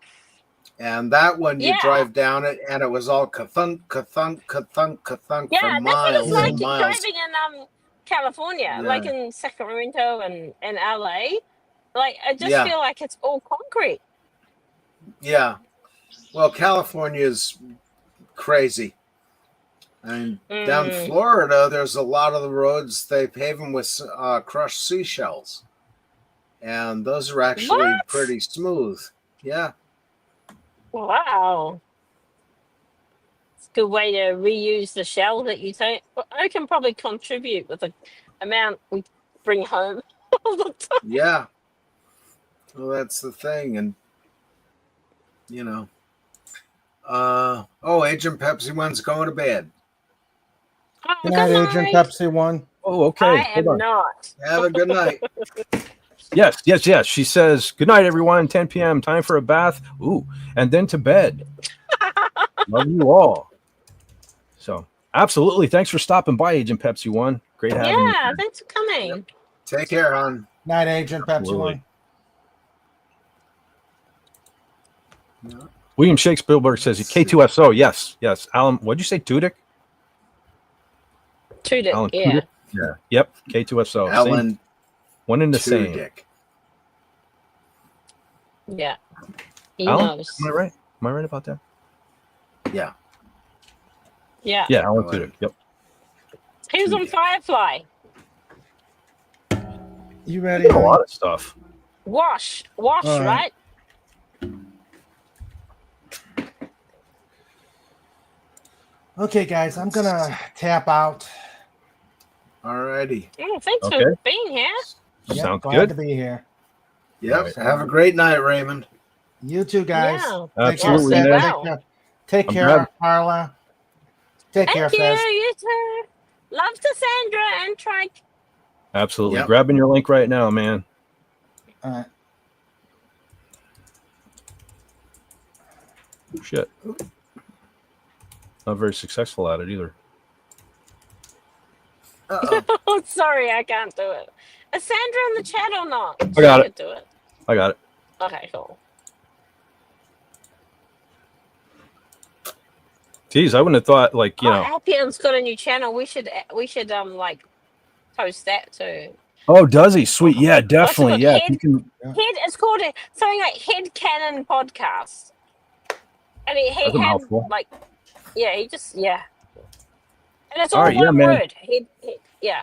And that one, you Yeah. drive down it, and it was all ka-thunk, ka-thunk, ka-thunk, ka-thunk Yeah, for that's what miles it's like and miles. driving in California, like Yeah. in Sacramento and LA. Like I just Yeah. feel like it's all concrete. Yeah. Well, California is crazy. And down Mm. Florida, there's a lot of the roads, they pave them with crushed seashells. And those are actually What? pretty smooth. Yeah. Wow. It's a good way to reuse the shell that you take. Well, I can probably contribute with the amount we bring home all the time. Yeah. Well, that's the thing. And, you know. Agent Pepsi One's going to bed. Oh, Good night, Agent Pepsi One. Oh, okay. I Hold am on. not. Have a good night. Yes. She says, "Good night, everyone. 10 p.m. Time for a bath. Ooh, and then to bed. Love you all." So, absolutely. Thanks for stopping by, Agent Pepsi One. Great having you. Yeah, thanks for coming. Take care, hon. Night, Agent Pepsi Absolutely. Yeah. William Shakespeare says K2SO. Yes. Alan, what'd you say? Tudyk? Tudyk, Alan yeah. Tudyk? Yeah. Yep. K2SO. Alan Same. One and the same. Tudyk. Yeah. He Alan, knows. am I right? Am I right about that? Yeah. Yeah. Yeah, Alan Alan. Tudyk. Yep. He was on Tudyk. Firefly. You He ready? did a honey? lot of stuff. Wash, All right. right? Okay, guys, I'm gonna tap out. Alrighty. Oh, thanks Okay. for being here. Yep, Sounds glad good. to be here. Yep. Right. Have a great night, Raymond. You too, guys. Yeah. Take care, Absolutely, Sid. man. Take I'm care, glad- Carla. Take care, Thank you. Fez. You too. Love to Sandra and Trike. Absolutely. Yep. Grabbing your link right now, man. All right. Shit. Not very successful at it either. Uh-oh. Oh, sorry, I can't do it. Is Sandra in the chat or not? I got She it. could do it. I got it. Okay, cool. Geez, I wouldn't have thought, like, you know. Appion's got a new channel. We should like post that too. Oh, does he? Sweet. Yeah, definitely. called? Yeah. Head- You can, It's called something like Head Cannon Podcast. And he That's a had mouthful. like, yeah, he just and it's All all right, yeah, one man. word. Yeah.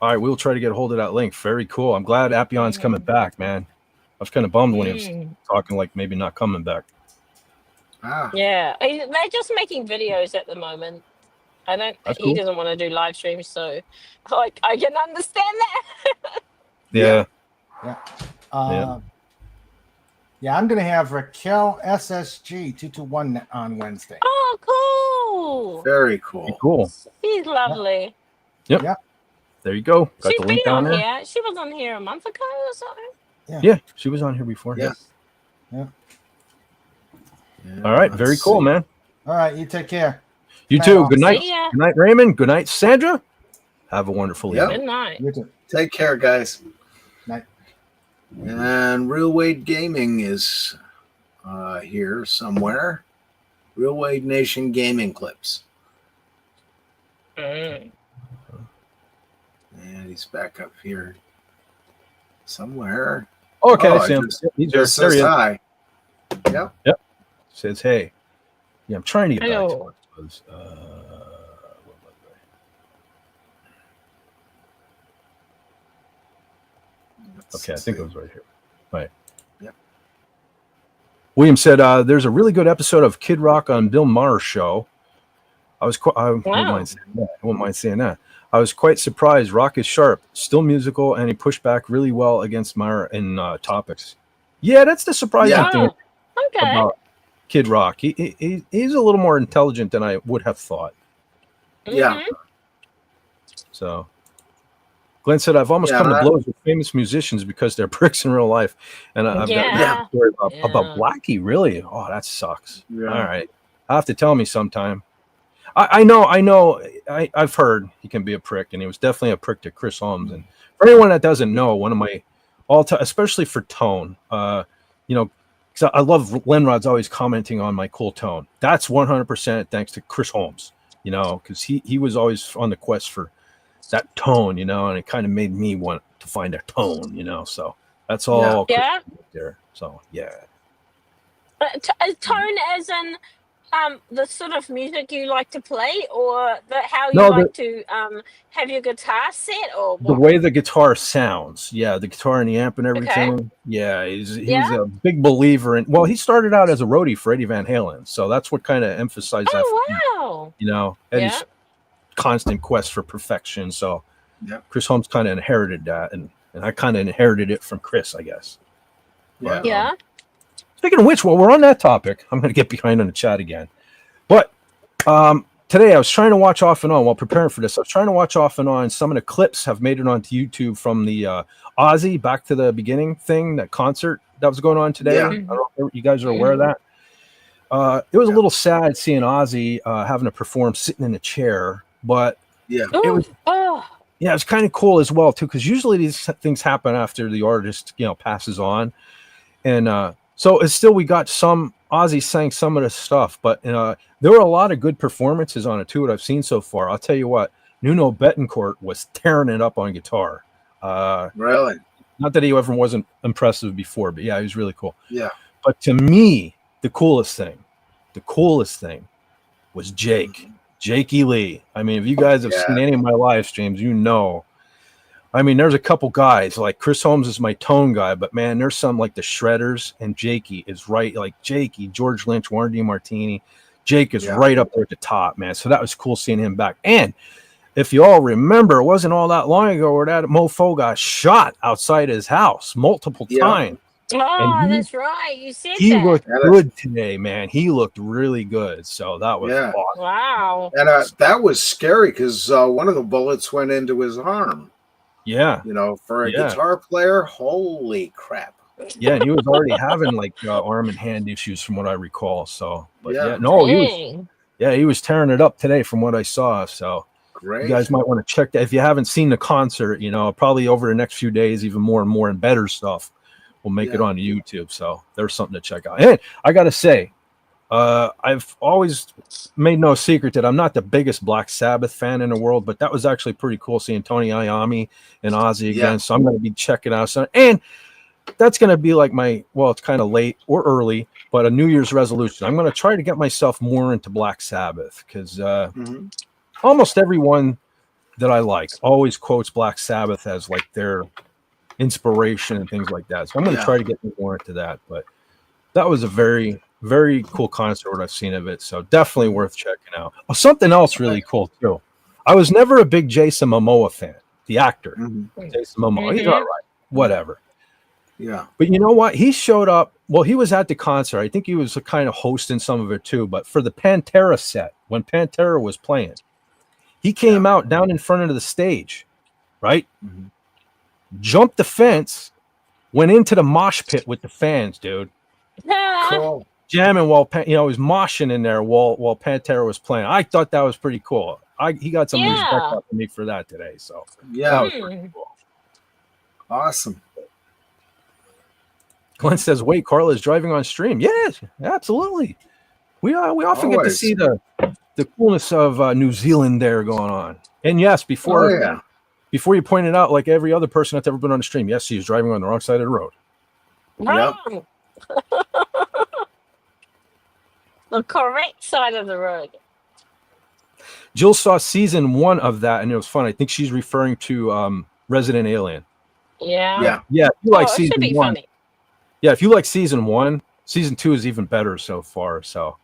all right, we'll try to get a hold of that link. Very cool. I'm glad Appion's coming back, man. I was kind of bummed when he was talking like maybe not coming back. Ah. Yeah, they're just making videos at the moment. That's He cool. doesn't want to do live streams, so like I can understand that. Yeah. Yeah, I'm gonna have Raquel SSG 221 on Wednesday. Oh, cool. Very cool. Pretty cool. She's lovely. There you go. Got She's the been link down on there. here. She was on here a month ago or something. Yeah, she was on here before. Yeah. Yeah. All right. Very Let's cool, see. man. All right, you take care. You Bye, too. all. Good night. See ya. Good night, Raymond. Good night, Sandra. Have a wonderful Yep. evening. Good night. You too. Take care, guys. Night. And Real Wade Gaming is here somewhere. Real Wade Nation Gaming Clips. Mm. And he's back up here somewhere. Okay, Oh, I see him. just- He's there. Just There he says is. hi. Yep. Says, hey. Yeah, I'm trying to get back to Hello. what it was. What was it? Okay, I think it was right here. Right. Yep. William said, there's a really good episode of Kid Rock on Bill Maher's show. I wouldn't mind saying that. I wouldn't mind saying that. I was quite surprised. Rock is sharp, still musical, and he pushed back really well against Maher in topics. Yeah, that's the surprising Yeah. thing Oh, okay. about Kid Rock. He's a little more intelligent than I would have thought. Yeah. Mhm. So Glenn said, I've almost Yeah, come to that- blows with famous musicians because they're pricks in real life. And I've got Yeah. a story about Yeah. Blackie, really? Oh, that sucks. Yeah. All right. I'll have to tell me sometime. I know. I've heard he can be a prick, and he was definitely a prick to Chris Holmes. And for anyone that doesn't know, one of my all-time, especially for Tone, So I love Lenrod's always commenting on my cool tone. That's 100% thanks to Chris Holmes, you know, because he was always on the quest for that tone, you know, and it kind of made me want to find a tone, you know. So that's all Chris Yeah. there. So yeah. A tone as in the sort of music you like to play, or how you No, like to have your guitar set, or the what? way the guitar sounds, yeah, the guitar and the amp and Okay. everything. Yeah, he was Yeah. a big believer in. Well, he started out as a roadie for Eddie Van Halen, so that's what kind of emphasized that. For him, Oh wow. you know, Eddie's constant quest for perfection. So Yep. Chris Holmes kind of inherited that, and I kind of inherited it from Chris, I guess. But, Yeah. speaking of which, while we're on that topic, I'm going to get behind on the chat again. But today I was trying to watch off and on while preparing for this. I was trying to watch off and on. Some of the clips have made it onto YouTube from the Ozzy Back to the Beginning thing, that concert that was going on today. Yeah. I don't know if you guys are aware of that. It was a little sad seeing Ozzy having to perform sitting in a chair, but Yeah. it was yeah, it's kind of cool as well too, because usually these things happen after the artist, you know, passes on, and so it's still, we got some Ozzy sang some of the stuff, but there were a lot of good performances on it too. What I've seen so far, I'll tell you what, Nuno Betancourt was tearing it up on guitar. Really? Not that he ever wasn't impressive before, but yeah, he was really cool. Yeah. But to me, the coolest thing was Jakey Lee. I mean, if you guys have seen any of my live streams, you know. I mean, there's a couple guys, like Chris Holmes is my tone guy, but man, there's some like the Shredders, and Jakey is right, like Jakey, George Lynch, Warren DeMartini. Jake is right up there at the top, man. So that was cool seeing him back. And if you all remember, it wasn't all that long ago where that mofo got shot outside his house multiple times. Oh, that's right. You said He that. looked good today, man. He looked really good. So that was awesome. Wow. And that was scary because one of the bullets went into his arm. Yeah. You know, for a guitar player, holy crap. Yeah, and he was already having like arm and hand issues from what I recall. So, but he was tearing it up today from what I saw. So, great. You guys might want to check that if you haven't seen the concert. You know, probably over the next few days, even more and more and better stuff will make it on YouTube. So there's something to check out. And I got to say, I've always made no secret that I'm not the biggest Black Sabbath fan in the world, but that was actually pretty cool seeing Tony Iommi and Ozzy again. So I'm going to be checking out some, and that's going to be like it's kind of late or early, but a New Year's resolution. I'm going to try to get myself more into Black Sabbath because almost everyone that I like always quotes Black Sabbath as like their inspiration and things like that. So I'm going to try to get more into that. But that was a very, very cool concert I've seen of it. So definitely worth checking out. Oh, something else really cool too. I was never a big Jason Momoa fan, the actor. Jason Momoa. He's all right. Whatever. Yeah. But you know what? He showed up. Well, he was at the concert. I think he was kind of hosting some of it too. But for the Pantera set, when Pantera was playing, he came out down in front of the stage, right? Jumped the fence, went into the mosh pit with the fans, dude. Cool. Jamming while he was moshing in there while Pantera was playing. I thought that was pretty cool. He got some respect out of me for that today. So that was pretty cool. Awesome. Glenn says, "Wait, Carla is driving on stream." Yes, absolutely. We often get to see the coolness of New Zealand there going on. And yes, before you pointed out, like every other person that's ever been on the stream, yes, he was driving on the wrong side of the road. Wrong. The correct side of the road. Jill saw season 1 of that, and it was fun. I think she's referring to Resident Alien. Yeah. Yeah. If you like it should season be 1, funny. yeah. If you like season 1, season 2 is even better so far. So,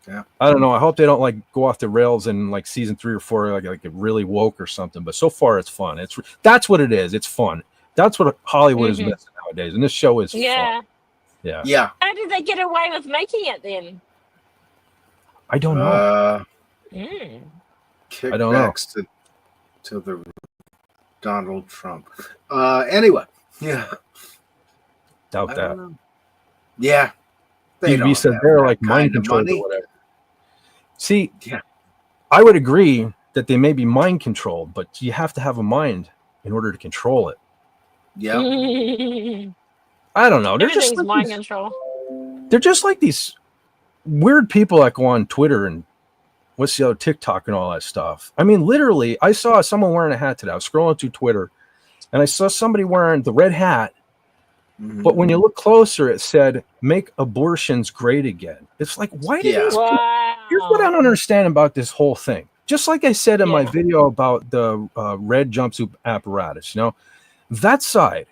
I don't know. I hope they don't like go off the rails in like season 3 or 4, like get really woke or something. But so far, it's fun. That's what it is. It's fun. That's what Hollywood is missing nowadays, and this show is fun. Yeah. How did they get away with making it then? I don't know. I don't know. To the Donald Trump. Anyway, Doubt that. Yeah. TV said they're like mind controlled or whatever. See, I would agree that they may be mind controlled, but you have to have a mind in order to control it. Yeah. I don't know. They're just Everything's mind control. They're just like these weird people that go on Twitter and what's the other TikTok and all that stuff. I mean, literally, I saw someone wearing a hat today. I was scrolling through Twitter, and I saw somebody wearing the red hat. But when you look closer, it said, "Make abortions great again." It's like, why do these? Wow. Here's what I don't understand about this whole thing. Just like I said in my Yeah. video about the red jumpsuit apparatus, you know, that side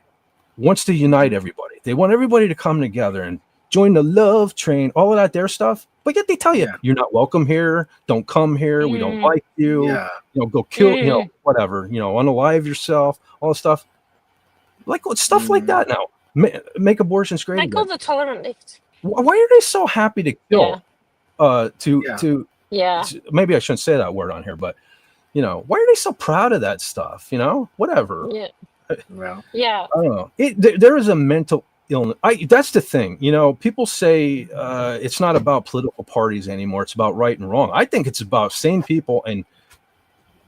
wants to unite everybody. They want everybody to come together and join the love train, all of that their stuff. But yet they tell you, you're not welcome here. Don't come here. We don't like you. Yeah. You know, go kill, you know, whatever, you know, unalive yourself, all this stuff. Like stuff like that now. Make abortions great They again. call the tolerant left. Why are they so happy to kill? Yeah. Maybe I shouldn't say that word on here, but you know, why are they so proud of that stuff? You know, whatever. Yeah. Well, Yeah. I don't know. There is a mental illness. That's the thing. You know, people say it's not about political parties anymore. It's about right and wrong. I think it's about sane people and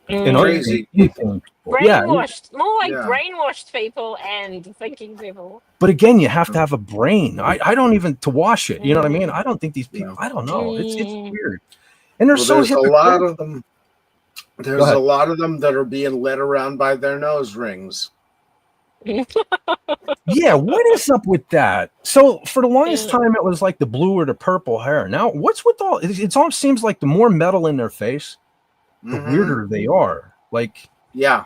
crazy people. Brainwashed. More like Yeah. brainwashed people and thinking people. But again, you have to have a brain. I don't even to wash it. You know what I mean? I don't think these people. I don't know. It's weird. And they're so there's a hypocritical. lot of them. There's ahead. a lot of them that are being led around by their nose rings. Yeah, what is up with that? So for the longest time, it was like the blue or the purple hair. Now, what's with all? It all seems like the more metal in their face, the weirder they are. Like, yeah.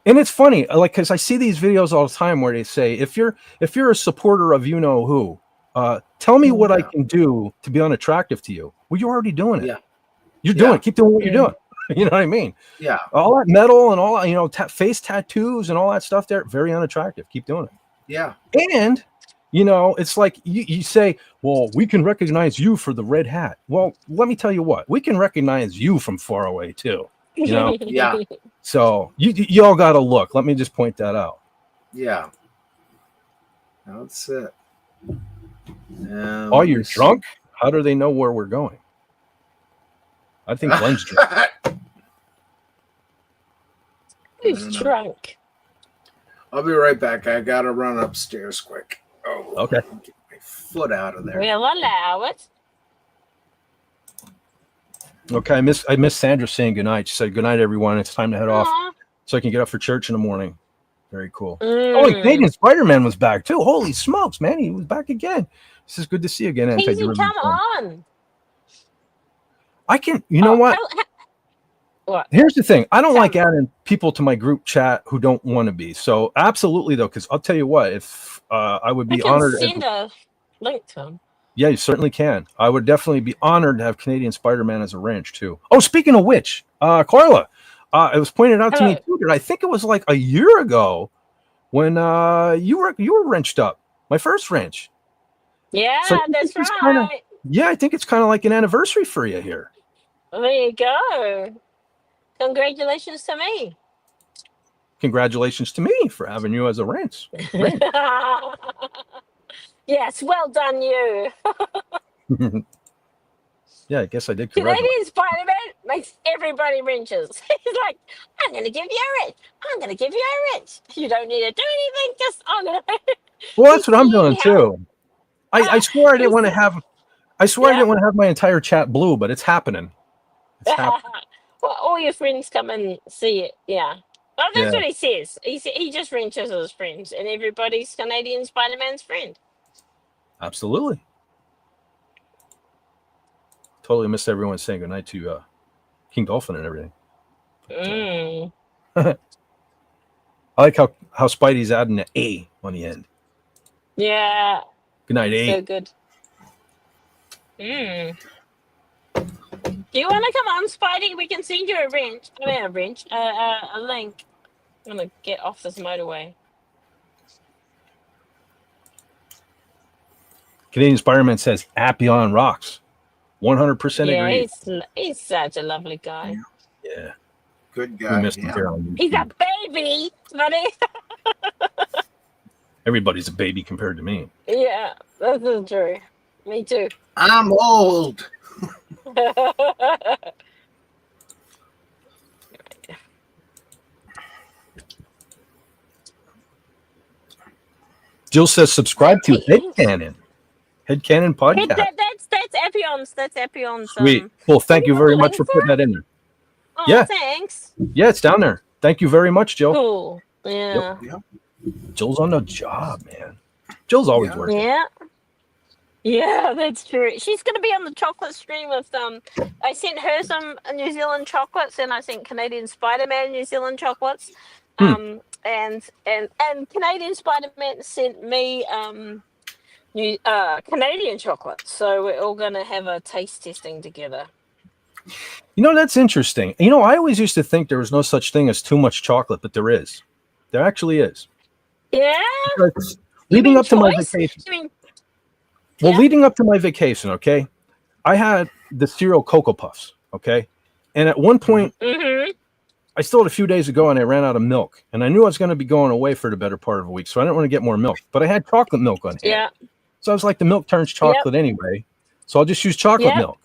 And it's funny, like, because I see these videos all the time where they say, if you're a supporter of you know who, tell me what I can do to be unattractive to you. Well, you're already doing it. Yeah. You're doing it. Keep doing what you're doing. You know what I mean? Yeah. All that metal and all, you know, face tattoos and all that stuff there, very unattractive. Keep doing it. Yeah. And, you know, it's like you say, well, we can recognize you for the red hat. Well, let me tell you what, we can recognize you from far away too. You know? Yeah. So you all got to look. Let me just point that out. Yeah. That's it. Oh, you're drunk? How do they know where we're going? I think Glenn's drunk. Who's drunk? I'll be right back. I gotta run upstairs quick. Oh, okay. Get my foot out of there. We'll allow it. Okay, I miss Sandra saying goodnight. She said, "Good night, everyone. It's time to head off so I can get up for church in the morning." Very cool. Oh, and Canadian Spider-Man was back too. Holy smokes, man. He was back again. This is good to see you again. Easy, come on. I can, you know what? What? Here's the thing. I don't like adding people to my group chat who don't want to be. So absolutely though, because I'll tell you what, if I would be honored. Send a link to him. Yeah, you certainly can. I would definitely be honored to have Canadian Spider-Man as a wrench too. Oh, speaking of which, Carla, it was pointed out to me too that I think it was like a year ago when you were wrenched up. My first wrench. Yeah, So that's right. I think it's kind of like an anniversary for you here. There you go. Congratulations to me. Congratulations to me for having you as a wrench. Yes, well done, you. Yeah, I guess I did. Canadian Spider-Man makes everybody wrenches. He's like, I'm going to give you a wrench. I'm going to give you a wrench. You don't need to do anything. Just I'm going to. Well, that's what I'm doing too. I swore I didn't want to have. I swore I didn't want to have my entire chat blue, but it's happening. It's happening. Well, all your friends come and see it. Yeah. Well, that's what he says. He just wrenches his friends, and everybody's Canadian Spider-Man's friend. Absolutely. Totally missed everyone saying goodnight to King Dolphin and everything. I like how Spidey's adding an A on the end. Yeah. Good night, A. So good. Do you want to come on, Spidey? We can send you a wrench. I mean, a link. I'm going to get off this motorway. Canadian Spider-Man says Appion rocks. 100% agree. Yeah, he's such a lovely guy. Yeah. Good guy. We missed him here on YouTube. He's a baby, buddy. Everybody's a baby compared to me. Yeah, that's true. Me too. I'm old. Jill says subscribe to Head Cannon. Headcanon podcast. That's Appion's. That's Appion's. Sweet. Well, thank you have you very got a much link for for putting it? that in there. Oh, Yeah. thanks. Yeah, it's down there. Thank you very much, Jill. Cool. Yeah. Jill's on the job, man. Jill's always working. Yeah. Yeah, that's true. She's going to be on the chocolate stream with I sent her some New Zealand chocolates, and I sent Canadian Spider-Man New Zealand chocolates. And Canadian Spider-Man sent me new Canadian chocolates. So we're all going to have a taste testing together. You know, that's interesting. You know, I always used to think there was no such thing as too much chocolate, but there is. There actually is. Yeah. Because leading up to my vacation. Leading up to my vacation, okay, I had the cereal Cocoa Puffs, okay, and at one point, I still had a few days ago, and I ran out of milk, and I knew I was going to be going away for the better part of a week, so I didn't want to get more milk, but I had chocolate milk on hand. Yeah. So I was like, the milk turns chocolate anyway, so I'll just use chocolate milk.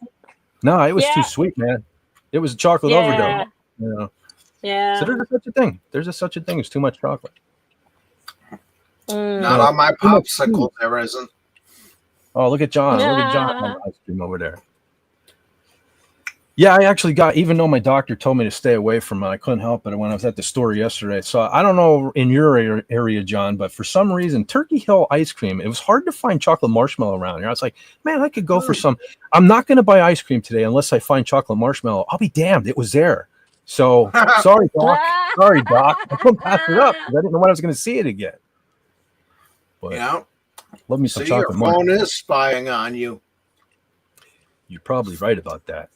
No, it was too sweet, man. It was a chocolate overdose. You know? Yeah. So there's such a thing. There's such a thing as too much chocolate. Not on my popsicle, there isn't. Oh, look at John. Look at John on the live stream over there. Yeah, I actually got, even though my doctor told me to stay away from it, I couldn't help it when I was at the store yesterday. So I don't know in your area, John, but for some reason, Turkey Hill ice cream, it was hard to find chocolate marshmallow around here. I was like, man, I could go for some. I'm not going to buy ice cream today unless I find chocolate marshmallow. I'll be damned. It was there. So sorry, Doc. Sorry, Doc. I couldn't pass it up because I didn't know when I was going to see it again. But love me some chocolate marshmallow. Your phone is spying on you. You're probably right about that.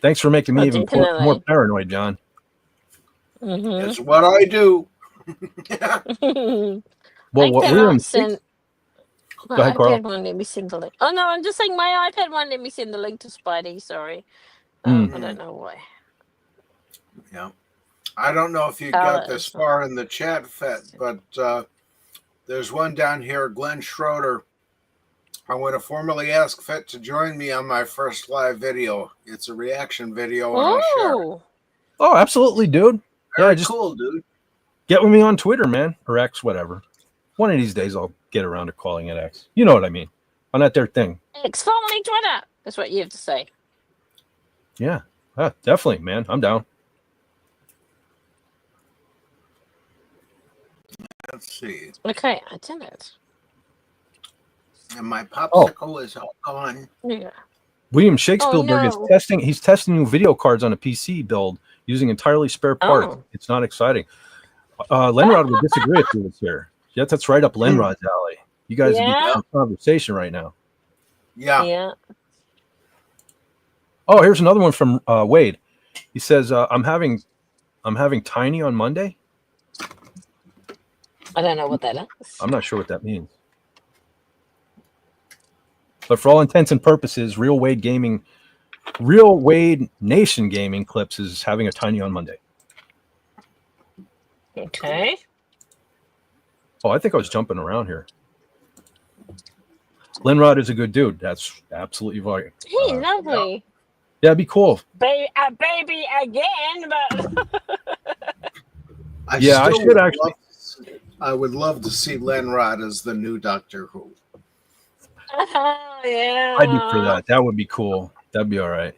Thanks for making me even more paranoid, John. It's what I do. Well, what we're in. My Go ahead, Carl. iPad won't let me send the link. Oh no, I'm just saying my iPad won't let me send the link to Spidey. Sorry, I don't know why. Yeah, I don't know if you got this far in the chat, Fet, but there's one down here, Glenn Schroeder. I want to formally ask Fet to join me on my first live video. It's a reaction video. Oh, absolutely, dude. Very cool, dude. Get with me on Twitter, man, or X, whatever. One of these days, I'll get around to calling it X. You know what I mean? On that their thing. X formerly Twitter. That's what you have to say. Yeah, definitely, man. I'm down. Let's see. Okay, I did it. And my popsicle is all gone. Yeah. William Shakespeare is testing. He's testing new video cards on a PC build using entirely spare parts. It's not exciting. Lenrod would disagree if he was here. Yeah, that's right up Lenrod's alley. You guys would be having a conversation right now. Yeah. Oh, here's another one from Wade. He says, "I'm having Tiny on Monday." I don't know what that is. I'm not sure what that means. But for all intents and purposes, Real Wade Nation Gaming Clips is having a Tiny on Monday. Okay. Oh, I think I was jumping around here. Linrod is a good dude. That's absolutely right. He's lovely. Yeah, it'd be cool. Baby again, but I should actually. I would love to see Lenrod as the new Doctor Who. Yeah. I'd be for that. That would be cool. That'd be all right.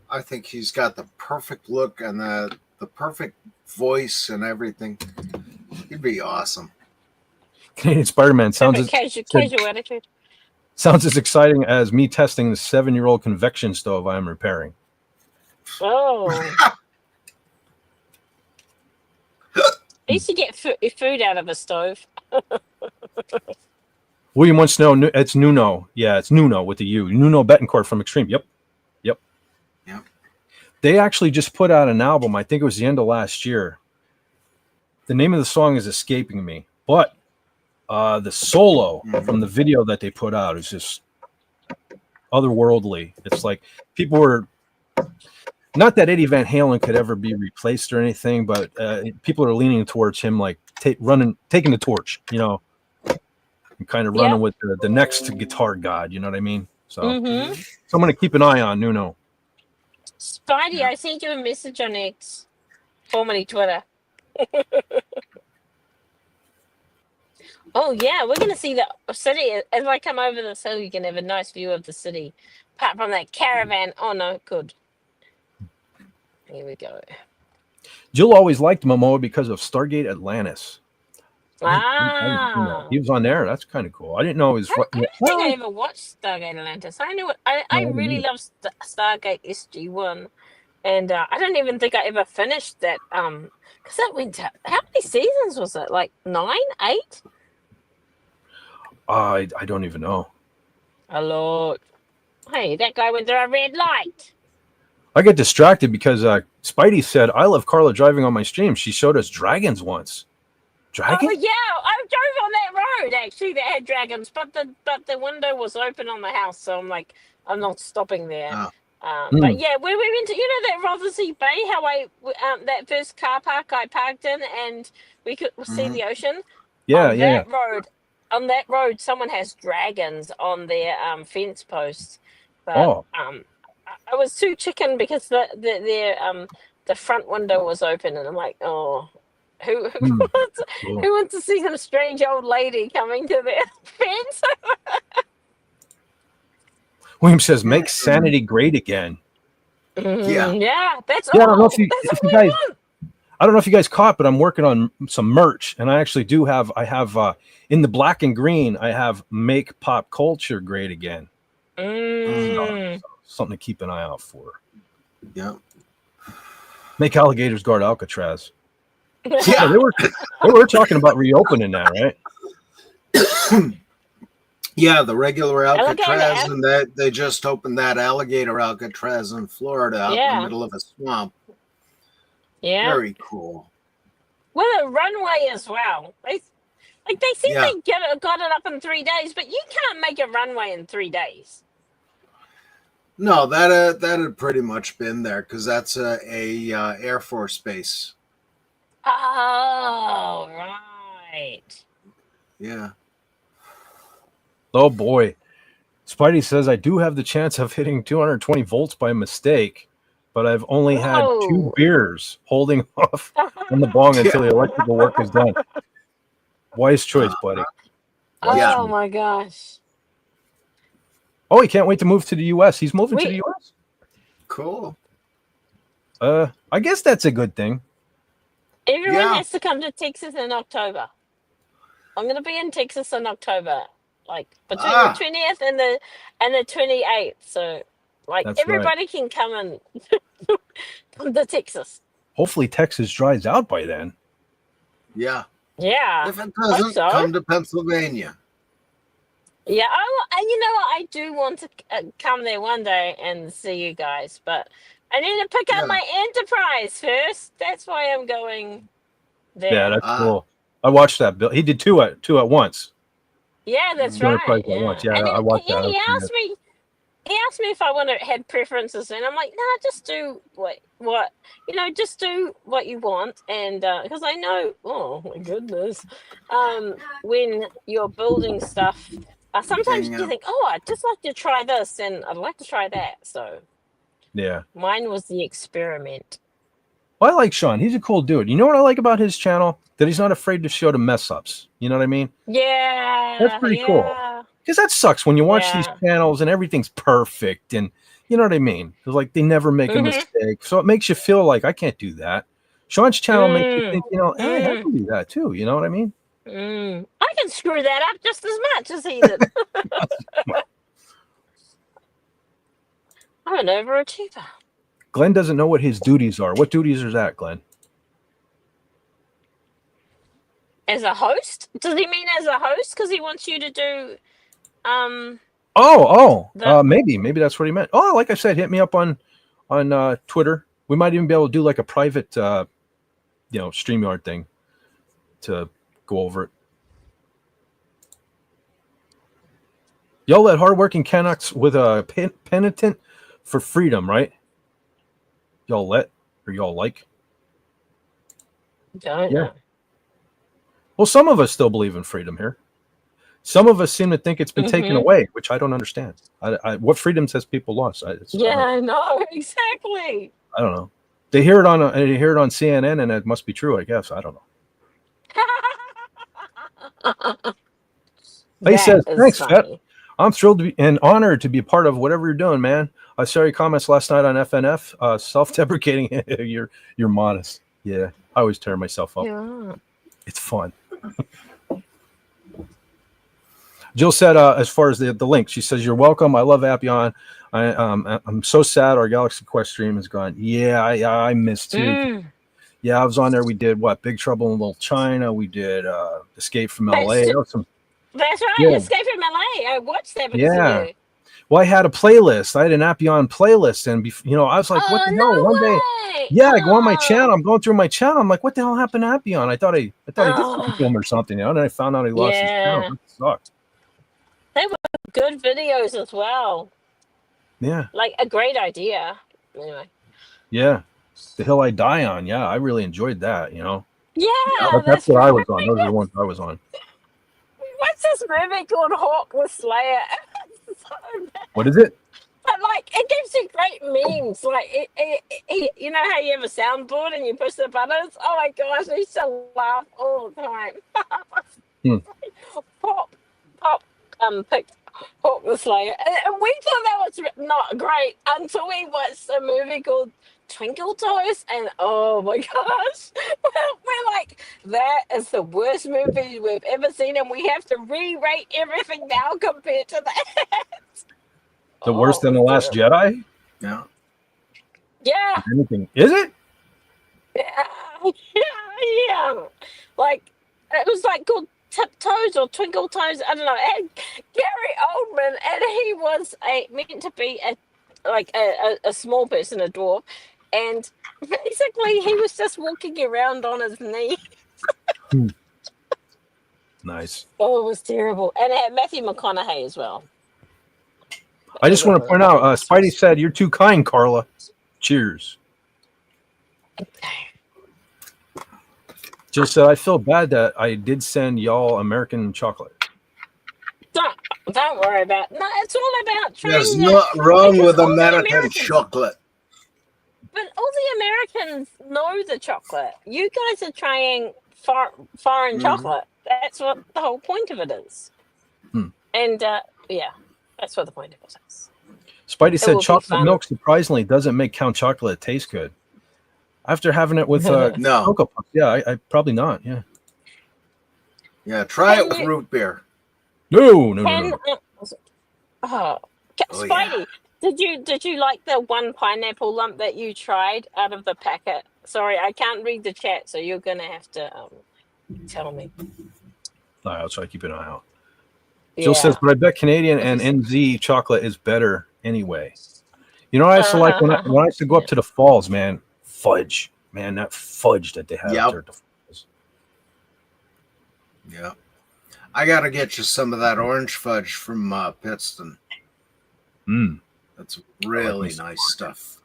I think he's got the perfect look and the perfect voice and everything. He'd be awesome. Canadian Spider-Man sounds casual attitude. Sounds as exciting as me testing the 7-year-old convection stove I am repairing. Oh. I used to get food out of a stove. William wants to know, it's Nuno. Yeah, it's Nuno with the U. Nuno Betancourt from Extreme. Yep. They actually just put out an album. I think it was the end of last year. The name of the song is escaping me. But the solo from the video that they put out is just otherworldly. It's like people were... Not that Eddie Van Halen could ever be replaced or anything, but people are leaning towards him, like taking the torch, you know, and kind of running with the next guitar god. You know what I mean? So, so I'm going to keep an eye on Nuno. Spidey, I sent you a message on X, formerly Twitter. Oh yeah, we're gonna see the city as I come over this hill. You can have a nice view of the city, apart from that caravan. Oh no, good. Here we go. Jill always liked Momoa because of Stargate Atlantis. Ah, He was on there. That's kind of cool. I didn't know he was. I don't think I Well, ever watched Stargate Atlantis. I knew it. I no, I really didn't. love Stargate SG-1, and I don't even think I ever finished that. Because that went to how many seasons was it? Like 9, 8? I don't even know. A lot. Hey, that guy went through a red light. I get distracted because Spidey said, "I love Carla driving on my stream." She showed us dragons once. Oh Dragon? yeah, I drove on that road actually that had dragons, but the window was open on the house, so I'm like, I'm not stopping there. Oh. But yeah, we went to that Rothersea Bay, how that first car park I parked in, and we could see the ocean. Yeah, On yeah. that road, someone has dragons on their fence posts, but Oh. I was too chicken because the front window was open, and I'm like, oh. Who wants to see some strange old lady coming to their fence? William says, "Make sanity great again." Yeah, that's Yeah, I all. don't know if you guys. Want. I don't know if you guys caught, but I'm working on some merch, and I actually do have. I have in the black and green. I have "Make Pop Culture Great Again." So, something to keep an eye out for. Yeah. Make alligators guard Alcatraz. Yeah. They were talking about reopening that, right? Yeah, the regular Alcatraz, Alligator. and they just opened that alligator Alcatraz in Florida out in the middle of a swamp. Yeah. Very cool. With a runway as well. They seem they got it up in 3 days, but you can't make a runway in 3 days. No, that had pretty much been there because that's a Air Force base. Oh, right. Yeah. Oh boy. Spidey says, "I do have the chance of hitting 220 volts by mistake, but I've only had 2 beers holding off on the bong until the electrical work is done." Wise choice, buddy. Oh my gosh. Oh, he can't wait to move to the U.S. He's moving to the U.S. Cool. I guess that's a good thing. Everyone has to come to Texas in October. I'm going to be in Texas in October, like between the 20th and the 28th. So, like, That's everybody can come and come to Texas. Hopefully, Texas dries out by then. Yeah. Yeah. If it doesn't, come to Pennsylvania. Yeah, I do want to come there one day and see you guys, but I need to pick up my Enterprise first. That's why I'm going there. Yeah, that's cool. I watched that. Bill. He did two at once. Yeah, that's right. At once. Yeah, and I watched that. He asked me if I had preferences, and I'm like, nah, just do just do what you want, and because I know, oh my goodness, when you're building stuff. Sometimes you think, oh, I'd just like to try this and I'd like to try that. So, yeah, mine was the experiment. Well, I like Sean. He's a cool dude. You know what I like about his channel? That he's not afraid to show the mess ups. You know what I mean? Yeah. That's pretty cool. Because that sucks when you watch these channels and everything's perfect. And you know what I mean? It's like they never make a mistake. So it makes you feel like I can't do that. Sean's channel makes you think, hey, I can do that too. You know what I mean? I can screw that up just as much as he did. I'm an overachiever. Glenn doesn't know what his duties are. What duties are that, Glenn? As a host? Does he mean as a host? Because he wants you to do maybe that's what he meant. Oh, like I said, hit me up on Twitter. We might even be able to do like a private StreamYard thing to go over it. Y'all let hardworking Canucks with a penitent for freedom, right? Y'all let or y'all like? Don't know. Well, some of us still believe in freedom here. Some of us seem to think it's been taken away, which I don't understand. What freedoms has people lost? I know exactly. I don't know. They hear it on CNN, and it must be true. I guess I don't know. He says, is thanks, Fet. funny. I'm thrilled to be and honored to be a part of whatever you're doing, man. I saw your comments last night on FNF. Self-deprecating. you're modest. Yeah, I always tear myself up. Yeah. It's fun. Jill said, as far as the link, she says, "You're welcome. I love Appion. I'm so sad our Galaxy Quest stream is gone. Yeah, I missed too. Yeah, I was on there. We did what? Big Trouble in Little China. We did Escape from LA. That's right. Yeah. Escape from LA. I watched that because Yeah. of you. Well, I had a playlist. I had an Appion playlist, and I was like, "What the hell?" No One day, way. yeah, I go on my channel. I'm going through my channel. I'm like, "What the hell happened to Appion?" I thought I did something to him or something, and then I found out he lost his channel. That sucked. They were good videos as well. Yeah. Like a great idea. Anyway. Yeah. The Hill I Die On. Yeah, I really enjoyed that. Yeah, that's what I was on. Those are the ones I was on. What's this movie called Hawk the Slayer? So bad. What is it? But like, it gives you great memes. Like, you know how you have a soundboard and you push the buttons? Oh my gosh, I used to laugh all the time. Pop picked Hawk the Slayer, and we thought that was not great until we watched a movie called Twinkle Toes, and oh my gosh, we're like, that is the worst movie we've ever seen, and we have to re-rate everything now compared to that. The worse than The Last Jedi? Yeah. Yeah. Anything. Is it? Yeah. Like, it was like called Tiptoes or Twinkle Toes, I don't know. And Gary Oldman, and he was meant to be a small person, a dwarf, and basically he was just walking around on his knee. Nice. Oh, it was terrible. And it had Matthew McConaughey as well. I just want to point out, Spidey said, "You're too kind, Carla." Cheers. Jill said, "I feel bad that I did send y'all American chocolate." Don't worry about it. No, it's all about trying. There's nothing wrong with American chocolate. But all the Americans know the chocolate. You guys are trying foreign chocolate. That's what the whole point of it is. And yeah, that's what the point of it is. Spidey said, "Chocolate milk surprisingly doesn't make Count Chocolate taste good." After having it with no, Cocoa Puffs, yeah, I probably not. Yeah, try it with root beer. No. Spidey, did you like the one pineapple lump that you tried out of the packet? Sorry, I can't read the chat, so you're gonna have to tell me. All right, I'll try to keep an eye out. Jill says, "But I bet Canadian and NZ chocolate is better anyway." You know what I used to like when I used to go up to the falls, man. Fudge, man, that fudge that they have there at the falls. Yeah, I gotta get you some of that orange fudge from Pittston. That's really nice stuff.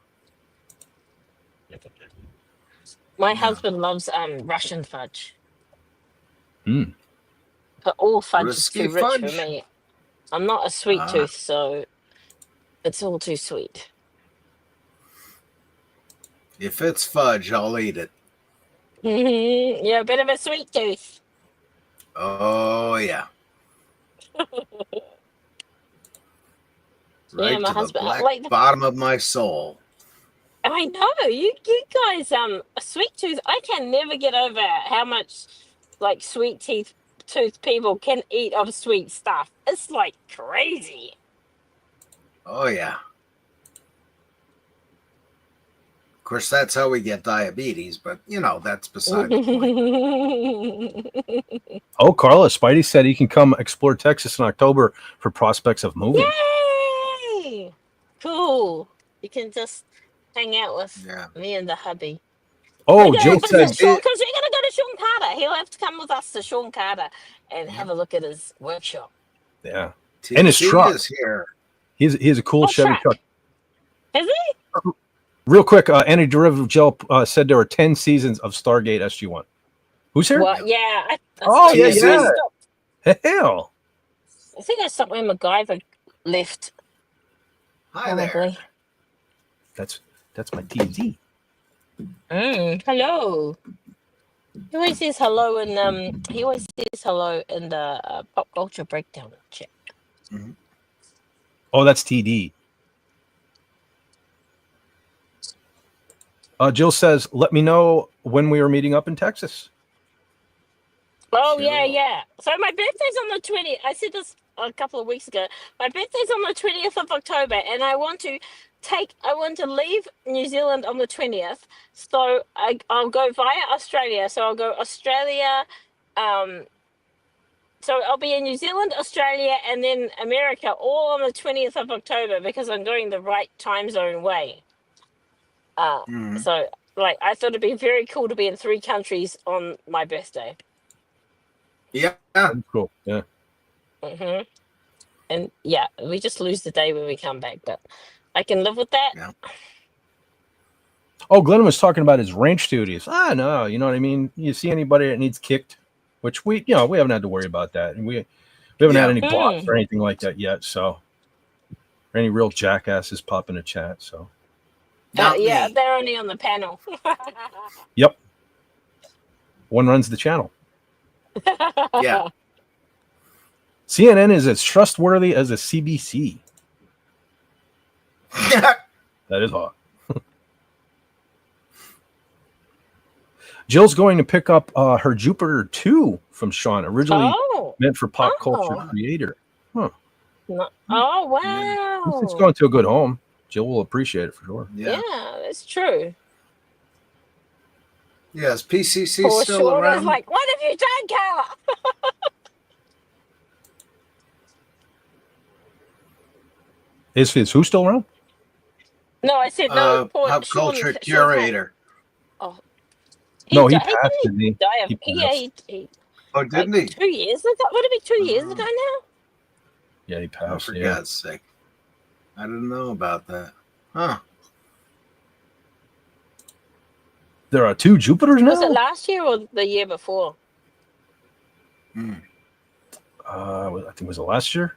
My husband loves Russian fudge. But all fudge is too rich for me. I'm not a sweet tooth, so it's all too sweet. If it's fudge, I'll eat it. You're a bit of a sweet tooth. Oh, yeah. Right my to husband, the black like the bottom of my soul. I know you guys. A sweet tooth. I can never get over how much like sweet tooth people can eat of sweet stuff. It's like crazy. Oh yeah. Of course, that's how we get diabetes, but that's beside the point. Oh, Carla, Spidey said he can come explore Texas in October for prospects of moving. Yay! Cool. You can just hang out with me and the hubby. Oh, Jill said, because we're going to go to Sean Carter. He'll have to come with us to Sean Carter and have a look at his workshop. Yeah. And his truck. Is here. He has a cool Chevy truck. Is he? Real quick, Anti-Derivative Gel said there are 10 seasons of Stargate SG-1. Who's here? Well, yeah. Yeah. Hell. I think I stopped when MacGyver left. Hi there. That's my TZ. Hello. He always says hello in the pop culture breakdown chat. Oh, that's TD. Jill says, "Let me know when we are meeting up in Texas." Oh Sure. yeah. So my birthday's on the 20th. I said this a couple of weeks ago. My birthday's on the 20th of October, and I want to leave New Zealand on the 20th. So I'll go via Australia. So I'll go Australia. So I'll be in New Zealand, Australia, and then America, all on the 20th of October because I'm going the right time zone way. So like I thought it'd be very cool to be in 3 countries on my birthday. Yeah. That's cool. Yeah. And yeah, we just lose the day when we come back, but I can live with that. Yeah. Oh, Glenn was talking about his ranch duties. No, you know what I mean? You see anybody that needs kicked, which we haven't had to worry about that. And we haven't had any blocks or anything like that yet. So, or any real jackasses pop in the chat. So, yeah, they're only on the panel. yep. One runs the channel. Yeah. CNN is as trustworthy as a CBC. That is hot. Jill's going to pick up her Jupiter 2 from Sean, originally meant for pop culture creator. Huh. Oh, wow. It's going to a good home. Jill will appreciate it for sure. Yeah, that's true. Yes, PCC For still sure. around. It's like, what have you done, Carla? Is who still around? No, I said no. Pop culture curator. No, he passed, didn't he? Oh, didn't he? 2 years ago? Would it be 2 years ago now? Yeah, he passed. For God's sake. I didn't know about that. Huh. There are 2 Jupiters now? Was it last year or the year before? I think was it last year?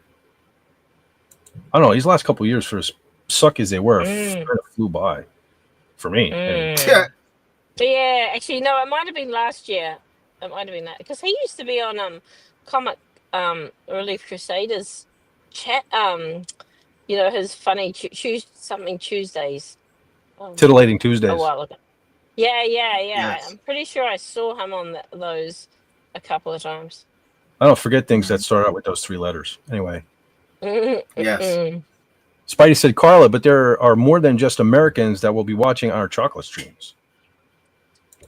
I don't know. These last couple of years, for as suck as they were, kind of flew by for me. Yeah, actually, no, it might have been last year. It might have been that because he used to be on Comic Relief Crusaders chat. His funny something Tuesdays. Titillating Tuesdays. A while ago. Yeah. Yes. I'm pretty sure I saw him on those a couple of times. I don't forget things that start out with those 3 letters. Anyway. Yes. Spidey said, Carla, but there are more than just Americans that will be watching our chocolate streams.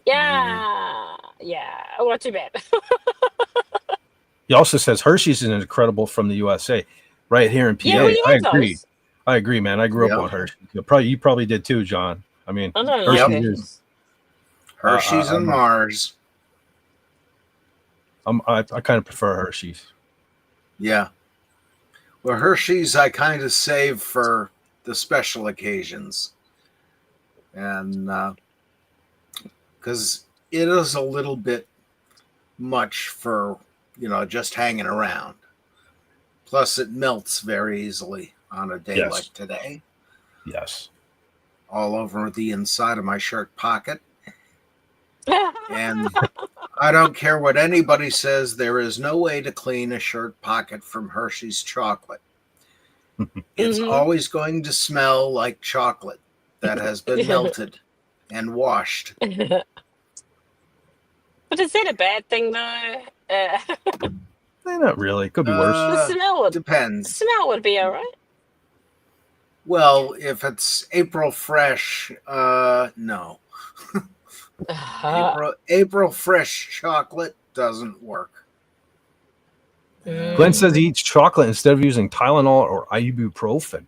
Yeah. Well, too bad. He also says Hershey's is incredible from the USA, right here in PA. Yeah, we have those. I agree, man. I grew up on Hershey. You probably did too, John. I mean, Hershey's and Mars. I kind of prefer Hershey's. Yeah. Well, Hershey's I kind of save for the special occasions. And because it is a little bit much for, just hanging around. Plus, it melts very easily on a day like today. Yes. All over the inside of my shirt pocket. And I don't care what anybody says, there is no way to clean a shirt pocket from Hershey's chocolate. It's always going to smell like chocolate that has been melted and washed. But is that a bad thing, though? Not really. Could be worse. The smell depends. The smell would be all right. Well, if it's April fresh, no. April fresh chocolate doesn't work. Glenn says he eats chocolate instead of using Tylenol or ibuprofen.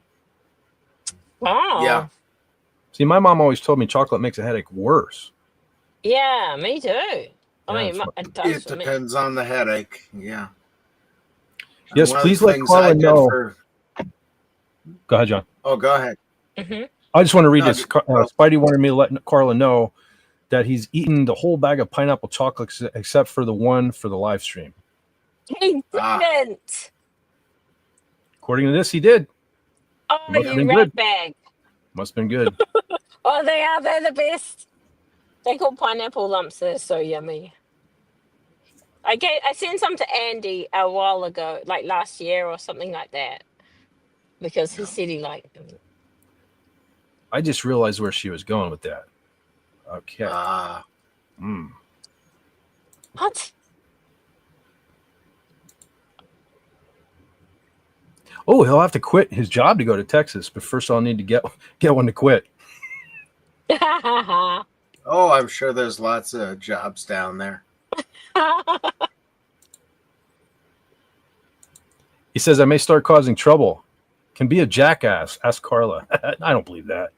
Wow. Yeah. See, my mom always told me chocolate makes a headache worse. Yeah, me too. It depends on the headache. Yeah. Yes, please let Carla know. Go ahead, John. Oh, go ahead. I just want to read this. Spidey wanted me to let Carla know that he's eaten the whole bag of pineapple chocolates except for the one for the live stream. He didn't. According to this, he did. Oh, you rat bag. Must have been good. Oh, they're the best. They call pineapple lumps. They're so yummy. I sent some to Andy a while ago, like last year or something like that, because he said he liked them. I just realized where she was going with that. Okay. What? Oh, he'll have to quit his job to go to Texas, but first I'll need to get one to quit. Oh, I'm sure there's lots of jobs down there. He says, I may start causing trouble. Can be a jackass. Ask Carla. I don't believe that.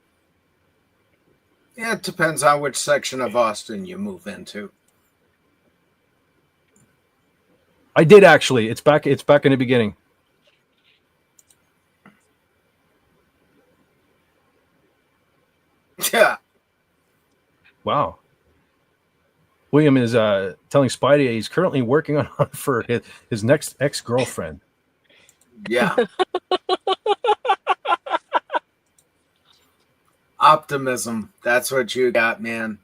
Yeah, it depends on which section of Austin you move into. I did actually. It's back in the beginning. Yeah. Wow. William is telling Spidey he's currently working on for his next ex-girlfriend. Yeah. Optimism. That's what you got, man.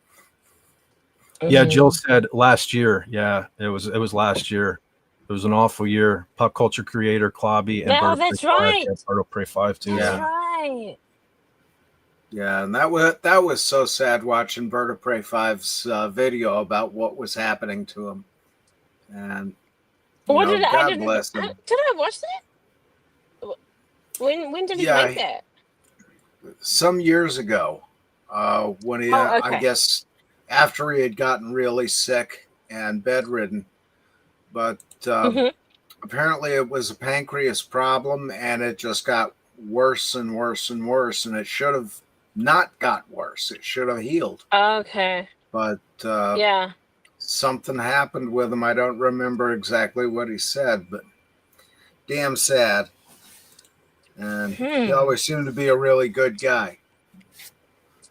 Yeah, Jill said last year. Yeah, it was last year. It was an awful year. Pop culture creator Clobby and No, that's right. Bardo Prey 5 too. That's Yeah. right. Yeah, and that was so sad watching Bird of Prey 5's video about what was happening to him. And What know, did I God didn't- bless him. Did I watch that? When did he Yeah, make that? Some years ago, when he, Oh, okay. I guess, after he had gotten really sick and bedridden, but apparently it was a pancreas problem, and it just got worse and worse and worse, and it should have not got worse. It should have healed, Okay. but Yeah. something happened with him. I don't remember exactly what he said, but damn sad. And he always seemed to be a really good guy.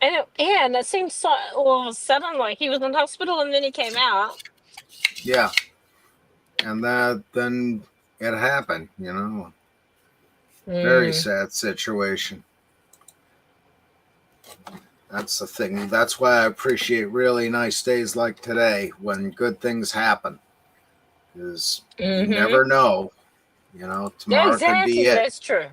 And it seemed so sudden, like he was in hospital and then he came out. Yeah. And then it happened, you know. Very sad situation. That's the thing. That's why I appreciate really nice days like today when good things happen. Because you never know. You know, tomorrow Yeah, exactly. could be it. That's true.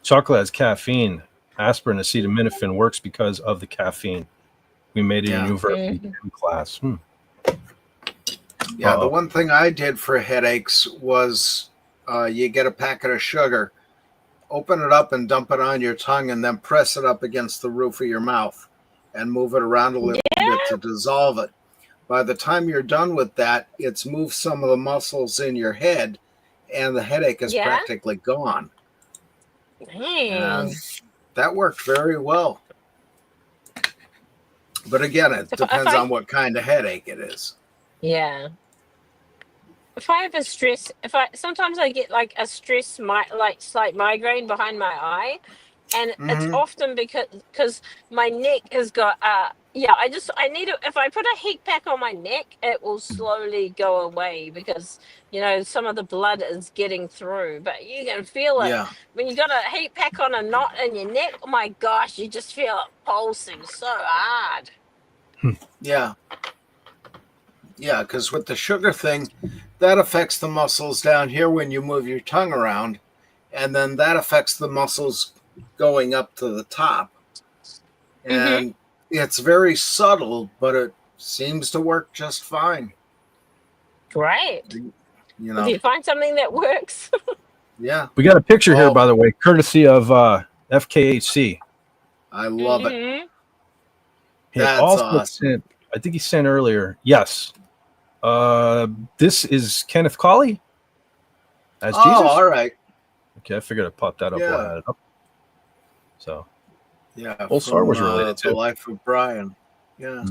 Chocolate has caffeine. Aspirin, acetaminophen works because of the caffeine. We made it a new version class. Yeah, the one thing I did for headaches was you get a packet of sugar, open it up and dump it on your tongue, and then press it up against the roof of your mouth and move it around a little bit to dissolve it. By the time you're done with that, it's moved some of the muscles in your head, and the headache is practically gone. And that worked very well. But again, it depends on what kind of headache it is. Yeah. If I have a stress, sometimes I get like a stress, like slight migraine behind my eye, and it's often because my neck has got I need if I put a heat pack on my neck, it will slowly go away because some of the blood is getting through, but you can feel it when you got a heat pack on a knot in your neck. Oh my gosh, you just feel it pulsing so hard. Yeah, because with the sugar thing, that affects the muscles down here when you move your tongue around, and then that affects the muscles going up to the top. And it's very subtle, but it seems to work just fine. Right. You know. Do you find something that works? Yeah. We got a picture here, by the way, courtesy of FKHC. I love it. He That's also awesome. I think he sent earlier. Yes. This is Kenneth Colley as Jesus. All right. Okay, I figured I'd pop that up while I had it up. So, yeah, old Star Wars related to too. Life of Brian. Yeah,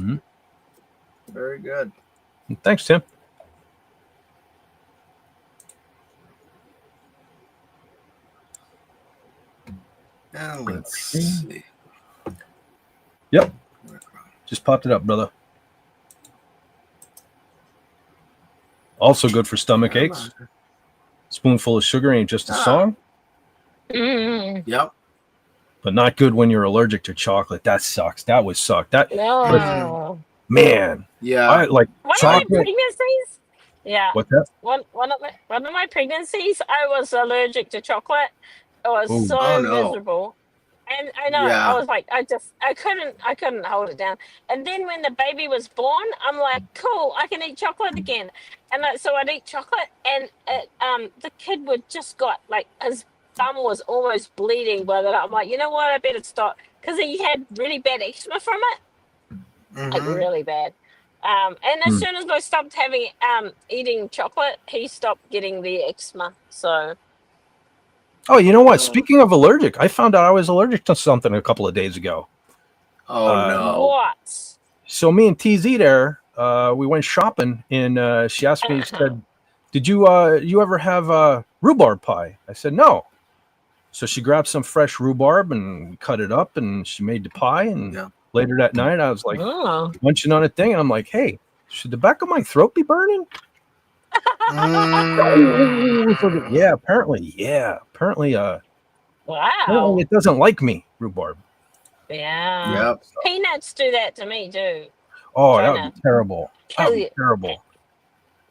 very good. Thanks, Tim. Now let's see. Yep, just popped it up, brother. Also good for stomach aches. Spoonful of sugar ain't just a song. Mm. Yep. but not good when you're allergic to chocolate. That sucks. That would suck. That No. man. Yeah. I like One of my chocolate. pregnancies. Yeah. What's that? One of my pregnancies, I was allergic to chocolate. It was Ooh. so Oh, no. miserable. And I know, Yeah. I was like, I couldn't hold it down. And then when the baby was born, I'm like, cool, I can eat chocolate again. And so I'd eat chocolate, and the kid would just got like his thumb was almost bleeding by the time. I'm like, you know what, I better stop, because he had really bad eczema from it, like Mhm. really bad. And as soon as I stopped having eating chocolate, he stopped getting the eczema. So Oh, you know what? Speaking of allergic, I found out I was allergic to something a couple of days ago. Oh, no. what? So me and TZ there, we went shopping, and she asked me, said, "Did you ever have rhubarb pie?" I said, "No." So she grabbed some fresh rhubarb and we cut it up, and she made the pie. And Yeah. later that night, I was like Oh. munching on a thing, and I'm like, "Hey, should the back of my throat be burning?" Mm. Yeah, apparently, apparently, Wow. it doesn't like me, rhubarb. Yeah. Yep. Peanuts do that to me too. Oh, that Trying would be terrible. That kill would be you. terrible.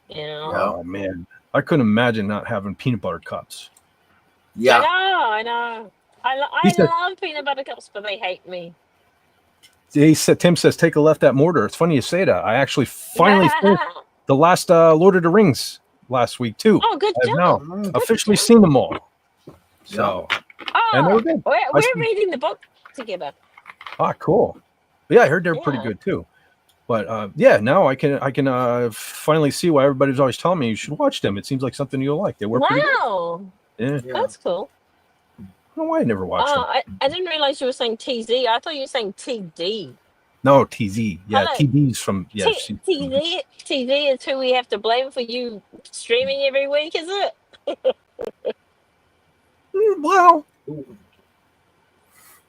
You know. Yeah. Oh man, I couldn't imagine not having peanut butter cups. Yeah. I know. He I said- love peanut butter cups, but they hate me. Tim says, "Take a left at Mordor." It's funny you say that. I actually finally finished the last Lord of the Rings last week too. Oh, good I've now job. Mm. officially seen them all. So, and they Oh, were good. we're see. reading the book together. Cool. But yeah, I heard they're pretty Yeah. good too. But yeah, now I can finally see why everybody's always telling me you should watch them. It seems like something you'll like. They were pretty good. Wow. Yeah. Yeah. That's cool. I don't know why I never watched them. I didn't realize you were saying TZ. I thought you were saying TD. No, TZ. Yeah, Hello. TD's from TZ is who we have to blame for you streaming every week, is it? Well,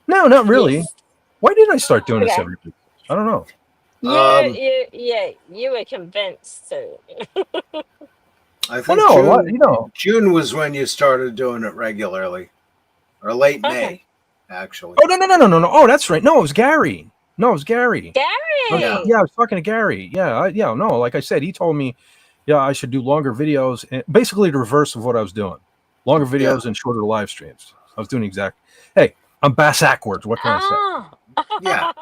no, not really. Yes. Why did I start doing this Okay. every week? I don't know. You were convinced to. I think Well, no, June, June was when you started doing it regularly, or late Okay. May, actually. Oh no. Oh, that's right. No, it was Gary. Gary. Yeah. Yeah, I was talking to Gary. Yeah, no, like I said, he told me, I should do longer videos, and basically the reverse of what I was doing. Longer videos and shorter live streams. I was doing exact. Hey, I'm bass backwards. What can I say? Yeah.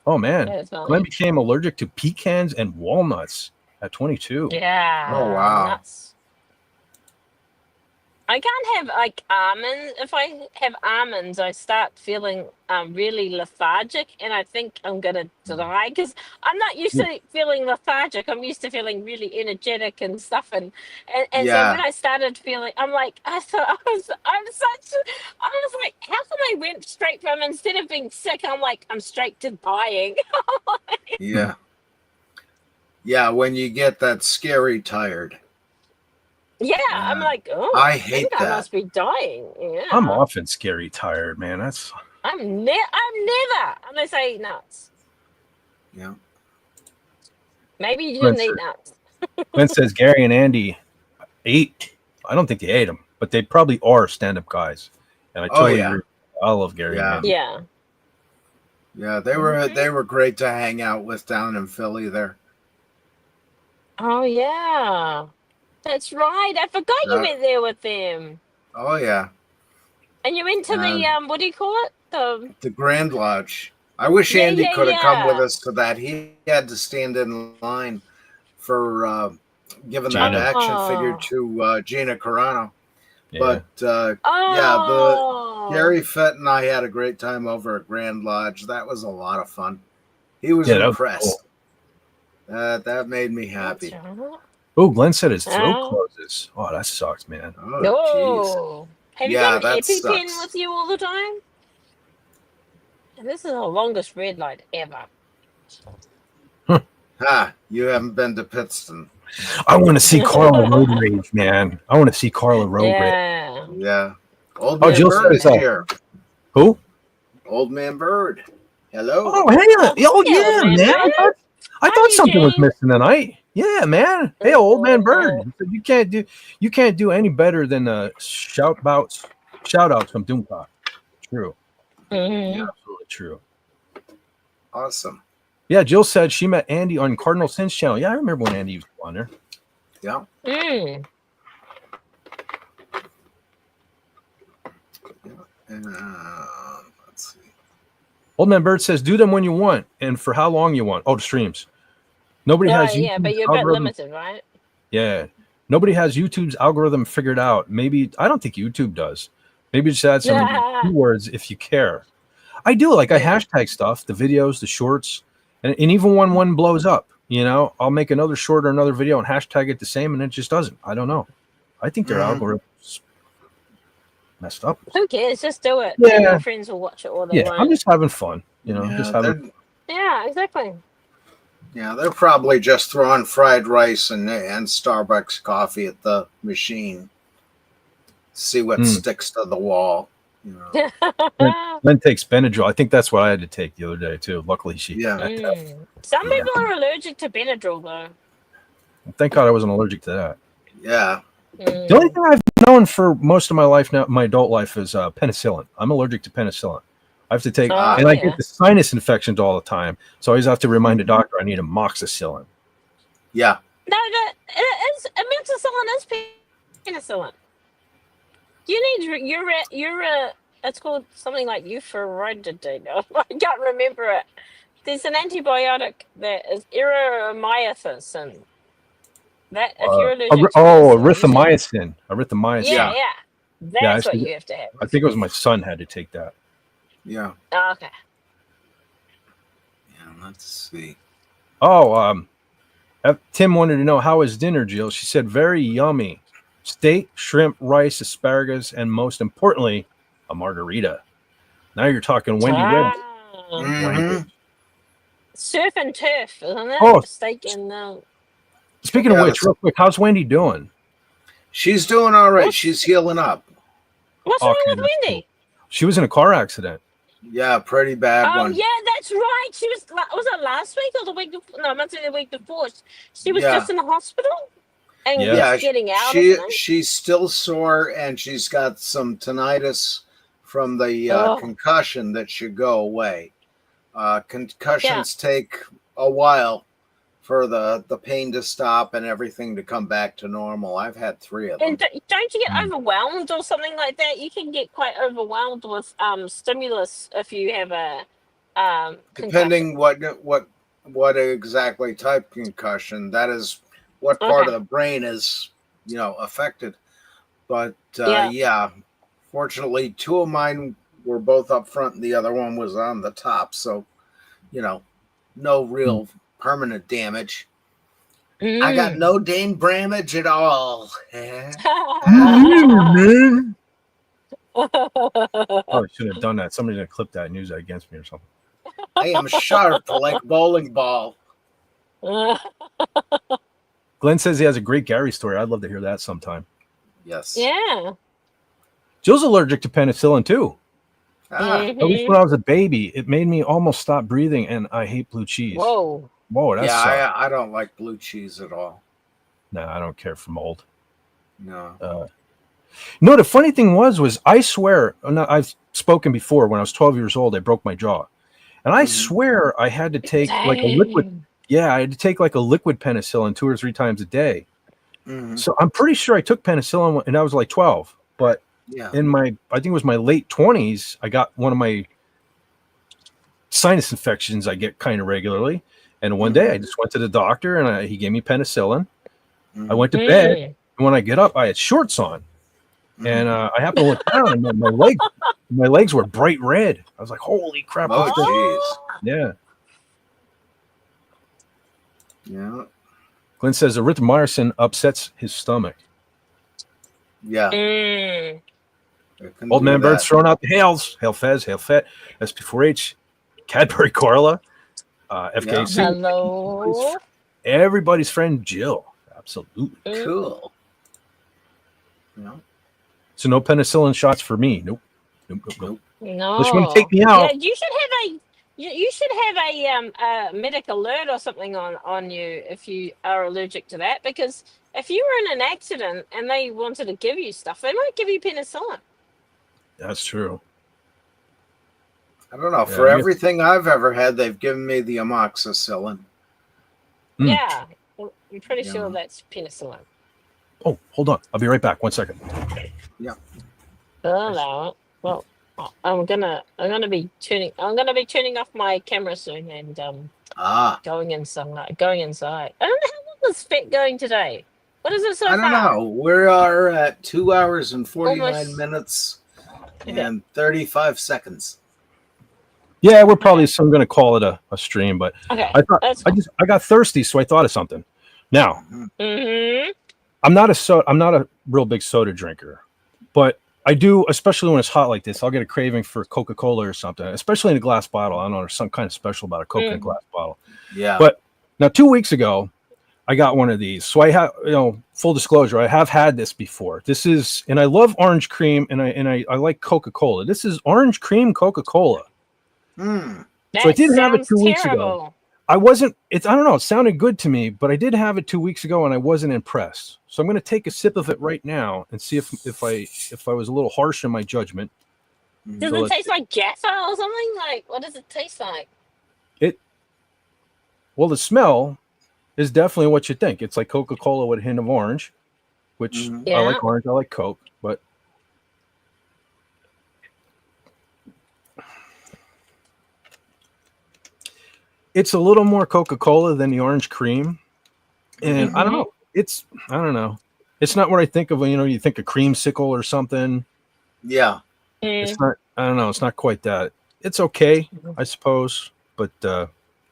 Oh man, That's funny. Glenn became allergic to pecans and walnuts at 22. Yeah. Oh, wow. Nuts. I can't have like almonds. If I have almonds, I start feeling really lethargic, and I think I'm gonna die because I'm not used to feeling lethargic. I'm used to feeling really energetic and stuff, and so Yeah. when I started feeling, I'm like, I was like, how come I went straight from, instead of being sick, I'm straight to dying. Yeah. Yeah, when you get that scary tired. Yeah, I'm like, oh, I think hate I that. must be dying. Yeah, I'm often scary tired, man. That's I'm never, unless I eat nuts. Yeah. Maybe you Glenn didn't eat nuts. Glenn says Gary and Andy ate. I don't think they ate them, but they probably are stand-up guys. And I totally yeah. agree. I love Gary Yeah. and Andy. Yeah. Yeah, they were great to hang out with down in Philly there. Oh yeah, that's right. I forgot you Yeah. went there with them, Oh yeah. and you went to the what do you call it? The Grand Lodge. I wish Yeah, Andy yeah, could have come with yeah. us to that. He had to stand in line for giving that Gina. action figure Oh. to Gina Carano. Yeah. But Oh, Gary Fett and I had a great time over at Grand Lodge. That was a lot of fun. He was Yeah, that was impressed. That made me happy. That's right. Oh, Glenn said his throat Oh. closes. Oh, that sucks, man. Oh, jeez. No. Have Yeah, you got an that EpiPen sucks. with you all the time? And this is the longest red light ever. Ha! You haven't been to Pittston. I want to see Carla Road Rage, man. I want to see Carla Road Rage. Yeah. Yeah. Old Oh, Man Jill Bird is says, here. Who? Old Man Hello. Oh, hey. Oh, Yeah, yeah, man. man. I thought Hi, something was Eugene. missing tonight. Yeah, man. Hey, old man Bird. He said, you can't do any better than shout outs from Doomcock. True. Mhm. Absolutely true. Awesome. Yeah, Jill said she met Andy on Cardinal Sins channel. Yeah, I remember when Andy was on there. Yeah. Mm. Let's see. Old man Bird says, do them when you want and for how long you want. Oh, the streams. Nobody has Yeah, but YouTube's you're a bit algorithm. limited, right? Yeah. Nobody has YouTube's algorithm figured out. Maybe I don't think YouTube does. Maybe just add some keywords if you care. I do like I hashtag stuff, the videos, the shorts, and even when one blows up, I'll make another short or another video and hashtag it the same, and it just doesn't. I don't know. I think their algorithm's messed up. Who cares? Just do it. Yeah. And your friends will watch it all they want. I'm just having fun. Yeah, just having. Yeah, exactly. Yeah, they're probably just throwing fried rice and Starbucks coffee at the machine. See what sticks to the wall. Lynn takes Benadryl. I think that's what I had to take the other day too. Luckily, she. Some people are allergic to Benadryl, though. Thank God I wasn't allergic to that. Yeah. The only thing I've known for most of my life now, my adult life, is penicillin. I'm allergic to penicillin. I have to take, and I get the sinus infections all the time. So I always have to remind the doctor I need amoxicillin. Yeah. No, amoxicillin is penicillin. You need it's called something like euphorididine. I can't remember it. There's an antibiotic that is erythromycin. That if you're allergic to erythromycin. Yeah. That's what you have to have. I think it was my son had to take that. Yeah. Oh, okay. Yeah, let's see. Oh, Tim wanted to know how was dinner, Jill. She said very yummy. Steak, shrimp, rice, asparagus, and most importantly, a margarita. Now you're talking Wendy Webb. Surf and turf, isn't it? Oh. Steak and Speaking of which, real quick, how's Wendy doing? She's doing all right. She's healing up. What's wrong with Wendy? Cool. She was in a car accident. Yeah, pretty bad one. Oh, yeah, that's right. She was it last week or the week before? No, I must say the week before. She was just in the hospital and just getting out. She's still sore and she's got some tinnitus from the concussion that should go away. Concussions take a while for the pain to stop and everything to come back to normal. I've had 3 of them. And don't you get overwhelmed or something like that? You can get quite overwhelmed with stimulus if you have a depending what exactly type concussion. That is what part of the brain is affected. But fortunately 2 of mine were both up front and the other one was on the top. So no real permanent damage. I got no Dane Bramage at all. Man. Oh, I shouldn't have done that. Somebody's gonna clip that and use that against me or something. I am sharp like bowling ball. Glenn says he has a great Gary story. I'd love to hear that sometime. Yes. Yeah. Jill's allergic to penicillin too. Mm-hmm. At least when I was a baby, it made me almost stop breathing, and I hate blue cheese. Whoa, that's I don't like blue cheese at all. No, I don't care for mold. No. No, the funny thing was I swear, I've spoken before. When I was 12 years old, I broke my jaw, and I swear I had to take like a liquid. Yeah, I had to take like a liquid penicillin 2 or 3 times a day. So I'm pretty sure I took penicillin, and I was like 12. But in I think it was my late 20s, I got one of my sinus infections I get kind of regularly. And one day I just went to the doctor, and he gave me penicillin. I went to bed, and when I get up, I had shorts on. And I happened to look down, and my legs were bright red. I was like, "Holy crap!" Oh, jeez. Yeah. Yeah. Glenn says erythromycin upsets his stomach. Yeah. Old man Bird's throwing out the hails. Hail Fez, Hail Fet, SP4H, Cadbury Carla, FKC. Hello. Everybody's friend Jill. Absolutely. Cool. Yeah. So no penicillin shots for me. Nope. No. Unless you want to take me out. Yeah, You should have a medic alert or something on you if you are allergic to that, because if you were in an accident and they wanted to give you stuff, they might give you penicillin. That's true. I don't know. Yeah, For I guess- everything I've ever had, they've given me the amoxicillin. Mm. Yeah, well, I'm pretty Yeah. sure that's penicillin. Oh, hold on. I'll be right back. 1 second. Hello. Well, I'm gonna be turning off my camera soon and going inside. I don't know how long is FET going today. What is it so I don't far? know. We are at 2 hours and 49 Almost. minutes Okay. and 35 seconds. Yeah, we're probably going to call it a stream, but Okay, I thought that's I got thirsty, so I thought of something. Now, Mm-hmm. I'm not a real big soda drinker, but I do, especially when it's hot like this. I'll get a craving for Coca-Cola or something, especially in a glass bottle. I don't know, there's some kind of special about a Coke in a glass bottle. Yeah. But now 2 weeks ago, I got one of these. So I have, full disclosure, I have had this before. This is, and I love orange cream, and I like Coca-Cola. This is orange cream Coca-Cola. Mm. That So I did have it 2 weeks ago. terrible. I don't know, it sounded good to me, but I did have it 2 weeks ago and I wasn't impressed. So I'm going to take a sip of it right now and see if I was a little harsh in my judgment. Does it taste like Jaffa or something? Like, what does it taste like? Well, the smell is definitely what you think. It's like Coca-Cola with a hint of orange, which Mhm. I Yeah. like orange, I like Coke, but it's a little more Coca-Cola than the orange cream. And I don't know. I don't know. It's not what I think of when, you think of creamsicle or something. Yeah. It's not, I don't know. It's not quite that. It's okay, I suppose, but I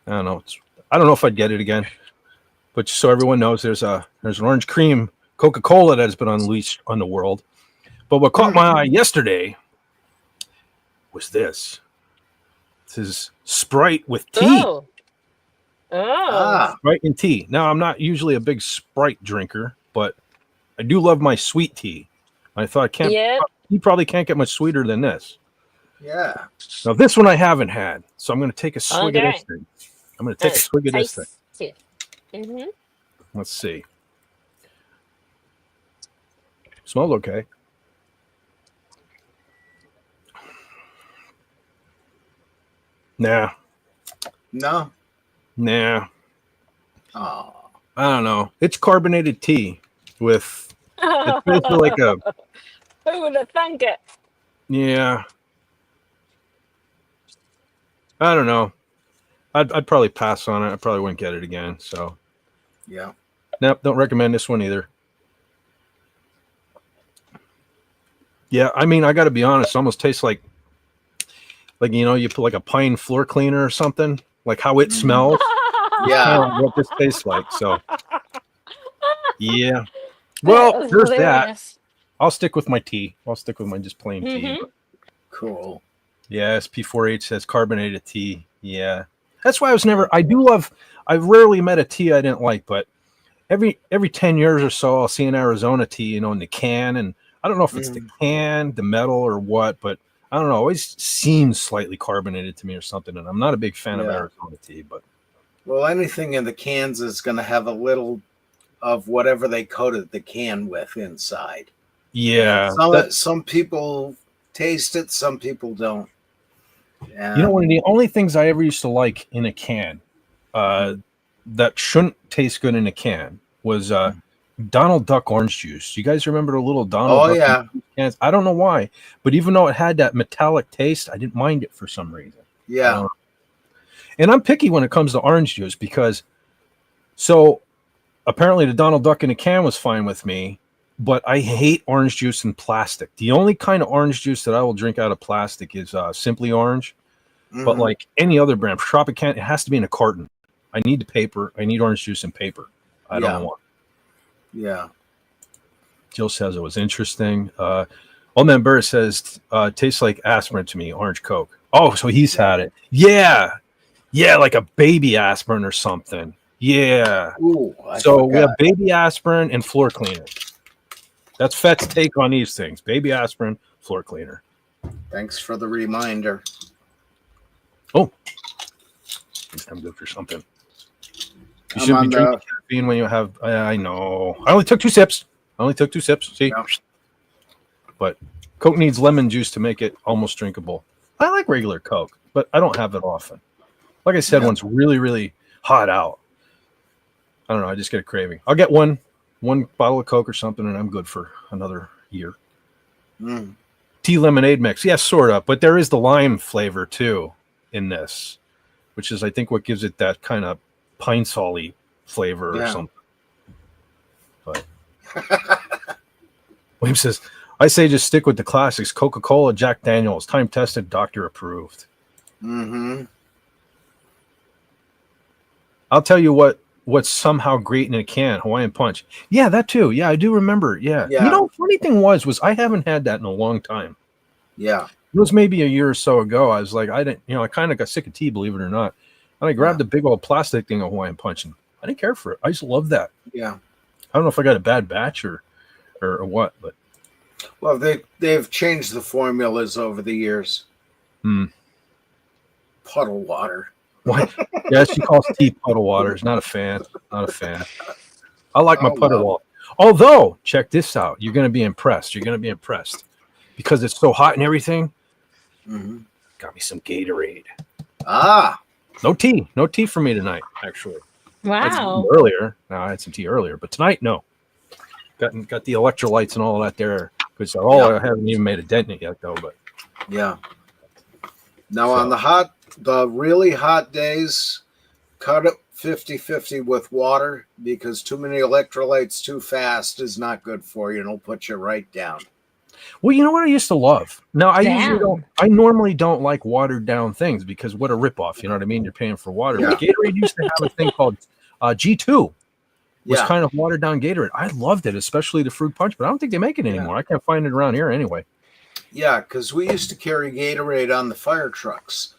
don't know. I don't know if I'd get it again, but just so everyone knows, there's an orange cream Coca-Cola that has been unleashed on the world. But what caught my eye yesterday was this. This is Sprite with tea. Oh. Sprite and tea. Now, I'm not usually a big Sprite drinker, but I do love my sweet tea. I thought you probably can't get much sweeter than this. Yeah. Now, this one I haven't had, so I'm going to take a swig of Okay. this thing. I'm going to take a swig of this thing. Taste it. Mm-hmm. Let's see. Smells okay. Nah. No. Oh. I don't know. It's carbonated tea with. It tastes like a. Who would have thunk it? Yeah. I don't know. I'd probably pass on it. I probably wouldn't get it again. So. Yeah. Nope, don't recommend this one either. Yeah, I mean, I got to be honest. It almost tastes like you put like a pine floor cleaner or something. Like how it smells. Yeah. What this tastes like. So. Yeah. Well, there's that. I'll stick with my tea. I'll stick with my just plain tea. Cool. Yeah, SP48 says carbonated tea. Yeah. That's why I've rarely met a tea I didn't like, but every 10 years or so I'll see an Arizona tea, in the can, and I don't know if it's the can, the metal, or what, but I don't know. It always seems slightly carbonated to me or something, and I'm not a big fan of Arizona tea, but Well, anything in the cans is going to have a little of whatever they coated the can with inside. yeah. Some people taste it, some people don't. One of the only things I ever used to like in a can that shouldn't taste good in a can was Donald Duck orange juice. You guys remember the little Donald Duck yeah. cans? I don't know why, but even though it had that metallic taste, I didn't mind it for some reason. Yeah. And I'm picky when it comes to orange juice because apparently the Donald Duck in a can was fine with me, but I hate orange juice in plastic. The only kind of orange juice that I will drink out of plastic is Simply Orange. But like any other brand, Tropicana, it has to be in a carton. I need the paper. I need orange juice in paper. I don't want. Yeah. Jill says it was interesting. Old Man Burr says tastes like aspirin to me. Orange Coke. Oh, so he's had it. Yeah, like a baby aspirin or something. Yeah. Ooh, We have baby aspirin and floor cleaner. That's FET's take on these things. Baby aspirin, floor cleaner. Thanks for the reminder. Oh, Coffee's damn good for something. You I'm should be on drinking caffeine when you have. I know. I only took 2 sips. See, Yeah. but Coke needs lemon juice to make it almost drinkable. I like regular Coke, but I don't have it often. Like I said, Yeah. when it's really, really hot out, I don't know. I just get a craving. I'll get one bottle of Coke or something, and I'm good for another year. Mm. Tea lemonade mix, yes, sort of, but there is the lime flavor too in this, which is I think what gives it that kind of pine salt-y flavor or Yeah. something. But William says, I say just stick with the classics: Coca-Cola, Jack Daniels, time tested, doctor approved. Mm-hmm. I'll tell you what's somehow great in a can: Hawaiian Punch. Yeah, that too. Yeah, I do remember. Yeah. Yeah. You know, funny thing was I haven't had that in a long time. Yeah. It was maybe a year or so ago. I was like, I kind of got sick of tea, believe it or not. And I grabbed a big old plastic thing of Hawaiian Punch, and I didn't care for it. I just loved that. Yeah. I don't know if I got a bad batch or what, but Well, they've changed the formulas over the years. Puddle water. what? Yeah, she calls tea puddle waters. Not a fan. Not a fan. I like my puddle water. Although, check this out. You're going to be impressed. Because it's so hot and everything. Mm-hmm. Got me some Gatorade. Ah. No tea for me tonight, actually. I had some Wow. tea earlier. No, I had some tea earlier, but tonight, no. Got the electrolytes and all of that there. Because I haven't even made a dent in it yet, though. But Yeah. Now on the really hot days, cut it 50-50 with water, because too many electrolytes too fast is not good for you, and it'll put you right down. well, you know what I used to love. Now I usually Damn. don't. I normally don't like watered down things because what a ripoff. You know what I mean? You're paying for water. Yeah. But Gatorade used to have a thing called G2. Was Yeah. kind of watered down Gatorade. I loved it, especially the fruit punch. But I don't think they make it anymore. I can't find it around here anyway. Yeah, because we used to carry Gatorade on the fire trucks.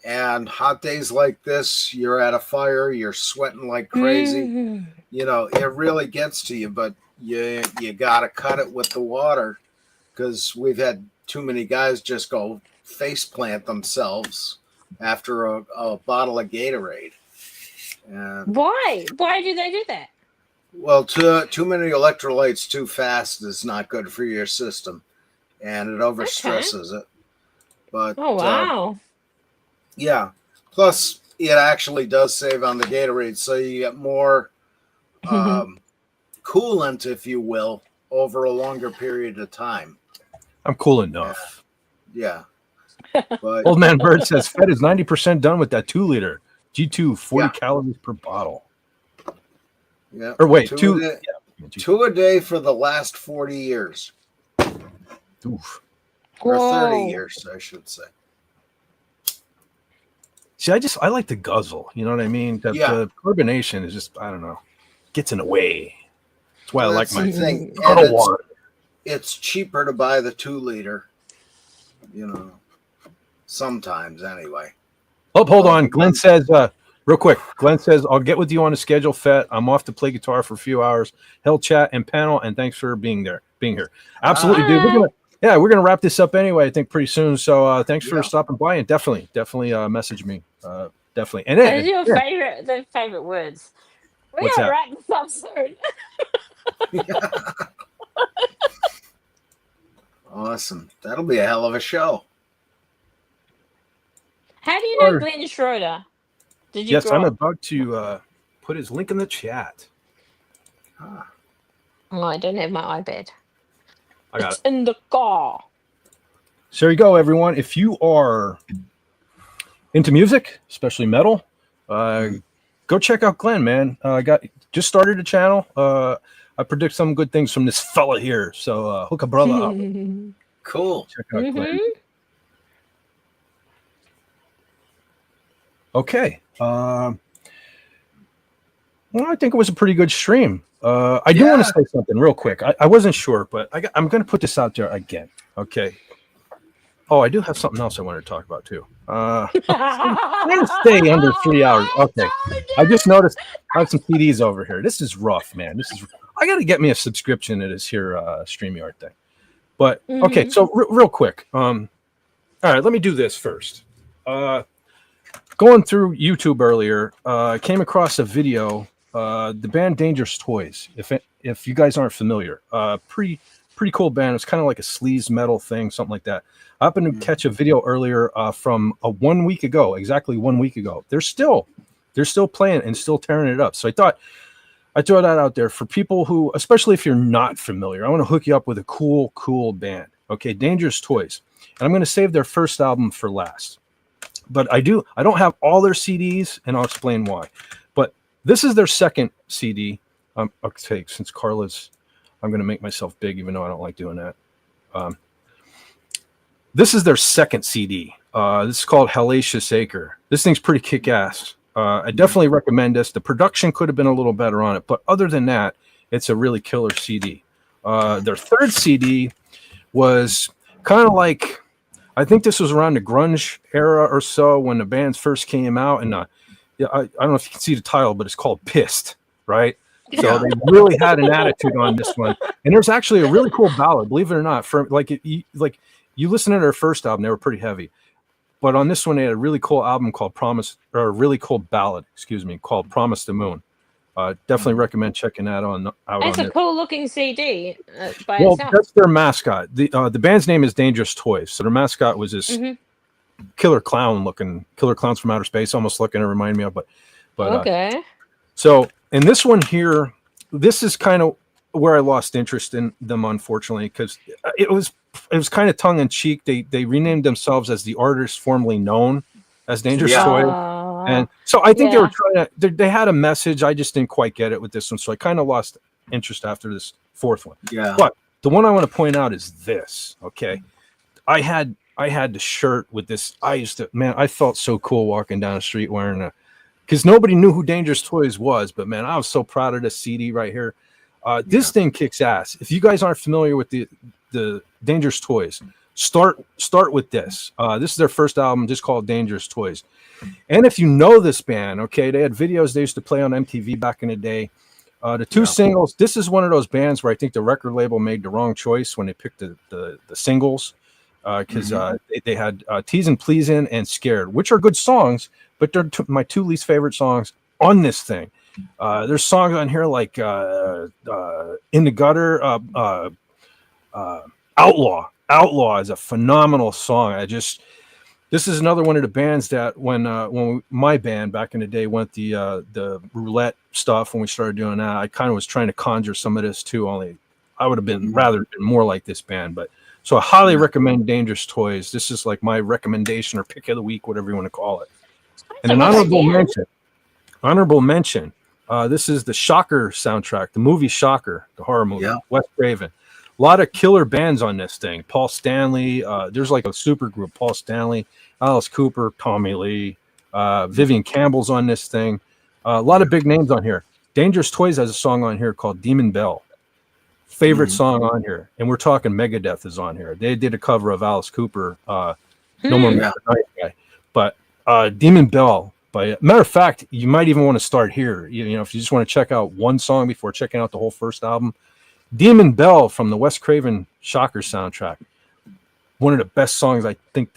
And hot days like this, you're at a fire, you're sweating like crazy. Mhm. You know, it really gets to you, but you got to cut it with the water, because we've had too many guys just go face plant themselves after a bottle of Gatorade. And Why? Why do they do that? well, too many electrolytes too fast is not good for your system, and it overstresses it. But Oh wow. yeah, plus it actually does save on the Gatorade, so you get more coolant, if you will, over a longer period of time. I'm cool enough. Yeah. But Old Man Bird says Fed is 90% done with that 2-liter G2, 40 Yeah. calories per bottle. yeah, Or wait, two a day for the last 40 years, Oof. or 30 Whoa. years, I should say. See, I like the guzzle. You know what I mean? The carbonation is just, I don't know, gets in the way. That's why I like That's my the thing. And puddle water. it's cheaper to buy the 2-liter, you know, sometimes anyway. Oh, hold on. Glenn says, real quick, Glenn says, I'll get with you on the schedule, Fet. I'm off to play guitar for a few hours. Hell chat and panel, and thanks for being here. Absolutely, dude. We're gonna wrap this up anyway, I think, pretty soon. So thanks for stopping by, and definitely message me. Definitely. And What then are your favorite words? We What's gotta that? wrap this up soon. Awesome. That'll be a hell of a show. How do you know Or- Glenn Schroeder? Did you yes, grow I'm up? about to put his link in the chat. Ah, Oh, I don't have my iPad. I got It's in the car. So there you go, everyone. If you are into music, especially metal, go check out Glenn, man. I just started a channel. I predict some good things from this fella here. So hook a brother up. cool. Check out Glenn. Mhm. Okay. Well, I think it was a pretty good stream. I do want to say something real quick. I wasn't sure, but I'm going to put this out there again. Okay. Oh, I do have something else I want to talk about too. I'm going to stay under 3 hours. Okay. I just noticed I have some CDs over here. This is rough, man. I got to get me a subscription to this here StreamYard thing. But okay, so real quick. All right, let me do this first. going through YouTube earlier, I came across a video. The band Dangerous Toys. If you guys aren't familiar, pretty cool band. It's kind of like a sleaze metal thing, something like that. I happened to catch a video earlier from 1 week ago, exactly 1 week ago. They're still playing and still tearing it up. So I thought I'd throw that out there for people who, especially if you're not familiar. I want to hook you up with a cool band. Okay, Dangerous Toys, and I'm going to save their first album for last. But I don't have all their CDs, and I'll explain why. But this is their second CD. Okay, since Carla's, I'm going to make myself big, even though I don't like doing that. This is their second CD. This is called Hellacious Acre. This thing's pretty kick-ass. I definitely recommend this. The production could have been a little better on it, but other than that, it's a really killer CD. Their third CD was kind of like, I think this was around the grunge era or so when the bands first came out, and I don't know if you can see the title, but it's called Pissed, right? So they really had an attitude on this one, and there's actually a really cool ballad, believe it or not. For you listen to their first album, they were pretty heavy, but on this one they had a really cool album called a really cool ballad, called Promise the Moon. Definitely recommend checking that out. It's a cool looking CD by well, itself. that's their mascot. The band's name is Dangerous Toys. So their mascot was this killer clowns from outer space, almost looking to remind me of. But okay. So in this one here, this is kind of where I lost interest in them, unfortunately, because it was kind of tongue in cheek. They renamed themselves as the artist formerly known as Dangerous Toys. And so I think they were trying to, they had a message. I just didn't quite get it with this one. So I kind of lost interest after this fourth one. Yeah. But the one I want to point out is this. Okay. I had the shirt with this. I felt so cool walking down the street wearing because nobody knew who Dangerous Toys was, but man, I was so proud of this CD right here. This thing kicks ass. If you guys aren't familiar with the Dangerous Toys, start with this. This is their first album, just called Dangerous Toys. And if you know this band, okay, they had videos they used to play on MTV back in the day. The two singles, this is one of those bands where I think the record label made the wrong choice when they picked the singles, because they had Teasin' Pleasin' and Scared, which are good songs, but they're my two least favorite songs on this thing. There's songs on here like In the Gutter, Outlaw is a phenomenal song. This is another one of the bands that when my band back in the day went the roulette stuff, when we started doing that, I kind of was trying to conjure some of this too, only I would have been rather been more like this band. But so I highly recommend Dangerous Toys. This is like my recommendation or pick of the week, whatever you want to call it. And an honorable mention. This is the Shocker soundtrack, the movie Shocker, the horror movie, Wes Craven. A lot of killer bands on this thing. Paul Stanley. There's like a super group. Paul Stanley, Alice Cooper, Tommy Lee, Vivian Campbell's on this thing. A lot of big names on here. Dangerous Toys has a song on here called Demon Bell. Favorite song on here. And we're talking Megadeth is on here. They did a cover of Alice Cooper. No More Night Guy. But Demon Bell. By matter of fact, you might even want to start here. You know, if you just want to check out one song before checking out the whole first album, Demon Bell from the Wes Craven Shocker soundtrack. One of the best songs I think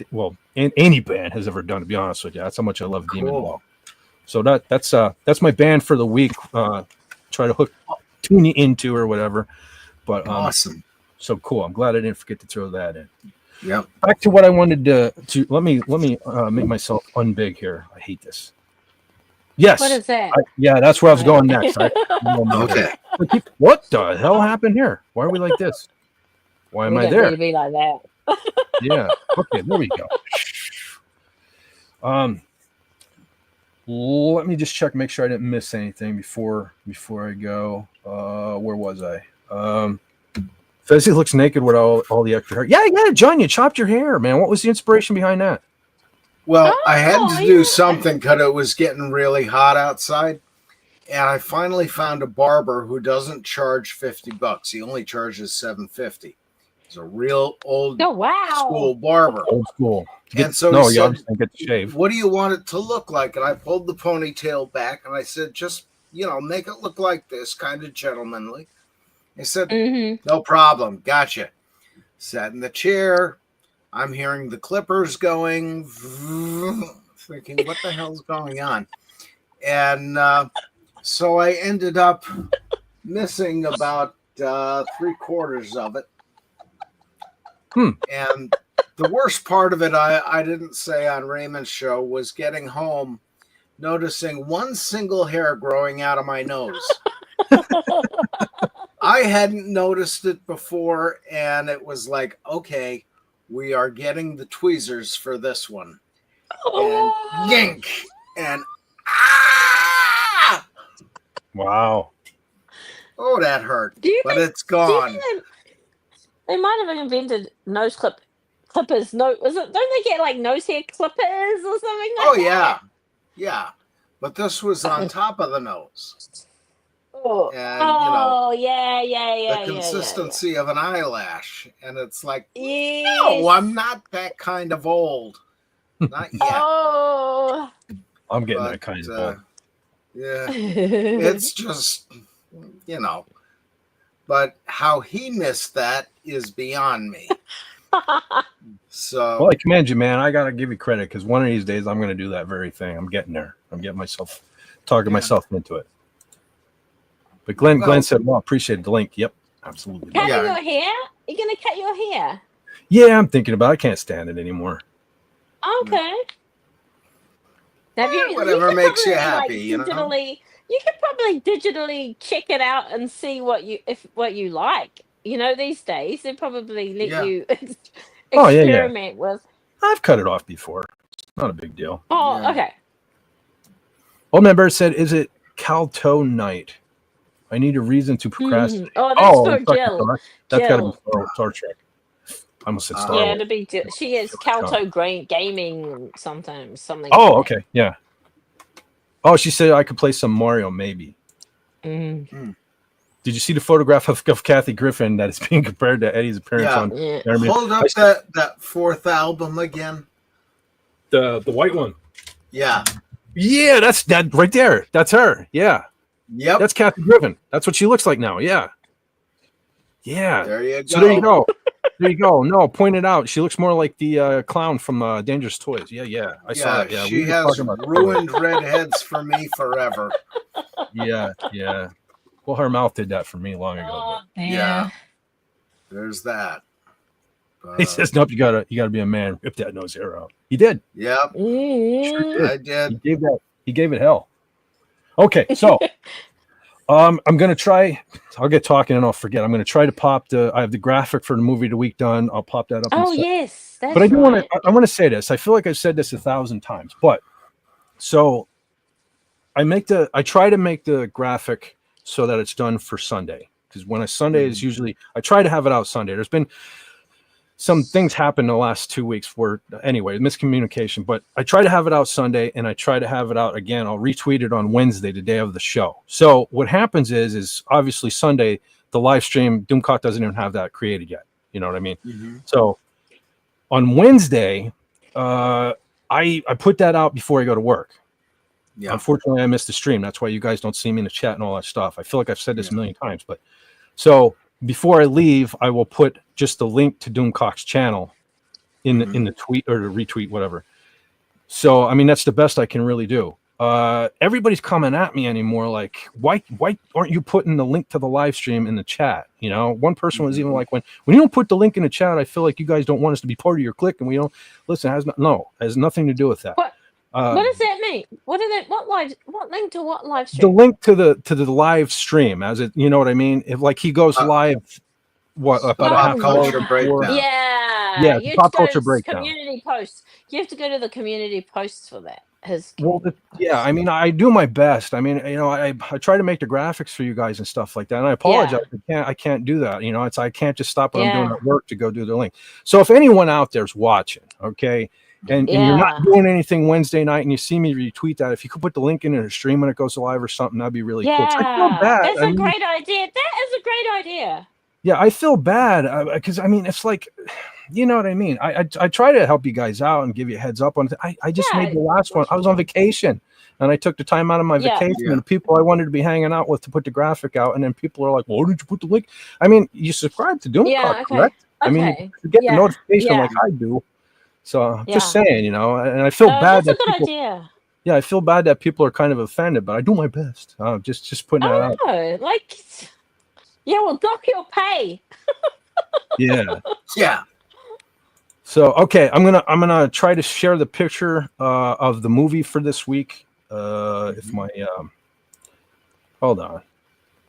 any band has ever done, to be honest with you. That's how much I love Demon Bell. So that's my band for the week. Try to tune you into or whatever. But awesome. So cool. I'm glad I didn't forget to throw that in. Yeah. Back to what I wanted to let me make myself unbig here. I hate this. Yes. What is that? That's where I was going next. Okay. What the hell happened here? Why are we like this? Why am I there? To be like that. Yeah. Okay. There we go. Let me just check, make sure I didn't miss anything before I go. Where was I? Fezzy looks naked with all the extra hair. Yeah, John, you chopped your hair, man. What was the inspiration behind that? Well, I had to do something because it was getting really hot outside. And I finally found a barber who doesn't charge $50. He only charges $7.50. He's a real old school barber. Old school. And so he said, get to shave. What do you want it to look like? And I pulled the ponytail back and I said, just, make it look like this, kind of gentlemanly. He said, no problem. Gotcha. Sat in the chair. I'm hearing the clippers going. thinking, what the hell's going on? And so I ended up missing about 3/4 of it. And the worst part of it, I didn't say on Raymond's show, was getting home, noticing one single hair growing out of my nose. I hadn't noticed it before, and it was like, okay, we are getting the tweezers for this one. And yank! And Wow. oh, that hurt. But it's Do you gone. think they might have invented nose clippers? No, don't they get like nose hair clippers or something like Oh, that? yeah. Yeah. But this was on top of the nose. Oh, And, you know, yeah. the consistency of an eyelash. And it's like, Yes. no, I'm not that kind of old. Not yet. Oh. I'm getting But, that kind of old. yeah. It's just, you know. But how he missed that is beyond me. So, Well, I commend you, man. I gotta give you credit because one of these days I'm gonna do that very thing. I'm getting there. I'm getting myself talking myself into it. But Glenn said, "Well, appreciate the link." Yep, absolutely. Cutting Yeah. your hair? You're gonna cut your hair? Yeah, I'm thinking about it. I can't stand it anymore. Okay. Have you, whatever could makes you probably, happy, you know? digitally, you could probably digitally check it out and see what you like. You know, these days they probably let Yeah. you Oh, yeah. experiment with. I've cut it off before. It's not a big deal. Oh, Yeah. okay. Old Man Bird said, "Is it Calto night? I need a reason to procrastinate." Oh, that's Oh, for it's like Jill. that's got to Jill. be Star Trek. I almost said Star Yeah, Wars. it'll be Jill. She is Calto Gaming sometimes. Something. Oh, like okay, yeah. Oh, she said I could play some Mario, maybe. that. Mm. Did you see the photograph of Kathy Griffin that is being compared to Eddie's appearance Yeah. on Yeah. Iron Man? hold up that fourth album again. the white one? Yeah. Yeah, that's that right there. That's her. Yeah, Yep. that's Kathy Griffin. That's what she looks like now. Yeah, yeah. There you go. So there you go. There you go. No, point it out. She looks more like the clown from Dangerous Toys. Yeah. I saw that. Yeah, she we were has talking about that. ruined redheads for me forever. Yeah. Well, her mouth did that for me long ago. Oh, Yeah. There's that. He says, "Nope, you gotta be a man. Rip that nose hair out." He did. Yep, Mm. I did. He gave it hell. Okay, so I'm gonna try. I'll get talking and I'll forget. I'm gonna try to pop I have the graphic for the movie of the week done. I'll pop that up. Oh in a sec. yes, that's But I do right. want to. I want to say this. I feel like I've said this 1,000 times. But so I try to make the graphic so that it's done for Sunday, because when Sunday is usually, I try to have it out Sunday. There's been some things happen the last 2 weeks where, anyway, miscommunication, but I try to have it out Sunday and I try to have it out again. I'll retweet it on Wednesday, the day of the show. So what happens is obviously Sunday, the live stream, Doomcock doesn't even have that created yet. You know what I mean? Mm-hmm. So on Wednesday, I put that out before I go to work. Yeah. Unfortunately, I missed the stream. That's why you guys don't see me in the chat and all that stuff. I feel like I've said this a million times, but so before I leave, I will put just the link to Doomcock's channel in the tweet or the retweet, whatever. So, I mean, that's the best I can really do. Everybody's coming at me anymore. Like, why aren't you putting the link to the live stream in the chat? You know, one person was even like, when you don't put the link in the chat, I feel like you guys don't want us to be part of your clique, and we don't listen. It has nothing to do with that. What does that mean? What link to what live stream? The link to the live stream, as it, you know what I mean? If like he goes live, about a half hour culture before. breakdown. Yeah, Yeah, pop culture breakdown. Community posts. You have to go to the community posts for that. Yeah, I mean, I do my best. I mean, you know, I try to make the graphics for you guys and stuff like that. And I apologize. I can't do that. You know, I can't just stop what I'm doing at work to go do the link. So if anyone out there's watching, okay, and you're not doing anything Wednesday night and you see me retweet that, if you could put the link in a stream when it goes live or something, that'd be really cool. I feel bad. That's a great idea. That is a great idea. Yeah, I feel bad because I mean, it's like, you know what I mean? I try to help you guys out and give you a heads up on it. I just made the last one. I was on vacation and I took the time out of my vacation and the people I wanted to be hanging out with to put the graphic out. And then people are like, well, why didn't you put the link? I mean, you subscribe to Doomcock, correct? I mean, you get the notification like I do. So I'm Yeah. just saying, you know, and I feel bad That's a that good people, idea. yeah, I feel bad that people are kind of offended, but I do my best. Just putting that out. Oh, like, yeah, well, dock your pay. Yeah. Yeah. So okay, I'm gonna try to share the picture of the movie for this week. If my hold on.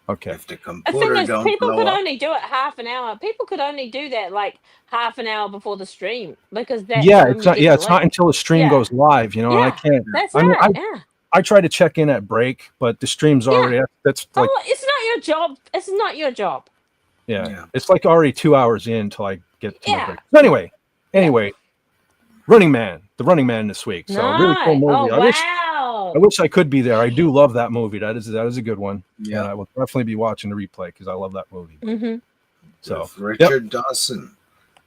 Okay. If the The thing computer is, don't people blow could up. only do it half an hour. People could only do that like half an hour before the stream because that's Yeah, when it's we not. get Yeah, the it's not link. until the stream Yeah. goes live, you know. And I Yeah, can't. that's I mean, right. Yeah. I try to check in at break, but the stream's already. That's like Oh, it's not your job. It's not your job. yeah, it's like already 2 hours in till I get to my Yeah. break. So anyway, Running Man, the Running Man this week. So really cool Nice. movie. Oh, wow. I wish I could be there. I do love that movie. That is a good one. Yeah. And I will definitely be watching the replay because I love that movie. Mm-hmm. So With Richard Dawson,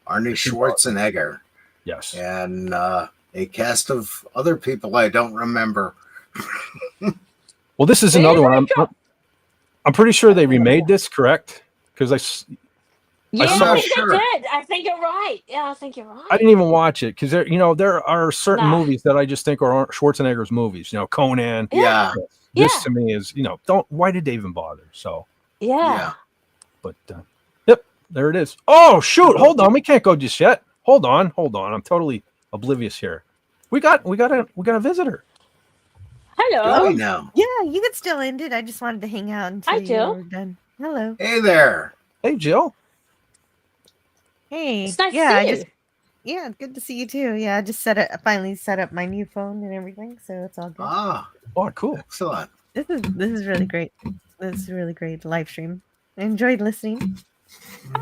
Arnie Richard Schwarzenegger, yes. and a cast of other people I don't remember. Well, this is another one. I'm pretty sure they remade this, correct? Because Yeah, saw- I think Sure. they did. I think you're right. Yeah, I think you're right. I didn't even watch it because there are certain Nah. movies that I just think are Schwarzenegger's movies. You know, Conan. Yeah. This Yeah. to me is why did they even bother? So, Yeah. but yep, there it is. Oh shoot! Hold on, we can't go just yet. Hold on. I'm totally oblivious here. We got a visitor. Hello. Really now. Yeah, you could still end it. I just wanted to hang out until Hi, you Jill. were done. Hello. Hey there. Hey Jill. Hey. It's nice yeah, to see you. yeah, good to see you too. Yeah, I just finally set up my new phone and everything, so it's all good. Ah, Oh, cool. excellent. This is really great. This is really great live stream. I enjoyed listening.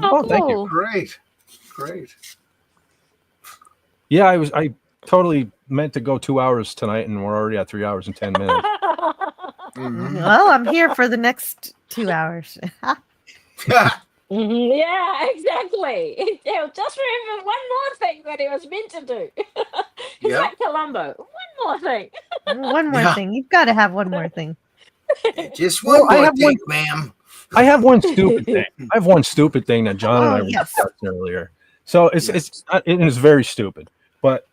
Oh, thank you. cool. Great. Yeah, I totally meant to go 2 hours tonight, and we're already at 3 hours and 10 minutes. Mhm. Well, I'm here for the next 2 hours. Mhm, yeah, exactly. He'll just remember one more thing that he was meant to do. He's Yep. like Columbo. One more thing. One more Yeah. thing. You've got to have one more thing. Just Well, one I more have thing, ma'am. I have one stupid thing. that John and I were yes. discussing earlier. So it is very stupid. But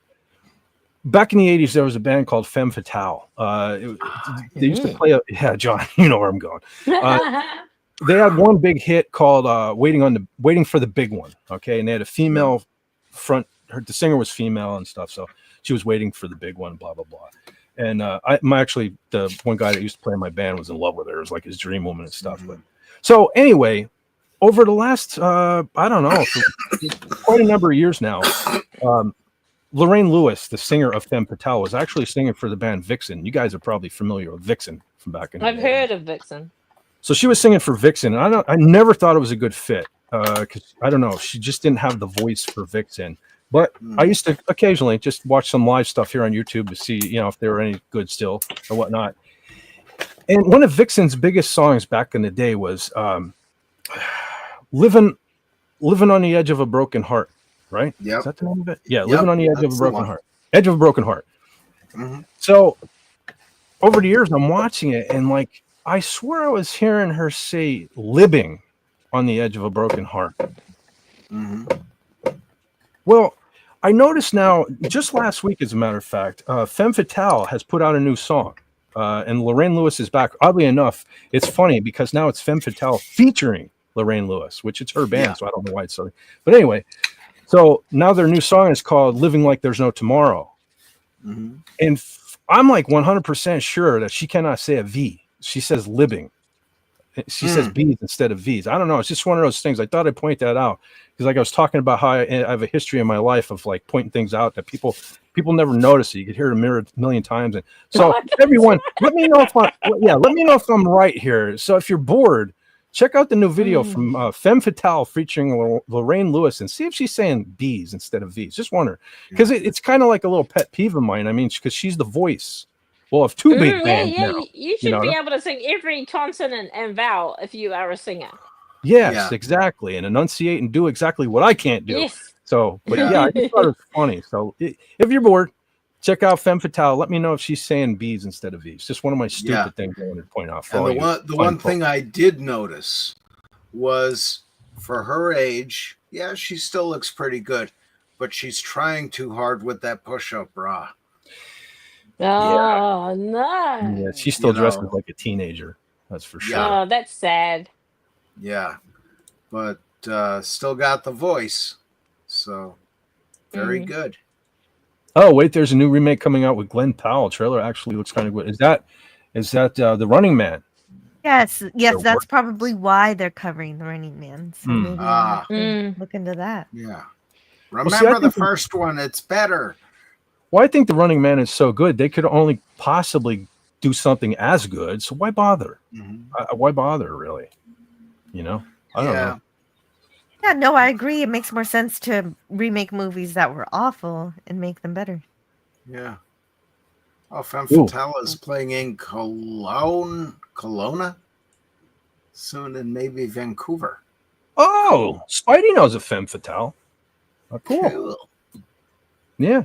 back in the 80s, there was a band called Femme Fatale. They used to play John, you know where I'm going. They had one big hit called Waiting for the Big One. Okay, and they had a female front. The singer was female and stuff, so she was waiting for the big one. Blah blah blah. And the one guy that used to play in my band was in love with her. It was like his dream woman and stuff. But so anyway, over the last I don't know, for quite a number of years now, Lorraine Lewis, the singer of Femme Fatale, was actually singing for the band Vixen. You guys are probably familiar with Vixen from back in the I've day. heard of Vixen. So she was singing for Vixen, and I never thought it was a good fit because I don't know, she just didn't have the voice for Vixen. But I used to occasionally just watch some live stuff here on YouTube to see, if they were any good still or whatnot. And one of Vixen's biggest songs back in the day was "Living on the Edge of a Broken Heart." Right? Yep. Is that the name of it? Yeah, Yep, "Living on the Edge of a that's the Broken one. Heart." Edge of a Broken Heart. Mhm. So over the years, I'm watching it, and like I swear I was hearing her say "libbing on the edge of a broken heart." Mhm. Well, I noticed now, just last week, as a matter of fact, Femme Fatale has put out a new song, and Lorraine Lewis is back. Oddly enough, it's funny because now it's Femme Fatale featuring Lorraine Lewis, which it's her band, Yeah. so I don't know why it's so. But anyway, so now their new song is called "Living Like There's No Tomorrow," Mhm. and I'm like 100% sure that she cannot say a V. She says "libbing." She says B's instead of V's. I don't know. It's just one of those things. I thought I'd point that out because, like, I was talking about how I have a history in my life of like pointing things out that people never notice. You could hear it a million times. And so, everyone, let me know if I'm right here. So, if you're bored, check out the new video from Femme Fatale featuring Lorraine Lewis and see if she's saying B's instead of V's. Just wonder because it's kind of like a little pet peeve of mine. I mean, because she's the voice. Well, of two big bands now. You should be able to sing every consonant and vowel if you are a singer. Yes, exactly, and enunciate and do exactly what I can't do. Yes. So, but yeah, I just thought it was funny. So, if you're bored, check out Femme Fatale. Let me know if she's saying B's instead of V's. Just one of my stupid things I wanted to point out. For And all the one thing I did notice was for her age, yeah, she still looks pretty good, but she's trying too hard with that push-up bra. Oh no. Yeah, she still You dresses know. like a teenager. That's for sure. Yeah. Oh, that's sad. Yeah, but still got the voice, so very good. Oh wait, there's a new remake coming out with Glenn Powell. Trailer actually looks kind of good. Is that the Running Man? Yes, They're that's probably why they're covering the Running Man. So Mm. maybe I'll have to look into that. Yeah. Well, see, Remember I the think first one? It's better. Well, I think the Running Man is so good they could only possibly do something as good. So why bother? Why bother, really? You know, I don't know. Yeah, no, I agree. It makes more sense to remake movies that were awful and make them better. Yeah. Oh, Femme Fatale is playing in Kelowna soon, and maybe Vancouver. Oh, Spidey knows a Femme Fatale. Oh, cool. Yeah,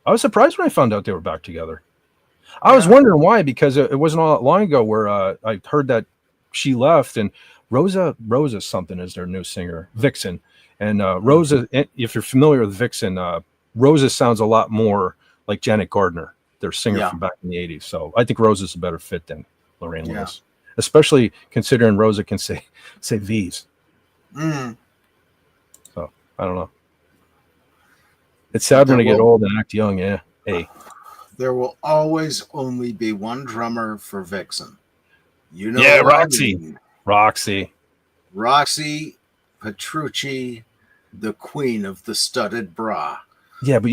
I was surprised when I found out they were back together. I was wondering why, because it wasn't all that long ago where I heard that she left, and Rosa something is their new singer, Vixen. And Rosa, if you're familiar with Vixen, Rosa sounds a lot more like Janet Gardner, their singer from back in the 80s. So I think Rosa's a better fit than Lorraine Lewis, especially considering Rosa can say V's. So I don't know. It's sad when I get old and act young. Yeah. Hey. There will always only be one drummer for Vixen. You know, yeah, Roxy. Roxy Petrucci, the queen of the studded bra. Yeah, but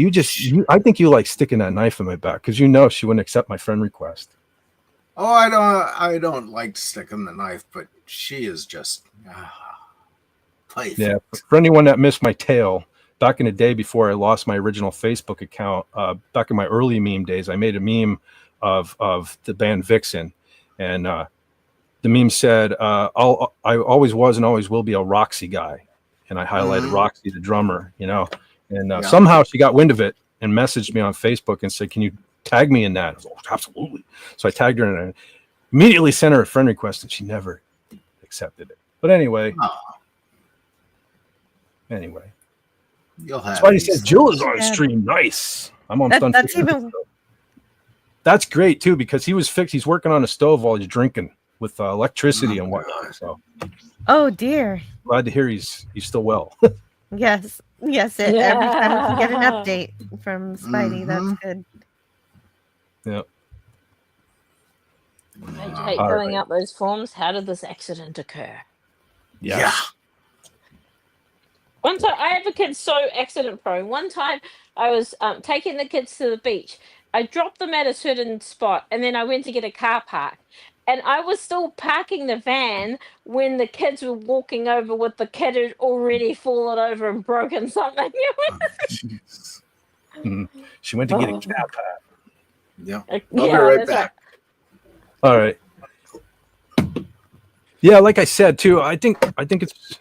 I think you like sticking that knife in my back because you know she wouldn't accept my friend request. Oh, I don't like sticking the knife, but she is just playful. Yeah, for anyone that missed my tale, back in the day before I lost my original Facebook account, back in my early meme days, I made a meme of the band Vixen, and the meme said, I always was and always will be a Roxy guy. And I highlighted Roxy, the drummer, you know, and somehow she got wind of it and messaged me on Facebook and said, can you tag me in that? I was like, oh, absolutely. So I tagged her and I immediately sent her a friend request and she never accepted it. But anyway, you'll have Spidey says Jill is on stream. Nice. I'm on Stunt. That's great too, because he's working on a stove while he's drinking with electricity and whatnot. So oh dear. Glad to hear he's still well. Yes. Every time we get an update from Spidey, that's good. Yeah. I hate filling out those forms. How did this accident occur? Yeah. One time, I have a kid so accident prone. One time, I was taking the kids to the beach. I dropped them at a certain spot, and then I went to get a car park. And I was still parking the van when the kids were walking over with the kid who'd already fallen over and broken something. She went to get a car park. Yeah. I'll be right back. All right. Yeah, like I said too, I think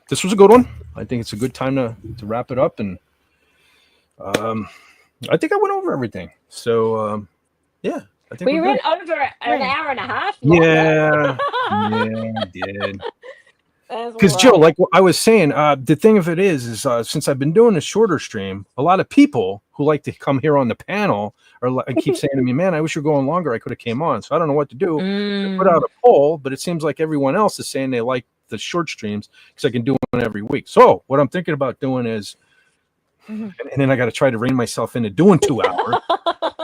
this was a good one. I think it's a good time to wrap it up, and I think I went over everything. So yeah, I think we went over an hour and a half. Yeah, I did. Because Jill, like I was saying, the thing of it is since I've been doing a shorter stream, a lot of people who like to come here on the panel keep saying to me, "Man, I wish you were going longer. I could have came on." So I don't know what to do. I put out a poll, but it seems like everyone else is saying they like the short streams because I can do one every week. So what I'm thinking about doing is, and then I got to try to rein myself into doing 2 hours,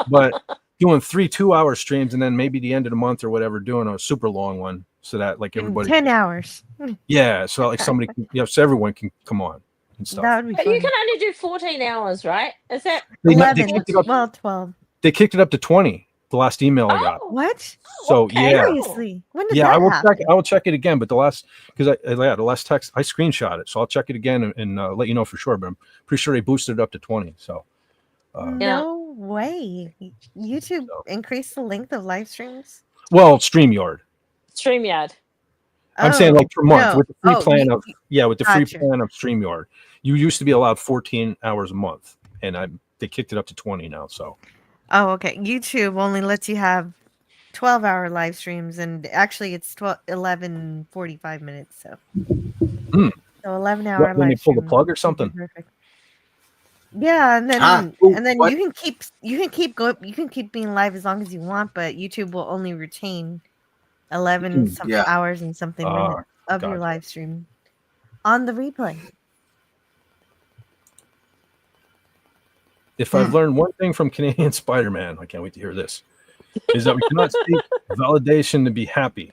but doing 3 2-hour streams, and then maybe the end of the month or whatever, doing a super long one. So that like everybody 10 hours. Yeah, so like somebody can, so everyone can come on and stuff. That would be fun. You can only do 14 hours, right? Is that 11? 12. They kicked it up to 20. The last email I got. What? So okay. Seriously, when did that happen? I will check it again. But the last the last text I screenshot it, so I'll check it again and let you know for sure. But I'm pretty sure they boosted it up to 20. So no way. YouTube increased the length of live streams. Well, StreamYard. I'm saying like per month with the free plan with the free plan of StreamYard. You used to be allowed 14 hours a month, and they kicked it up to 20 now. So. Oh, okay. YouTube only lets you have 12-hour live streams, and actually it's 11:45 minutes. So, so 11-hour live. When they pull the plug or something. Perfect. Yeah, and then Ooh, and then what? you can keep being live as long as you want, but YouTube will only retain 11 some Yeah. hours and something minutes of your Gotcha. live stream on the replay. If I've learned one thing from Canadian Spider-Man, I can't wait to hear this, is that we cannot seek validation to be happy.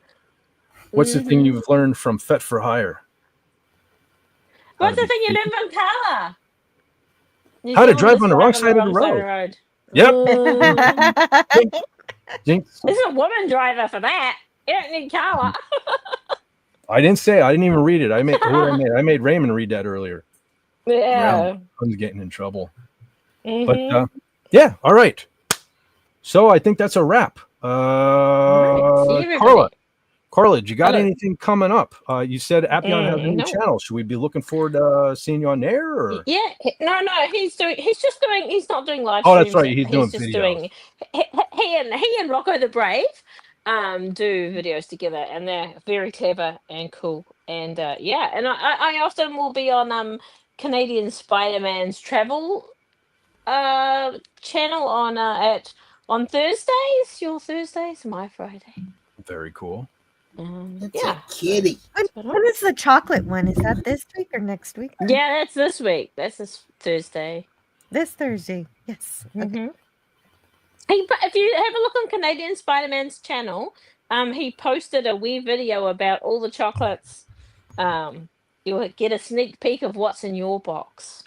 What's the thing you've learned from Fet for Hire? What's to the be thing you creepy. learned from Carla? New How to Zealanders drive on the wrong side of the road. road. Yep. Mm. Jinx. Jinx. There's a woman driver for that. You don't need Carla. I didn't say. I didn't even read it. I made Raymond read that earlier. Yeah. I was getting in trouble. Mhm. But yeah, all right. So I think that's a wrap. Right. See you, Carla, you got Hello. anything coming up? You said Appian has a new No. channel. Should we be looking forward to seeing you on there? Or? Yeah, no, he's not doing live Oh, streams. that's right. He's doing just videos. doing he and Rocco the Brave do videos together, and they're very clever and cool. And yeah, and I often will be on Canadian Spider-Man's travel channel on Thursdays. Your Thursdays, my Friday. Very cool. It's Yeah. a kitty. When is the chocolate one? Is that this week or next week? Yeah, that's this week. That's this Thursday. This Thursday. Yes. Mm-hmm. If you have a look on Canadian Spider-Man's channel, he posted a wee video about all the chocolates. You'll get a sneak peek of what's in your box.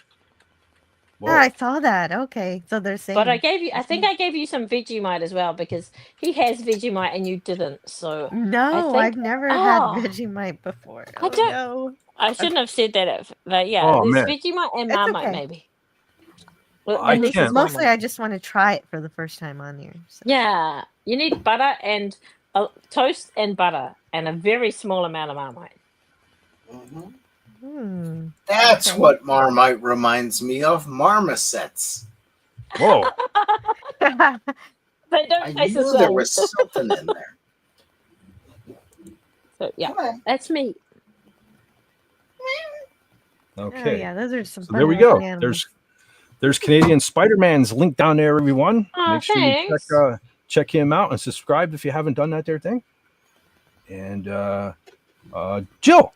Yeah, I saw that. Okay, so they're saying. But I think I gave you some Vegemite as well, because he has Vegemite and you didn't. So No, I've never had Vegemite before. I don't. No. I shouldn't have said that. But yeah, Oh, there's man. Vegemite and It's Marmite okay. maybe. Well, I at least can't. it's one Mostly, of I them. just want to try it for the first time on here. So. Yeah, you need butter and toast and butter and a very small amount of Marmite. That's Okay. what Marmite reminds me of. Marmosets. Whoa. They don't I taste the knew there same. was something in there. So yeah, Come on. that's me. Okay. Oh, yeah, those are some. So there we fun go. animals. There's Canadian Spider-Man's link down there, everyone. Oh, Make sure you thanks. check him out and subscribe if you haven't done that there thing. And Jill.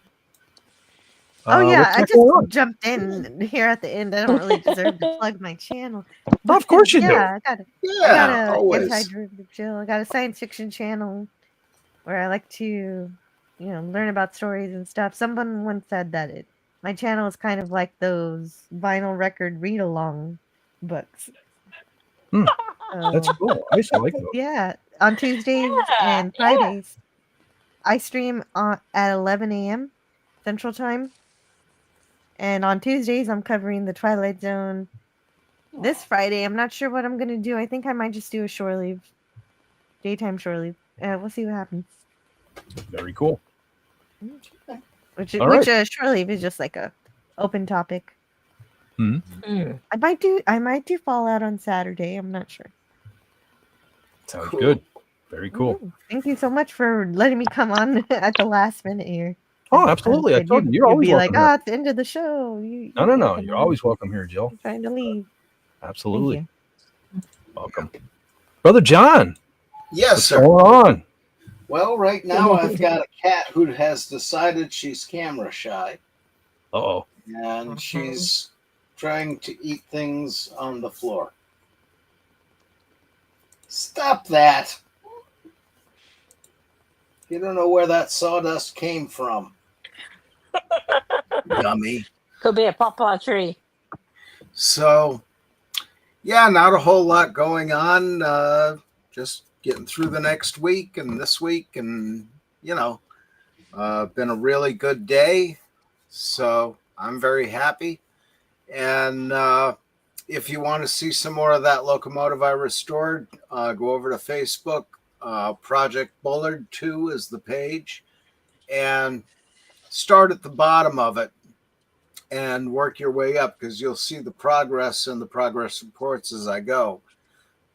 Oh yeah, what's I going just on? jumped in here at the end. I don't really deserve to plug my channel. Of course you do. Yeah, I got Yeah, a always. anti-derivative Jill. I got a science fiction channel where I like to, learn about stories and stuff. Someone once said that my channel is kind of like those vinyl record read-along books. That's cool. I used to like those. Yeah, on Tuesdays and Fridays, I stream at 11 a.m. Central Time. And on Tuesdays, I'm covering the Twilight Zone. This Friday, I'm not sure what I'm going to do. I think I might just do a shore leave. Daytime shore leave. We'll see what happens. Very cool. Which All right. shore leave is just like a open topic. Mm-hmm. I might do Fallout on Saturday. I'm not sure. Sounds good. Very cool. Thank you so much for letting me come on at the last minute here. Oh, absolutely. I told you. You're You'd always be like, welcome. it's the end of the show. No. You're always welcome here, Jill. I'm trying to leave. Absolutely. Welcome. Brother John. Yes, What's sir. going on? Well, right now I've got a cat who has decided she's camera shy, Uh-oh. and she's trying to eat things on the floor. Stop that. You don't know where that sawdust came from. Dummy. Could be a pawpaw tree. So, yeah, not a whole lot going on. Just getting through the next week and this week, and been a really good day. So I'm very happy. And if you want to see some more of that locomotive I restored, go over to Facebook. Project Bullard 2 is the page, and start at the bottom of it and work your way up, because you'll see the progress and the progress reports as I go.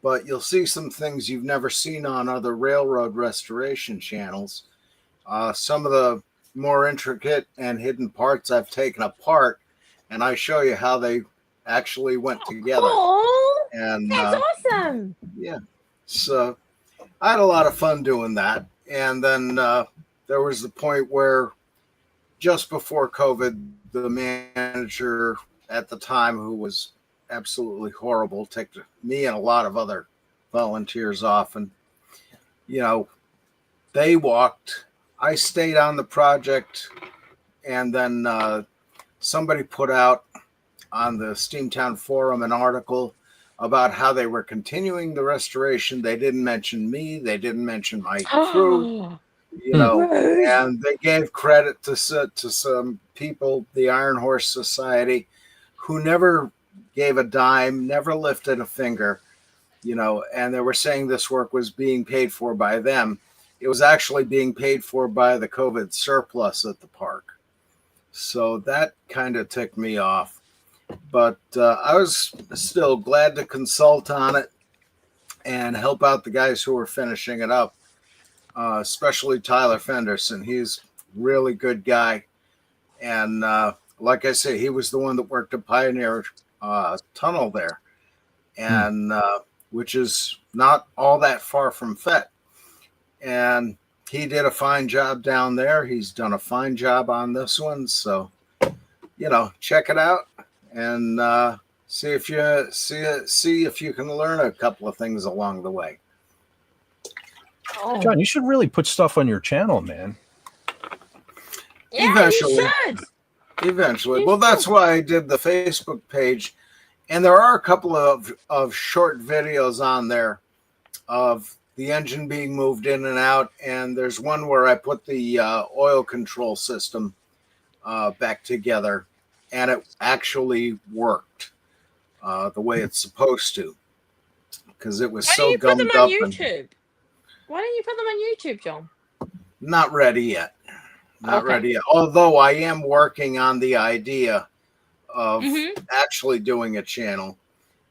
But you'll see some things you've never seen on other railroad restoration channels. Some of the more intricate and hidden parts I've taken apart, and I show you how they actually went together. Oh, And that's awesome. yeah, so I had a lot of fun doing that. And then there was the point where just before COVID, the manager at the time, who was absolutely horrible, took me and a lot of other volunteers off. And, you know, they walked. I stayed on the project. And then somebody put out on the Steamtown Forum an article about how they were continuing the restoration. They didn't mention me. They didn't mention my crew. You know, and they gave credit to some people, the Iron Horse Society, who never gave a dime, never lifted a finger, you know, and they were saying this work was being paid for by them. It was actually being paid for by the COVID surplus at the park. So that kind of ticked me off. But I was still glad to consult on it and help out the guys who were finishing it up. Especially Tyler Fenderson. He's a really good guy. And like I say, he was the one that worked at Pioneer Tunnel there, and which is not all that far from FET. And he did a fine job down there. He's done a fine job on this one. So, you know, check it out and see if you can learn a couple of things along the way. John, you should really put stuff on your channel, man. Yeah, Eventually. you should. Eventually. Well, that's why I did the Facebook page. And there are a couple of short videos on there of the engine being moved in and out. And there's one where I put the oil control system back together. And it actually worked the way it's supposed to. Because it was so gummed up. Why don't you put them on YouTube? Why don't you put them on YouTube, John? Not ready yet. Not ready yet. Although I am working on the idea of actually doing a channel,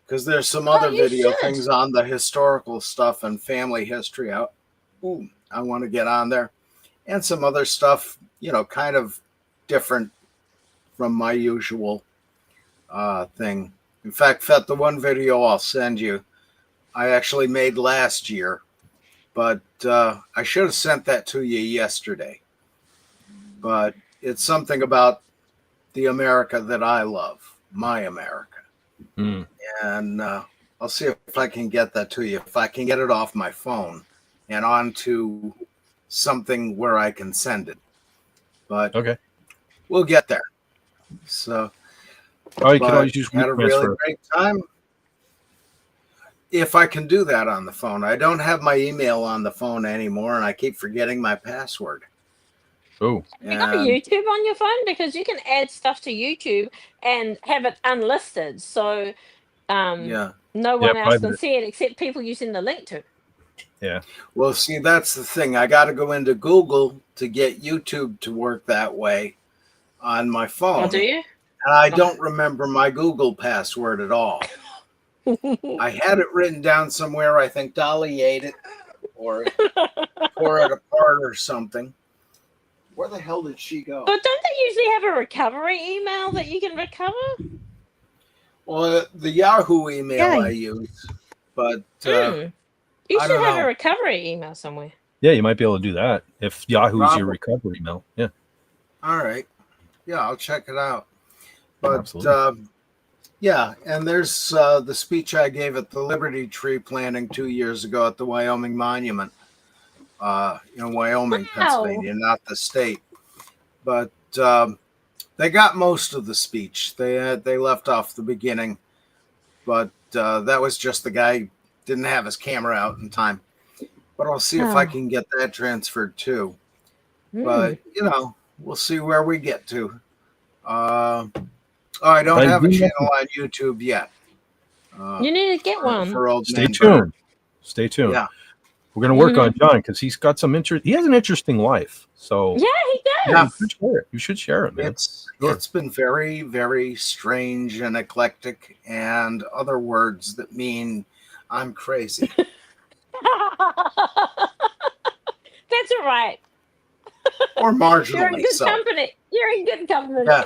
because there's some other video things on the historical stuff and family history I want to get on there, and some other stuff, you know, kind of different from my usual thing. In fact, Fet, the one video I'll send you, I actually made last year. But I should have sent that to you yesterday. But it's something about the America that I love, my America. And I'll see if I can get that to you. If I can get it off my phone and onto something where I can send it. But we'll get there. So you can always use had a really great time. If I can do that on the phone. I don't have my email on the phone anymore, and I keep forgetting my password. Oh, you got YouTube on your phone? Because you can add stuff to YouTube and have it unlisted, so no one else can see it except people you send the link to. Yeah. Well, see, that's the thing. I got to go into Google to get YouTube to work that way on my phone. Oh, do you? And I don't remember my Google password at all. I had it written down somewhere. I think Dolly ate it or tore it apart or something. Where the hell did she go? But don't they usually have a recovery email that you can recover? Well, the Yahoo email I use, but you should have a recovery email somewhere. Yeah, you might be able to do that if Yahoo's your recovery email. Yeah. All right. Yeah, I'll check it out. But yeah, and there's the speech I gave at the Liberty Tree planting 2 years ago at the Wyoming Monument. In Wyoming, Pennsylvania, not the state. But they got most of the speech. They left off the beginning, but that was just the guy didn't have his camera out in time. But I'll see if I can get that transferred too. But you know, we'll see where we get to. I don't have a channel on YouTube yet. You need to get one. For old Stay tuned. Stay tuned. Yeah. We're going to work on John because he's got some interest. He has an interesting life. So yeah, he does. You should share it, man. It's been very, very strange and eclectic, and other words that mean I'm crazy. That's all right. Or marginally You're in good so. company. You're in good company. Yeah.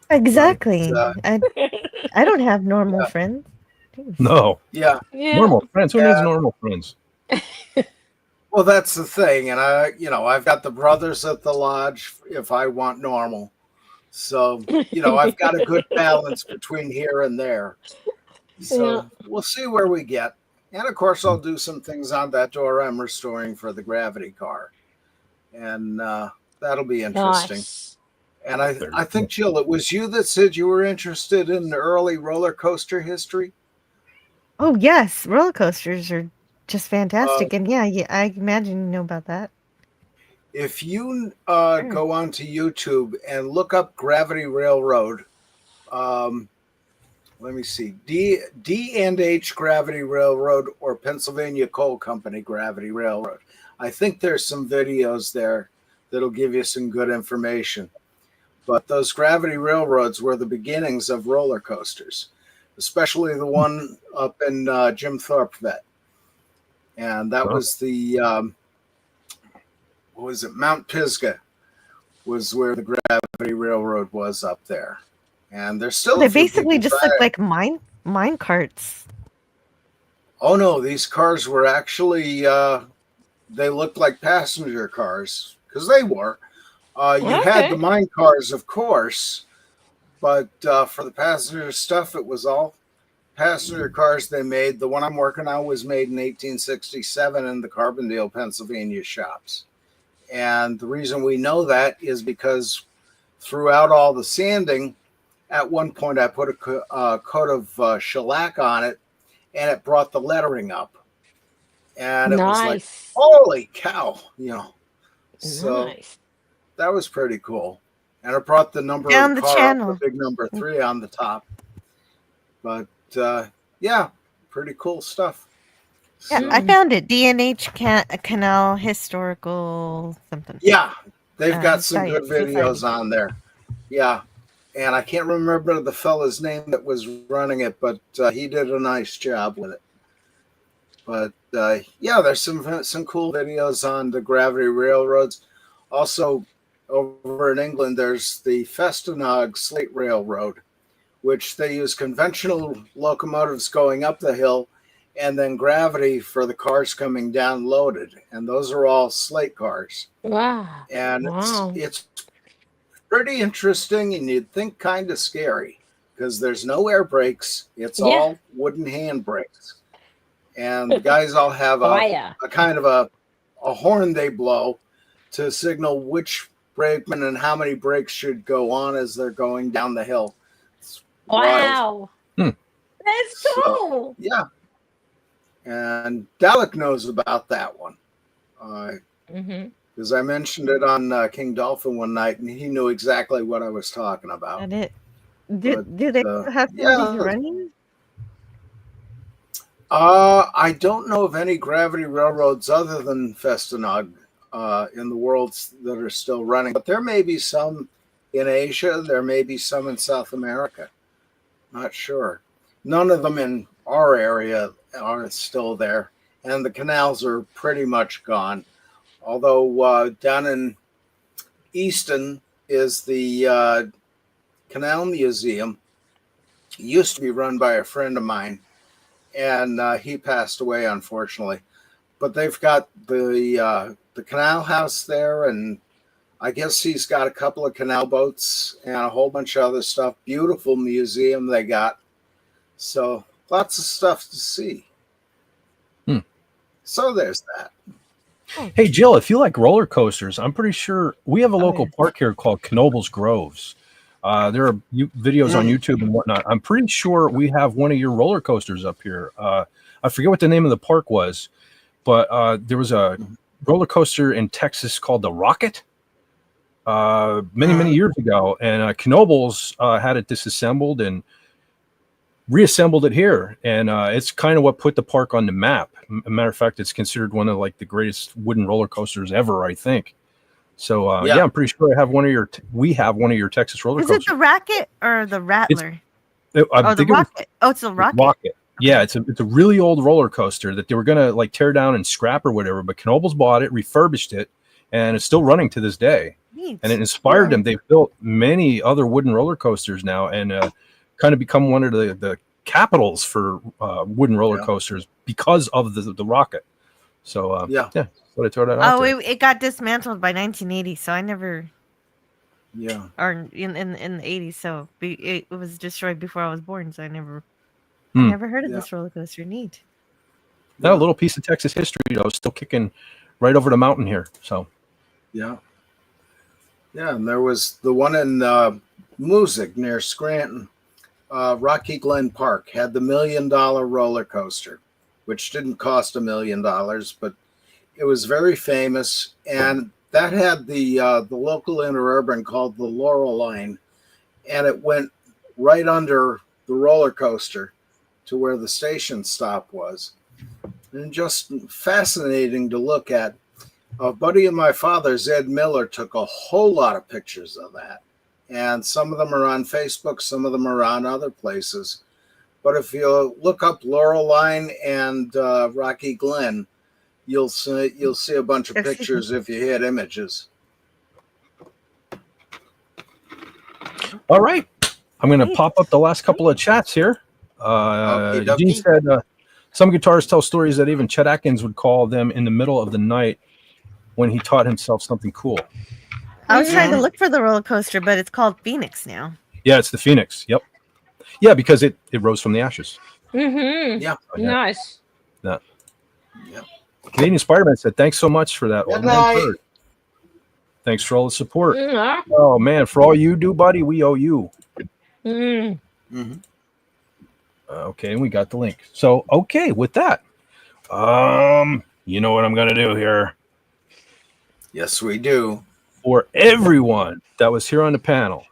Exactly. I don't have normal friends. Jeez. No. Yeah. Normal friends. Who needs normal friends? Well, that's the thing. And I've got the brothers at the lodge if I want normal. So, I've got a good balance between here and there. So we'll see where we get. And of course, I'll do some things on that door I'm restoring for the gravity car. And that'll be interesting. Nice. And I think, Jill, it was you that said you were interested in early roller coaster history. Oh yes, roller coasters are just fantastic, and yeah, I imagine you know about that. If you go onto YouTube and look up Gravity Railroad, let me see, D&H Gravity Railroad or Pennsylvania Coal Company Gravity Railroad. I think there's some videos there that'll give you some good information. But those gravity railroads were the beginnings of roller coasters, especially the one up in Jim Thorpe Vet. And that was the, what was it, Mount Pisgah was where the gravity railroad was up there. And there's still They basically just look like mine carts. Oh no, these cars were actually they looked like passenger cars because they were. You had the mine cars, of course, but for the passenger stuff, it was all passenger cars they made. The one I'm working on was made in 1867 in the Carbondale, Pennsylvania shops. And the reason we know that is because throughout all the sanding, at one point I put a coat of shellac on it, and it brought the lettering up. And it was like, holy cow, So that was pretty cool. And it brought the number Down of the car channel. up, the big number 3 on the top. But yeah, pretty cool stuff. Yeah, So, I found it. D&H Canal Historical something. yeah, they've got some Society. good videos on there. Yeah. And I can't remember the fella's name that was running it, but he did a nice job with it. But yeah, there's some cool videos on the gravity railroads. Also, over in England, there's the Festinaag Slate Railroad, which they use conventional locomotives going up the hill and then gravity for the cars coming down loaded. And those are all slate cars. Wow. And it's pretty interesting, and you'd think kind of scary because there's no air brakes. It's all wooden hand brakes. And the guys all have a kind of a horn they blow to signal which brakeman and how many brakes should go on as they're going down the hill. It's wow. That's cool. Yeah. And Dalek knows about that one. Because I mentioned it on King Dolphin one night, and he knew exactly what I was talking about. And do they have somebody running? I don't know of any gravity railroads other than Festinaag in the world that are still running, but there may be some in Asia. There may be some in South America. Not sure. None of them in our area are still there, and the canals are pretty much gone. Although down in Easton is the Canal Museum. It used to be run by a friend of mine, and he passed away, unfortunately. But they've got the canal house there, and I guess he's got a couple of canal boats and a whole bunch of other stuff. Beautiful museum they got. So lots of stuff to see. So there's that. Hey, Jill, if you like roller coasters, I'm pretty sure we have a local park here called Knoebels Groves. There are videos on YouTube and whatnot. I'm pretty sure we have one of your roller coasters up here. I forget what the name of the park was, but there was a roller coaster in Texas called the Rocket many years ago. And Knoebels had it disassembled and reassembled it here, and it's kind of what put the park on the map. A matter of fact, it's considered one of like the greatest wooden roller coasters ever, I think. So yeah, I'm pretty sure we have one of your Texas roller coasters. Is it the Racket or the Rattler? The Rocket. It's a Rocket. Rocket. Yeah, it's a really old roller coaster that they were gonna like tear down and scrap or whatever, but Knoebels bought it, refurbished it, and it's still running to this day. Neat. And it inspired them. They've built many other wooden roller coasters now, and kind of become one of the capitals for wooden roller coasters because of the rocket. So Yeah. so I throw that out Oh, there. it got dismantled by 1980, so I never. Yeah. Or in the 80s, so it was destroyed before I was born, so I never heard of this roller coaster. Neat. Now, a little piece of Texas history, though, still kicking right over the mountain here. So Yeah. Yeah, and there was the one in Music near Scranton. Rocky Glen Park had the $1 million roller coaster, which didn't cost $1 million, but it was very famous. And that had the local interurban called the Laurel Line, and it went right under the roller coaster to where the station stop was. And just fascinating to look at. A buddy of my father's, Ed Miller, took a whole lot of pictures of that. And some of them are on Facebook, some of them are on other places. But if you look up Laurel Line and Rocky Glen, you'll see a bunch of pictures if you hit images. all right, I'm going to pop up the last couple of chats here. Okey-dokey. Gene said some guitarists tell stories that even Chet Atkins would call them in the middle of the night when he taught himself something cool. I was trying to look for the roller coaster, but it's called Phoenix now. Yeah, it's the Phoenix. Yep. Yeah, because it rose from the ashes. Mm-hmm. Yeah. Nice. Yeah. Yeah. Canadian Spider-Man said, thanks so much for that. Good Old Man night. Bird. Thanks for all the support. Mm. Oh, man, for all you do, buddy, we owe you. Mm. Mm-hmm. Okay, and we got the link. So, okay, with that, you know what I'm going to do here. Yes, we do. For everyone that was here on the panel,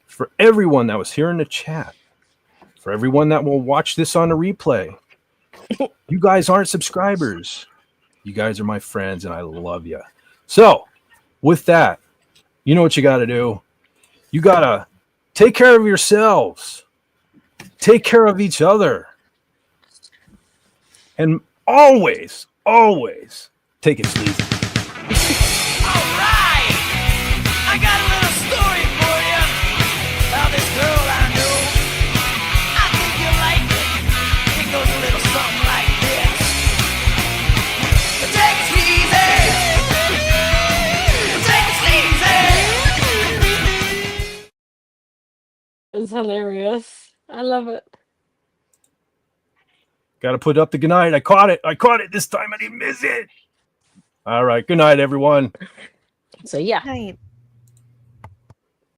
for everyone that was here in the chat, for everyone that will watch this on the replay, you guys aren't subscribers. You guys are my friends, and I love you. So, with that, you know what you got to do. You got to take care of yourselves. Take care of each other. And always, always take it easy. Alright! I got a little story for you about this girl I know. I think you'll like it. It goes a little something like this. Take it easy! Take it easy! It's hilarious. I love it. Got to put up the good night. I caught it. This time. I didn't miss it. All right. Good night, everyone. So yeah. Night.